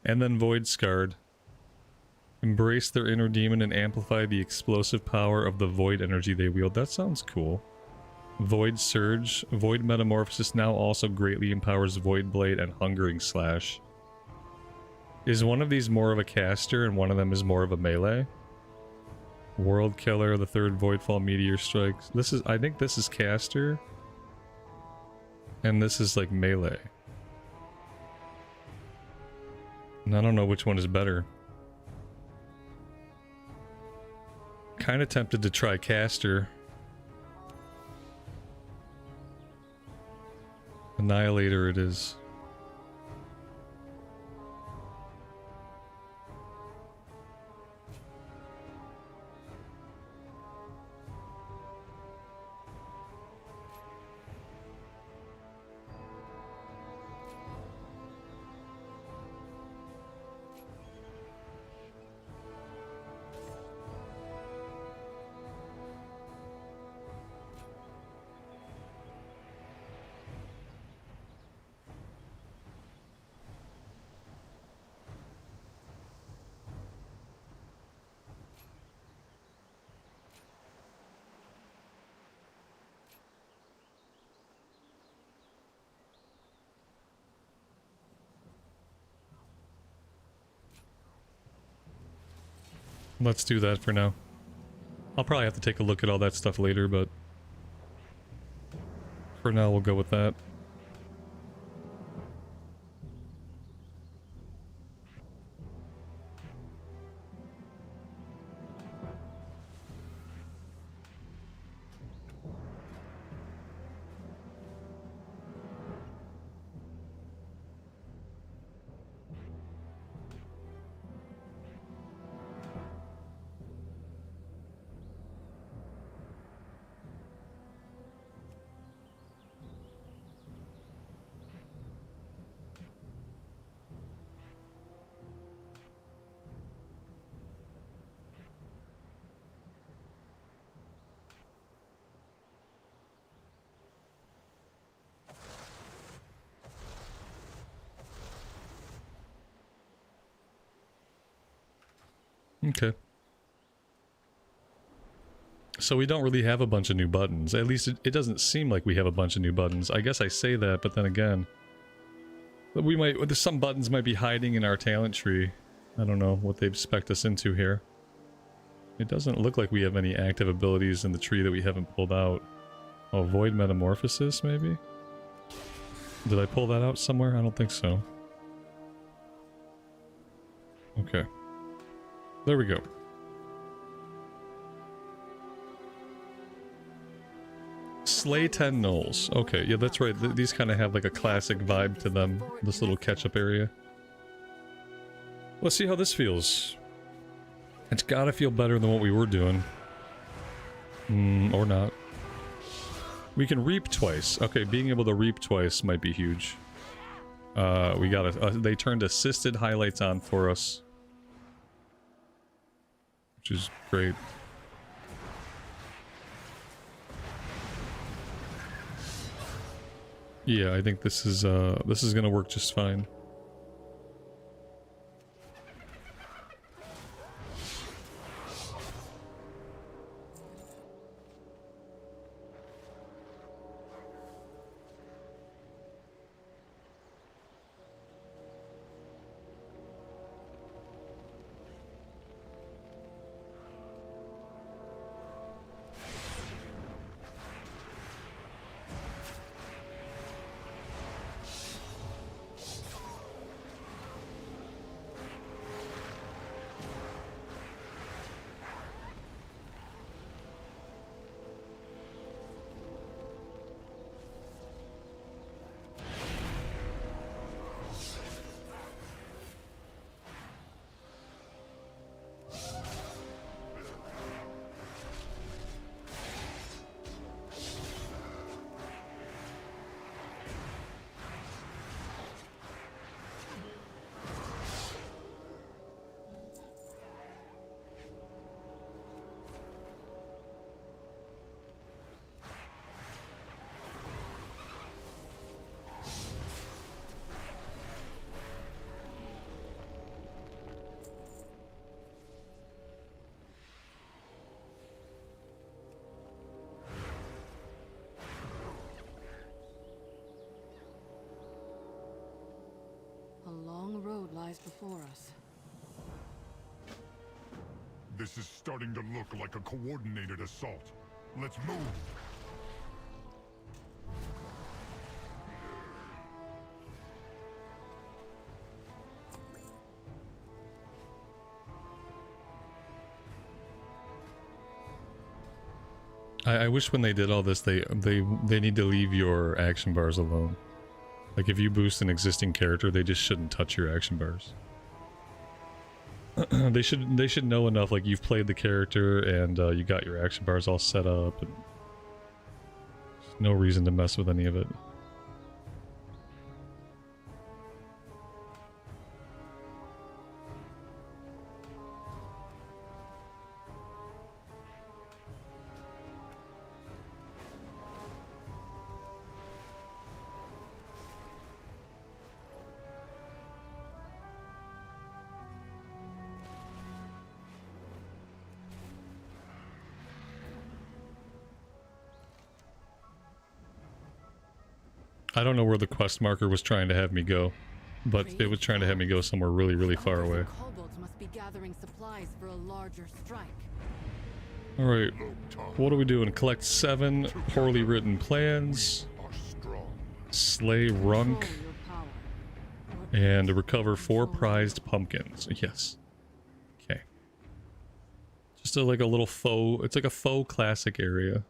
And then Void Scarred. Embrace their inner demon and amplify the explosive power of the void energy they wield. That sounds cool. Void Surge. Void Metamorphosis now also greatly empowers Void Blade and Hungering Slash. Is one of these more of a caster and one of them is more of a melee? World Killer, the third Voidfall Meteor Strikes. I think this is caster. And this is like melee. And I don't know which one is better. Kind of tempted to try caster. Annihilator it is. Let's do that for now. I'll probably have to take a look at all that stuff later, but for now we'll go with that. Okay. So we don't really have a bunch of new buttons. At least it doesn't seem like we have a bunch of new buttons. I guess I say that, but then again, some buttons might be hiding in our talent tree. I don't know what they expect us into here. It doesn't look like we have any active abilities in the tree that we haven't pulled out. Oh, Void Metamorphosis, maybe? Did I pull that out somewhere? I don't think so. Okay. There we go. Slay 10 gnolls. Okay, yeah, that's right. These kind of have like a classic vibe to them. This little catch-up area. Let's see how this feels. It's gotta feel better than what we were doing. Or not. We can reap twice. Okay, being able to reap twice might be huge. We got they turned assisted highlights on for us, which is great. Yeah, I think this is gonna work just fine. This is starting to look like a coordinated assault. Let's move. I wish when they did all this, they need to leave your action bars alone. Like if you boost an existing character, they just shouldn't touch your action bars. they should know enough. Like you've played the character and you got your action bars all set up. And there's no reason to mess with any of it. I don't know where the quest marker was trying to have me go, but it was trying to have me go somewhere really, really far away. Kobolds must be gathering supplies for a larger strike. All right, what are we doing? Collect 7 poorly written plans, slay Runk, and recover 4 prized pumpkins. Yes. Okay. Just like a little faux. It's like a faux classic area.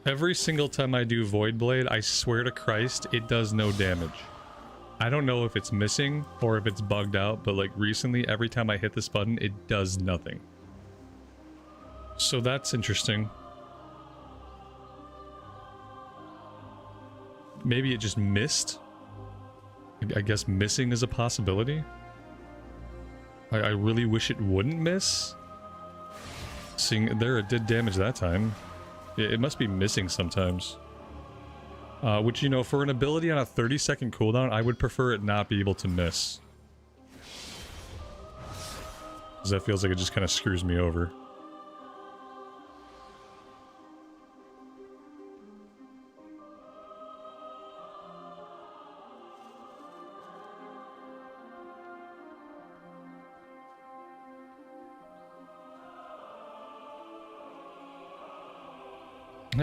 Every single time I do Void Blade, I swear to Christ, it does no damage. I don't know if it's missing or if it's bugged out, but like recently, every time I hit this button, it does nothing. So that's interesting. Maybe it just missed? I guess missing is a possibility. I really wish it wouldn't miss. Seeing there, it did damage that time. It must be missing sometimes. Which, you know, for an ability on a 30-second cooldown, I would prefer it not be able to miss. Because that feels like it just kind of screws me over.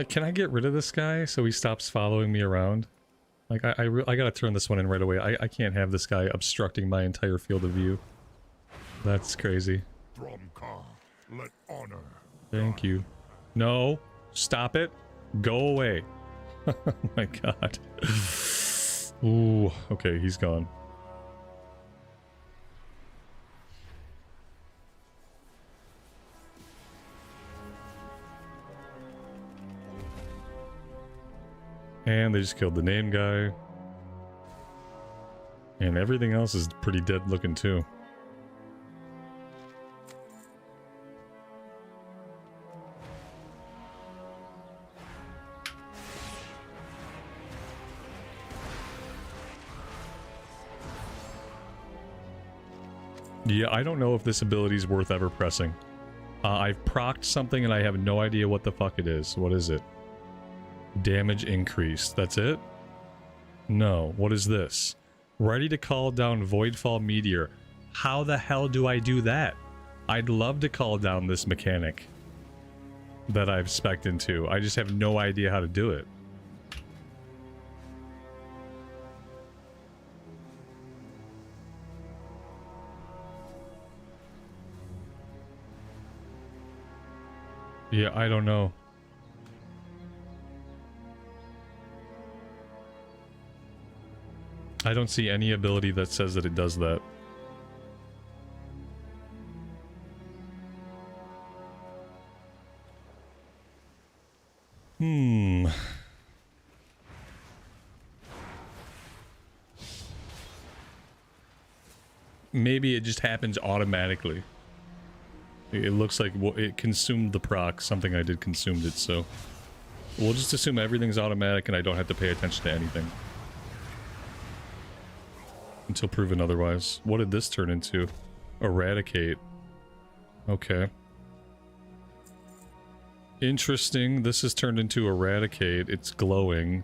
Can I get rid of this guy so he stops following me around? Like, I gotta turn this one in right away. I can't have this guy obstructing my entire field of view. That's crazy. Let honor. Thank you. No. Stop it. Go away. Oh my god. Ooh. Okay, he's gone. And they just killed the name guy. And everything else is pretty dead looking too. Yeah, I don't know if this ability is worth ever pressing. I've procced something and I have no idea what the fuck it is. What is it? Damage increased. That's it? No. What is this? Ready to call down Voidfall Meteor. How the hell do I do that? I'd love to call down this mechanic that I've spec'd into. I just have no idea how to do it. Yeah, I don't know. I don't see any ability that says that it does that. Maybe it just happens automatically. It looks like it consumed the proc, something I did consumed it, so we'll just assume everything's automatic and I don't have to pay attention to anything. Until proven otherwise. What did this turn into? Eradicate. Okay. Interesting. This is turned into Eradicate. It's glowing.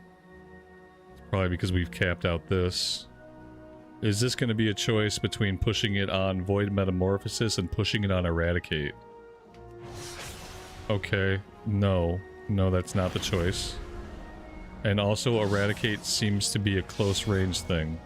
It's probably because we've capped out this. Is this going to be a choice between pushing it on Void Metamorphosis and pushing it on Eradicate? Okay. No. No, that's not the choice. And also Eradicate seems to be a close range thing.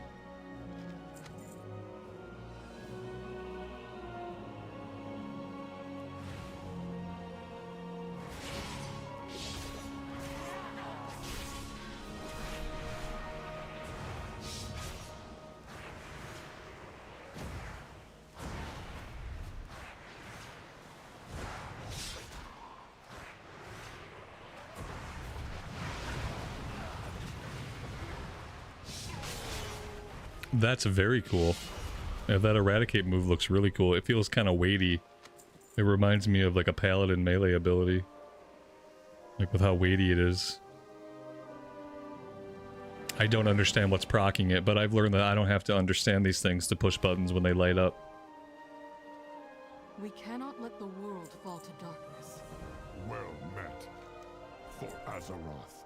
That's very cool. Yeah, that Eradicate move looks really cool. It feels kind of weighty. It reminds me of like a Paladin melee ability. Like with how weighty it is. I don't understand what's proccing it, but I've learned that I don't have to understand these things to push buttons when they light up. We cannot let the world fall to darkness. Well met. For Azeroth.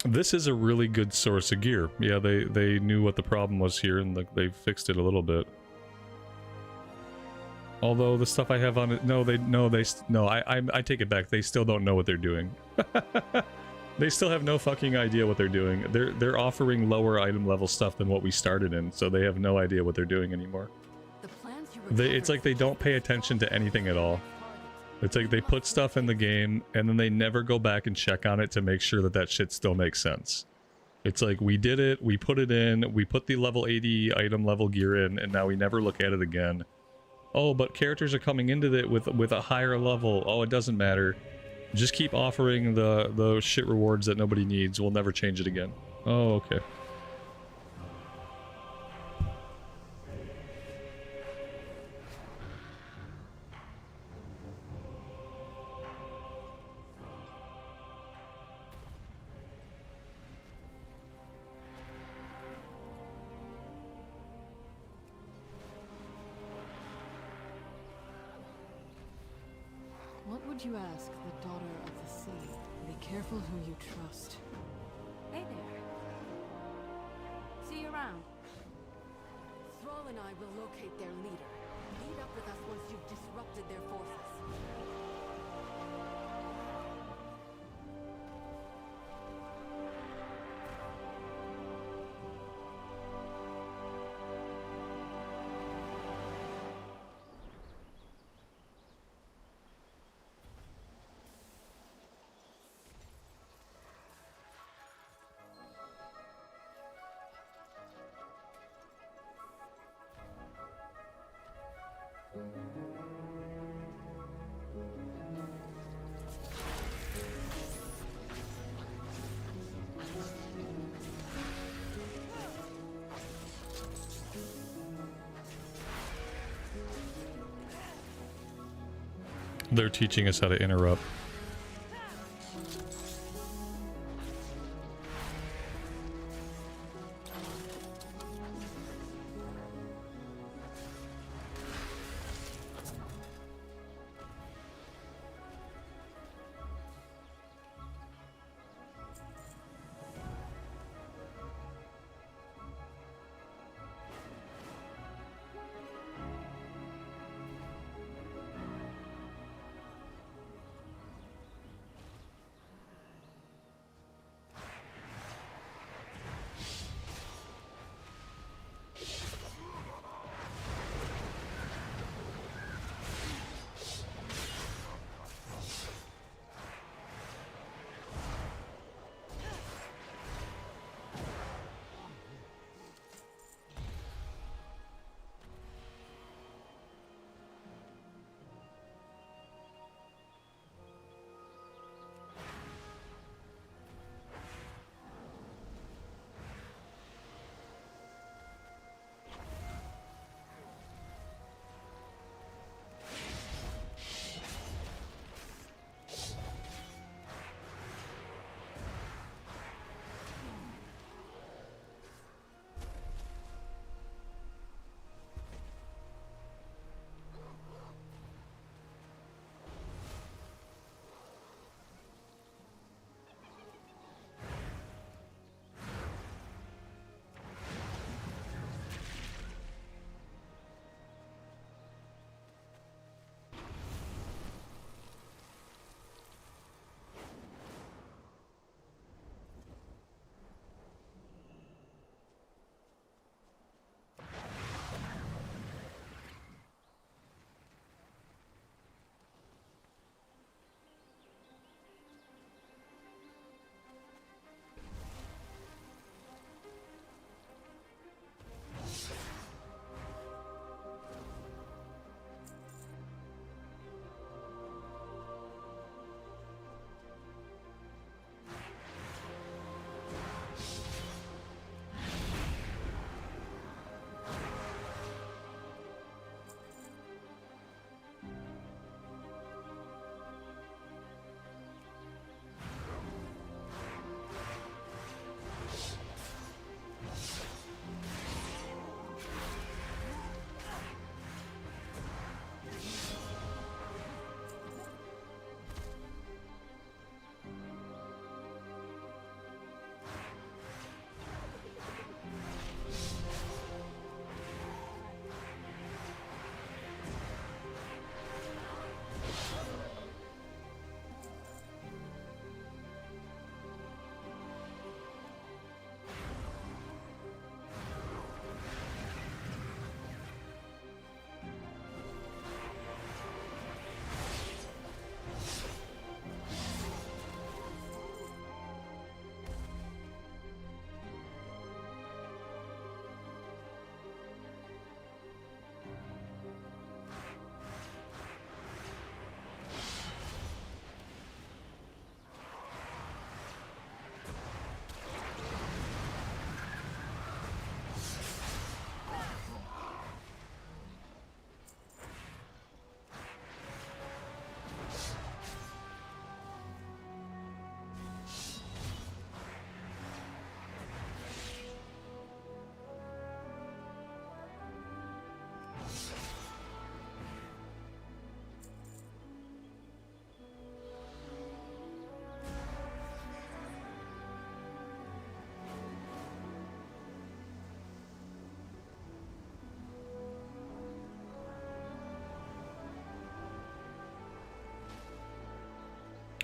This is a really good source of gear. Yeah, they knew what the problem was here and they fixed it a little bit. Although the stuff I have on it, I take it back. They still don't know what they're doing. They still have no fucking idea what they're doing. They're offering lower item level stuff than what we started in, so they have no idea what they're doing anymore. It's like they don't pay attention to anything at all. It's like they put stuff in the game, and then they never go back and check on it to make sure that that shit still makes sense. It's like, we did it, we put it in, we put the level 80 item level gear in, and now we never look at it again. Oh, but characters are coming into it with a higher level. Oh, it doesn't matter. Just keep offering the shit rewards that nobody needs. We'll never change it again. Oh, okay. What would you ask the daughter of the sea? Be careful who you trust. Hey there. See you around. Thrall and I will locate their leader. Lead up with us once you've disrupted their forces. They're teaching us how to interrupt.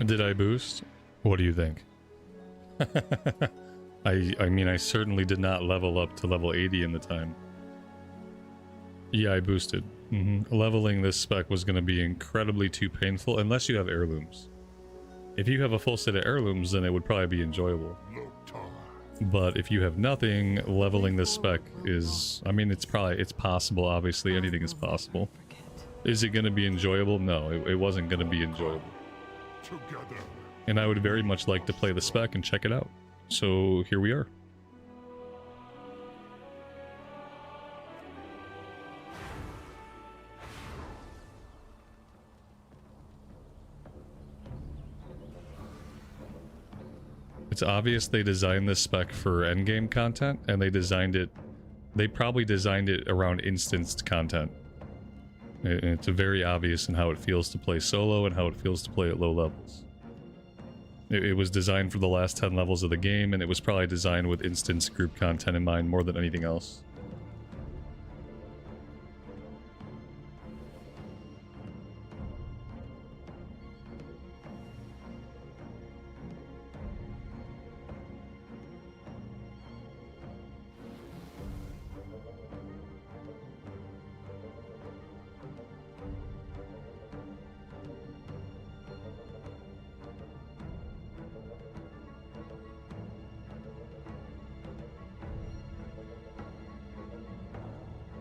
Did I boost? What do you think? I mean, I certainly did not level up to level 80 in the time. Yeah, I boosted. Leveling this spec was going to be incredibly too painful unless you have heirlooms. If you have a full set of heirlooms, then it would probably be enjoyable. But if you have nothing, leveling this spec is... I mean, it's possible, obviously. Anything is possible. Is it going to be enjoyable? No, it wasn't going to be enjoyable. Together. And I would very much like to play the spec and check it out. So here we are. It's obvious they designed this spec for endgame content, and they probably designed it around instanced content. It's very obvious in how it feels to play solo and how it feels to play at low levels. It was designed for the last 10 levels of the game, and it was probably designed with instance group content in mind more than anything else.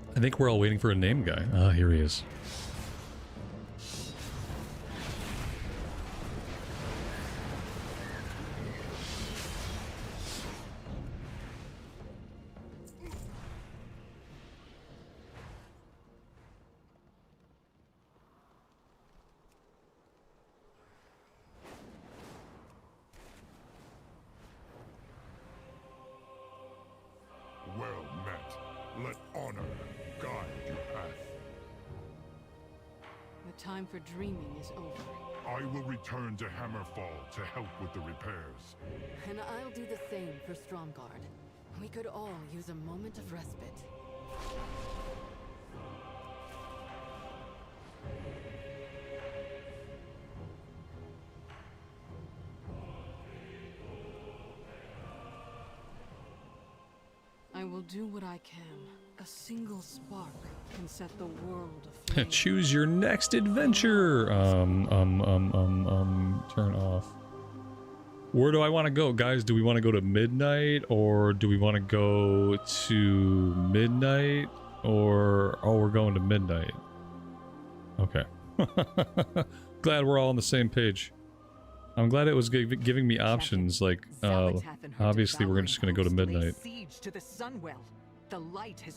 I think we're all waiting for a name guy. Ah, here he is. Well met. Let honor guide your path. The time for dreaming is over. I will return to Hammerfall to help with the repairs. And I'll do the same for Stromgarde. We could all use a moment of respite. I will do what I can. A single spark can set the world aflame. Choose your next adventure. Turn off. Where do I want to go, guys? Do we want to go to midnight, or do we want to go to midnight, or oh, we're going to midnight. Okay. Glad we're all on the same page. I'm glad it was giving me options. Like, obviously, we're just going to go to midnight.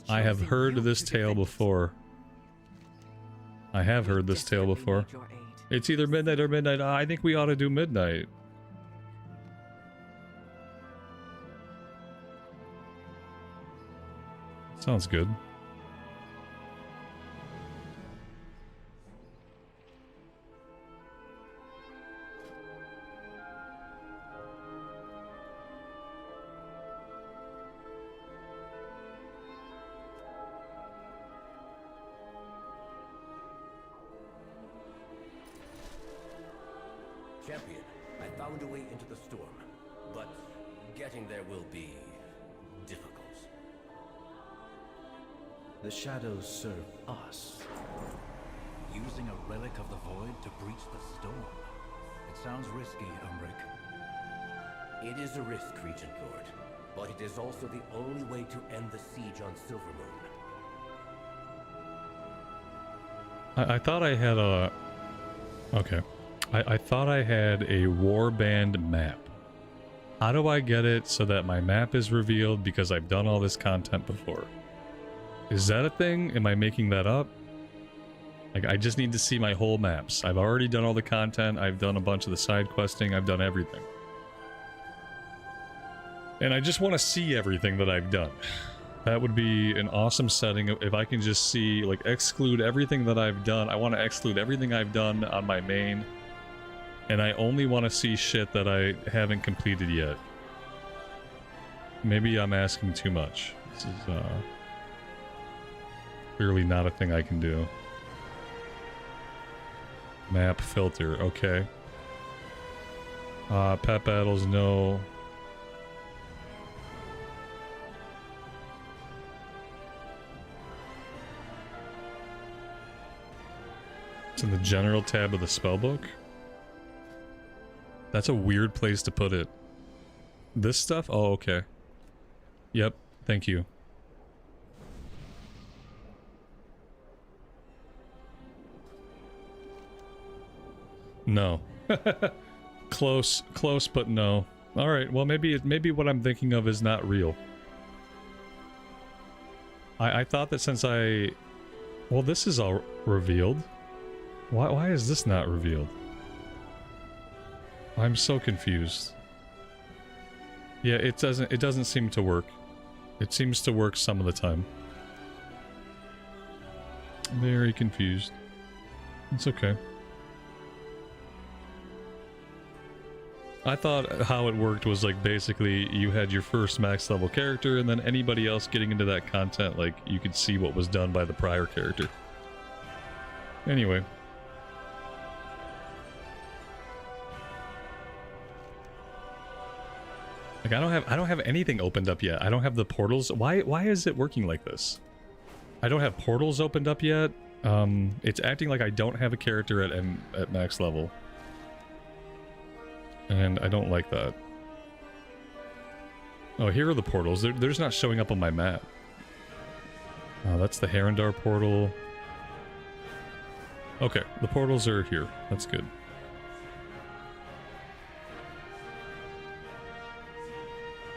I have heard this tale before. I have heard this tale before. It's either midnight or midnight. I think we ought to do midnight. Sounds good. Champion, I found a way into the storm, but getting there will be difficult. The shadows serve us. Using a relic of the void to breach the storm. It sounds risky, Umbric. It is a risk, Regent Lord, but it is also the only way to end the siege on Silvermoon. I thought I had a... Okay. I thought I had a warband map. How do I get it so that my map is revealed because I've done all this content before? Is that a thing? Am I making that up? Like, I just need to see my whole maps. I've already done all the content. I've done a bunch of the side questing. I've done everything. And I just want to see everything that I've done. That would be an awesome setting if I can just see, like, exclude everything that I've done. I want to exclude everything I've done on my main. And I only want to see shit that I haven't completed yet. Maybe I'm asking too much. This is, clearly not a thing I can do. Map filter, okay. Pet battles, no. It's in the general tab of the spellbook. That's a weird place to put it. This stuff? Oh, okay. Yep, thank you. No. Close, but no. Alright, well maybe what I'm thinking of is not real. I thought that since I... Well, this is all revealed. Why is this not revealed? I'm so confused. Yeah, it doesn't seem to work. It seems to work some of the time. Very confused. It's okay. I thought how it worked was like basically you had your first max level character and then anybody else getting into that content, like you could see what was done by the prior character. Anyway. Like I don't have anything opened up yet. I don't have the portals. Why is it working like this? I don't have portals opened up yet. It's acting like I don't have a character at max level. And I don't like that. Oh, here are the portals. They're just not showing up on my map. Oh, that's the Herondar portal. Okay, the portals are here. That's good.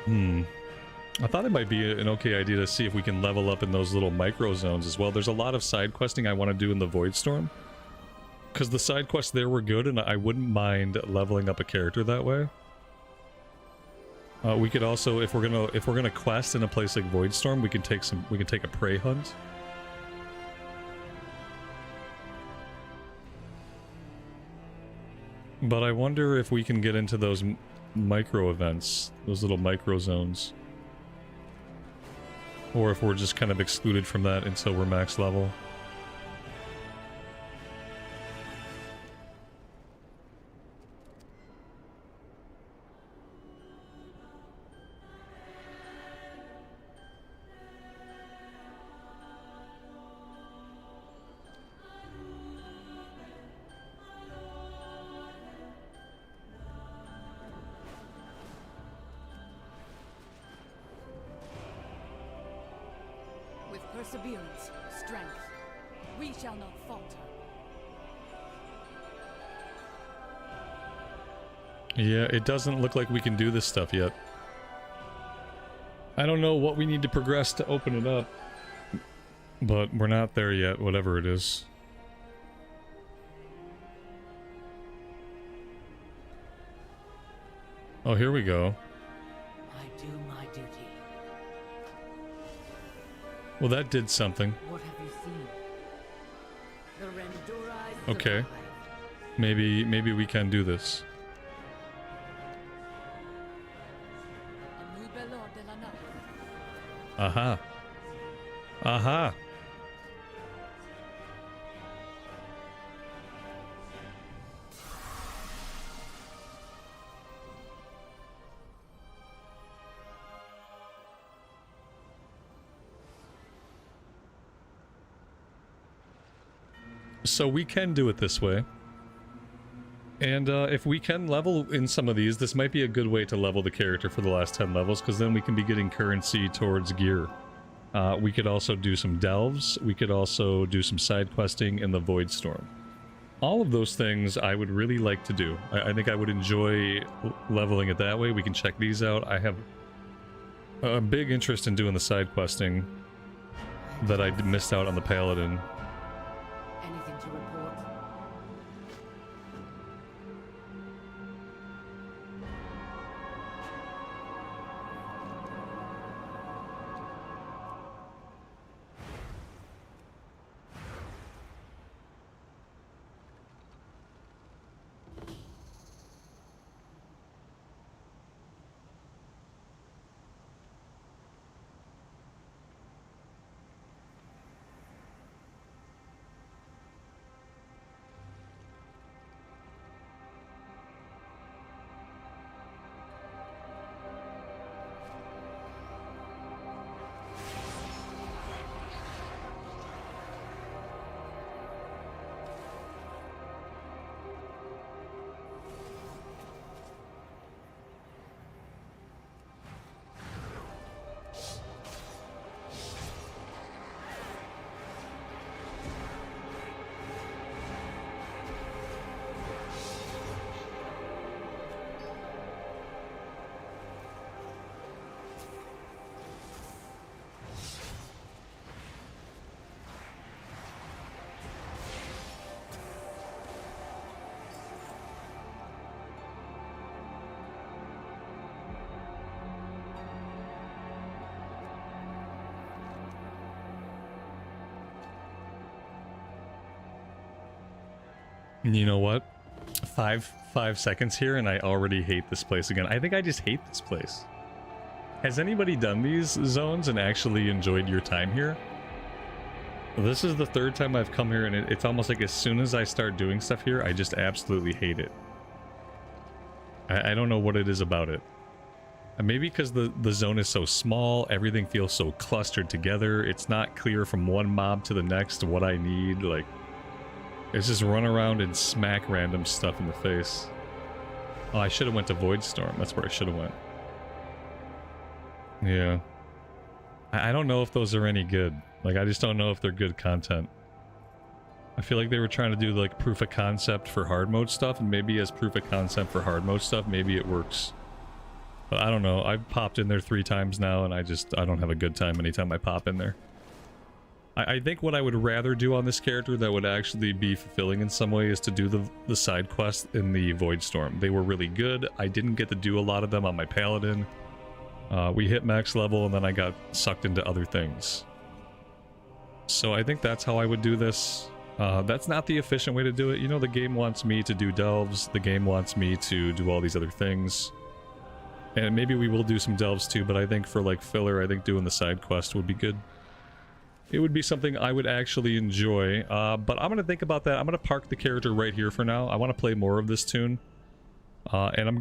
I thought it might be an okay idea to see if we can level up in those little micro zones as well. There's a lot of side questing I want to do in the Voidstorm. Because the side quests there were good, and I wouldn't mind leveling up a character that way. We could also, if we're gonna quest in a place like Voidstorm, we can take a prey hunt. But I wonder if we can get into those micro events, those little micro zones, or if we're just kind of excluded from that until we're max level. Perseverance, strength. We shall not falter. Yeah, it doesn't look like we can do this stuff yet. I don't know what we need to progress to open it up, but we're not there yet, whatever it is. Oh, here we go. I do my duty. Well, that did something. What have you seen? The Renduri Okay. Maybe we can do this. Aha. Aha. So we can do it this way. And if we can level in some of these, this might be a good way to level the character for the last 10 levels, because then we can be getting currency towards gear. We could also do some delves. We could also do some side questing in the Voidstorm. All of those things I would really like to do. I think I would enjoy leveling it that way. We can check these out. I have a big interest in doing the side questing that I missed out on the Paladin. Anything to report? You know what? Five seconds here and I already hate this place again. I think I just hate this place. Has anybody done these zones and actually enjoyed your time here? This is the third time I've come here, and it's almost like as soon as I start doing stuff here, I just absolutely hate it. I don't know what it is about it. Maybe because the zone is so small, everything feels so clustered together, it's not clear from one mob to the next what I need, like... It's just run around and smack random stuff in the face. Oh, I should have went to Voidstorm, that's where I should have went. Yeah. I don't know if those are any good. Like, I just don't know if they're good content. I feel like they were trying to do, like, proof of concept for hard mode stuff, and maybe as proof of concept for hard mode stuff, maybe it works. But I don't know. I've popped in there 3 times now, and I don't have a good time anytime I pop in there. I think what I would rather do on this character that would actually be fulfilling in some way is to do the side quest in the Voidstorm. They were really good. I didn't get to do a lot of them on my Paladin. We hit max level, and then I got sucked into other things. So I think that's how I would do this. That's not the efficient way to do it. You know, the game wants me to do delves. The game wants me to do all these other things. And maybe we will do some delves too, but I think for like filler, I think doing the side quest would be good. It would be something I would actually enjoy. But I'm going to think about that. I'm going to park the character right here for now. I want to play more of this tune. And I'm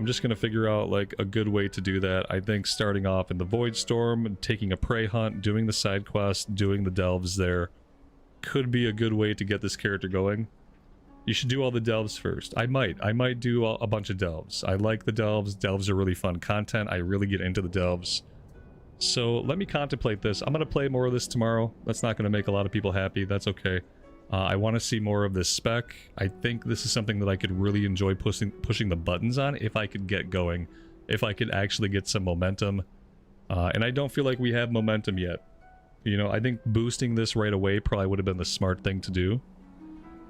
just going to figure out like a good way to do that. I think starting off in the Voidstorm, taking a prey hunt, doing the side quest, doing the delves there could be a good way to get this character going. You should do all the delves first. I might do a bunch of delves. I like the delves. Delves are really fun content. I really get into the delves. So let me contemplate this. I'm going to play more of this tomorrow. That's not going to make a lot of people happy. That's okay. I want to see more of this spec. I think this is something that I could really enjoy pushing the buttons on if I could get going. If I could actually get some momentum. And I don't feel like we have momentum yet. You know, I think boosting this right away probably would have been the smart thing to do.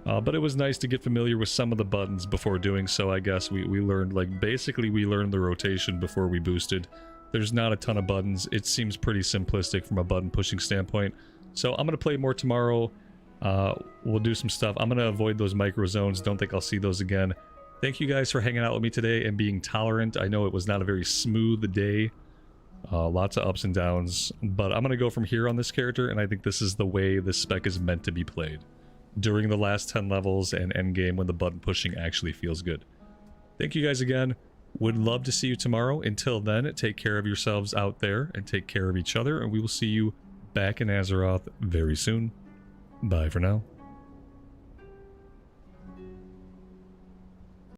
But it was nice to get familiar with some of the buttons before doing so, I guess. We learned, like, basically we learned the rotation before we boosted. There's not a ton of buttons. It seems pretty simplistic from a button pushing standpoint. So I'm going to play more tomorrow. We'll do some stuff. I'm going to avoid those micro zones. Don't think I'll see those again. Thank you guys for hanging out with me today and being tolerant. I know it was not a very smooth day. Lots of ups and downs. But I'm going to go from here on this character, and I think this is the way this spec is meant to be played. During the last 10 levels and endgame when the button pushing actually feels good. Thank you guys again. Would love to see you tomorrow. Until then, take care of yourselves out there and take care of each other, and we will see you back in Azeroth very soon. Bye for now.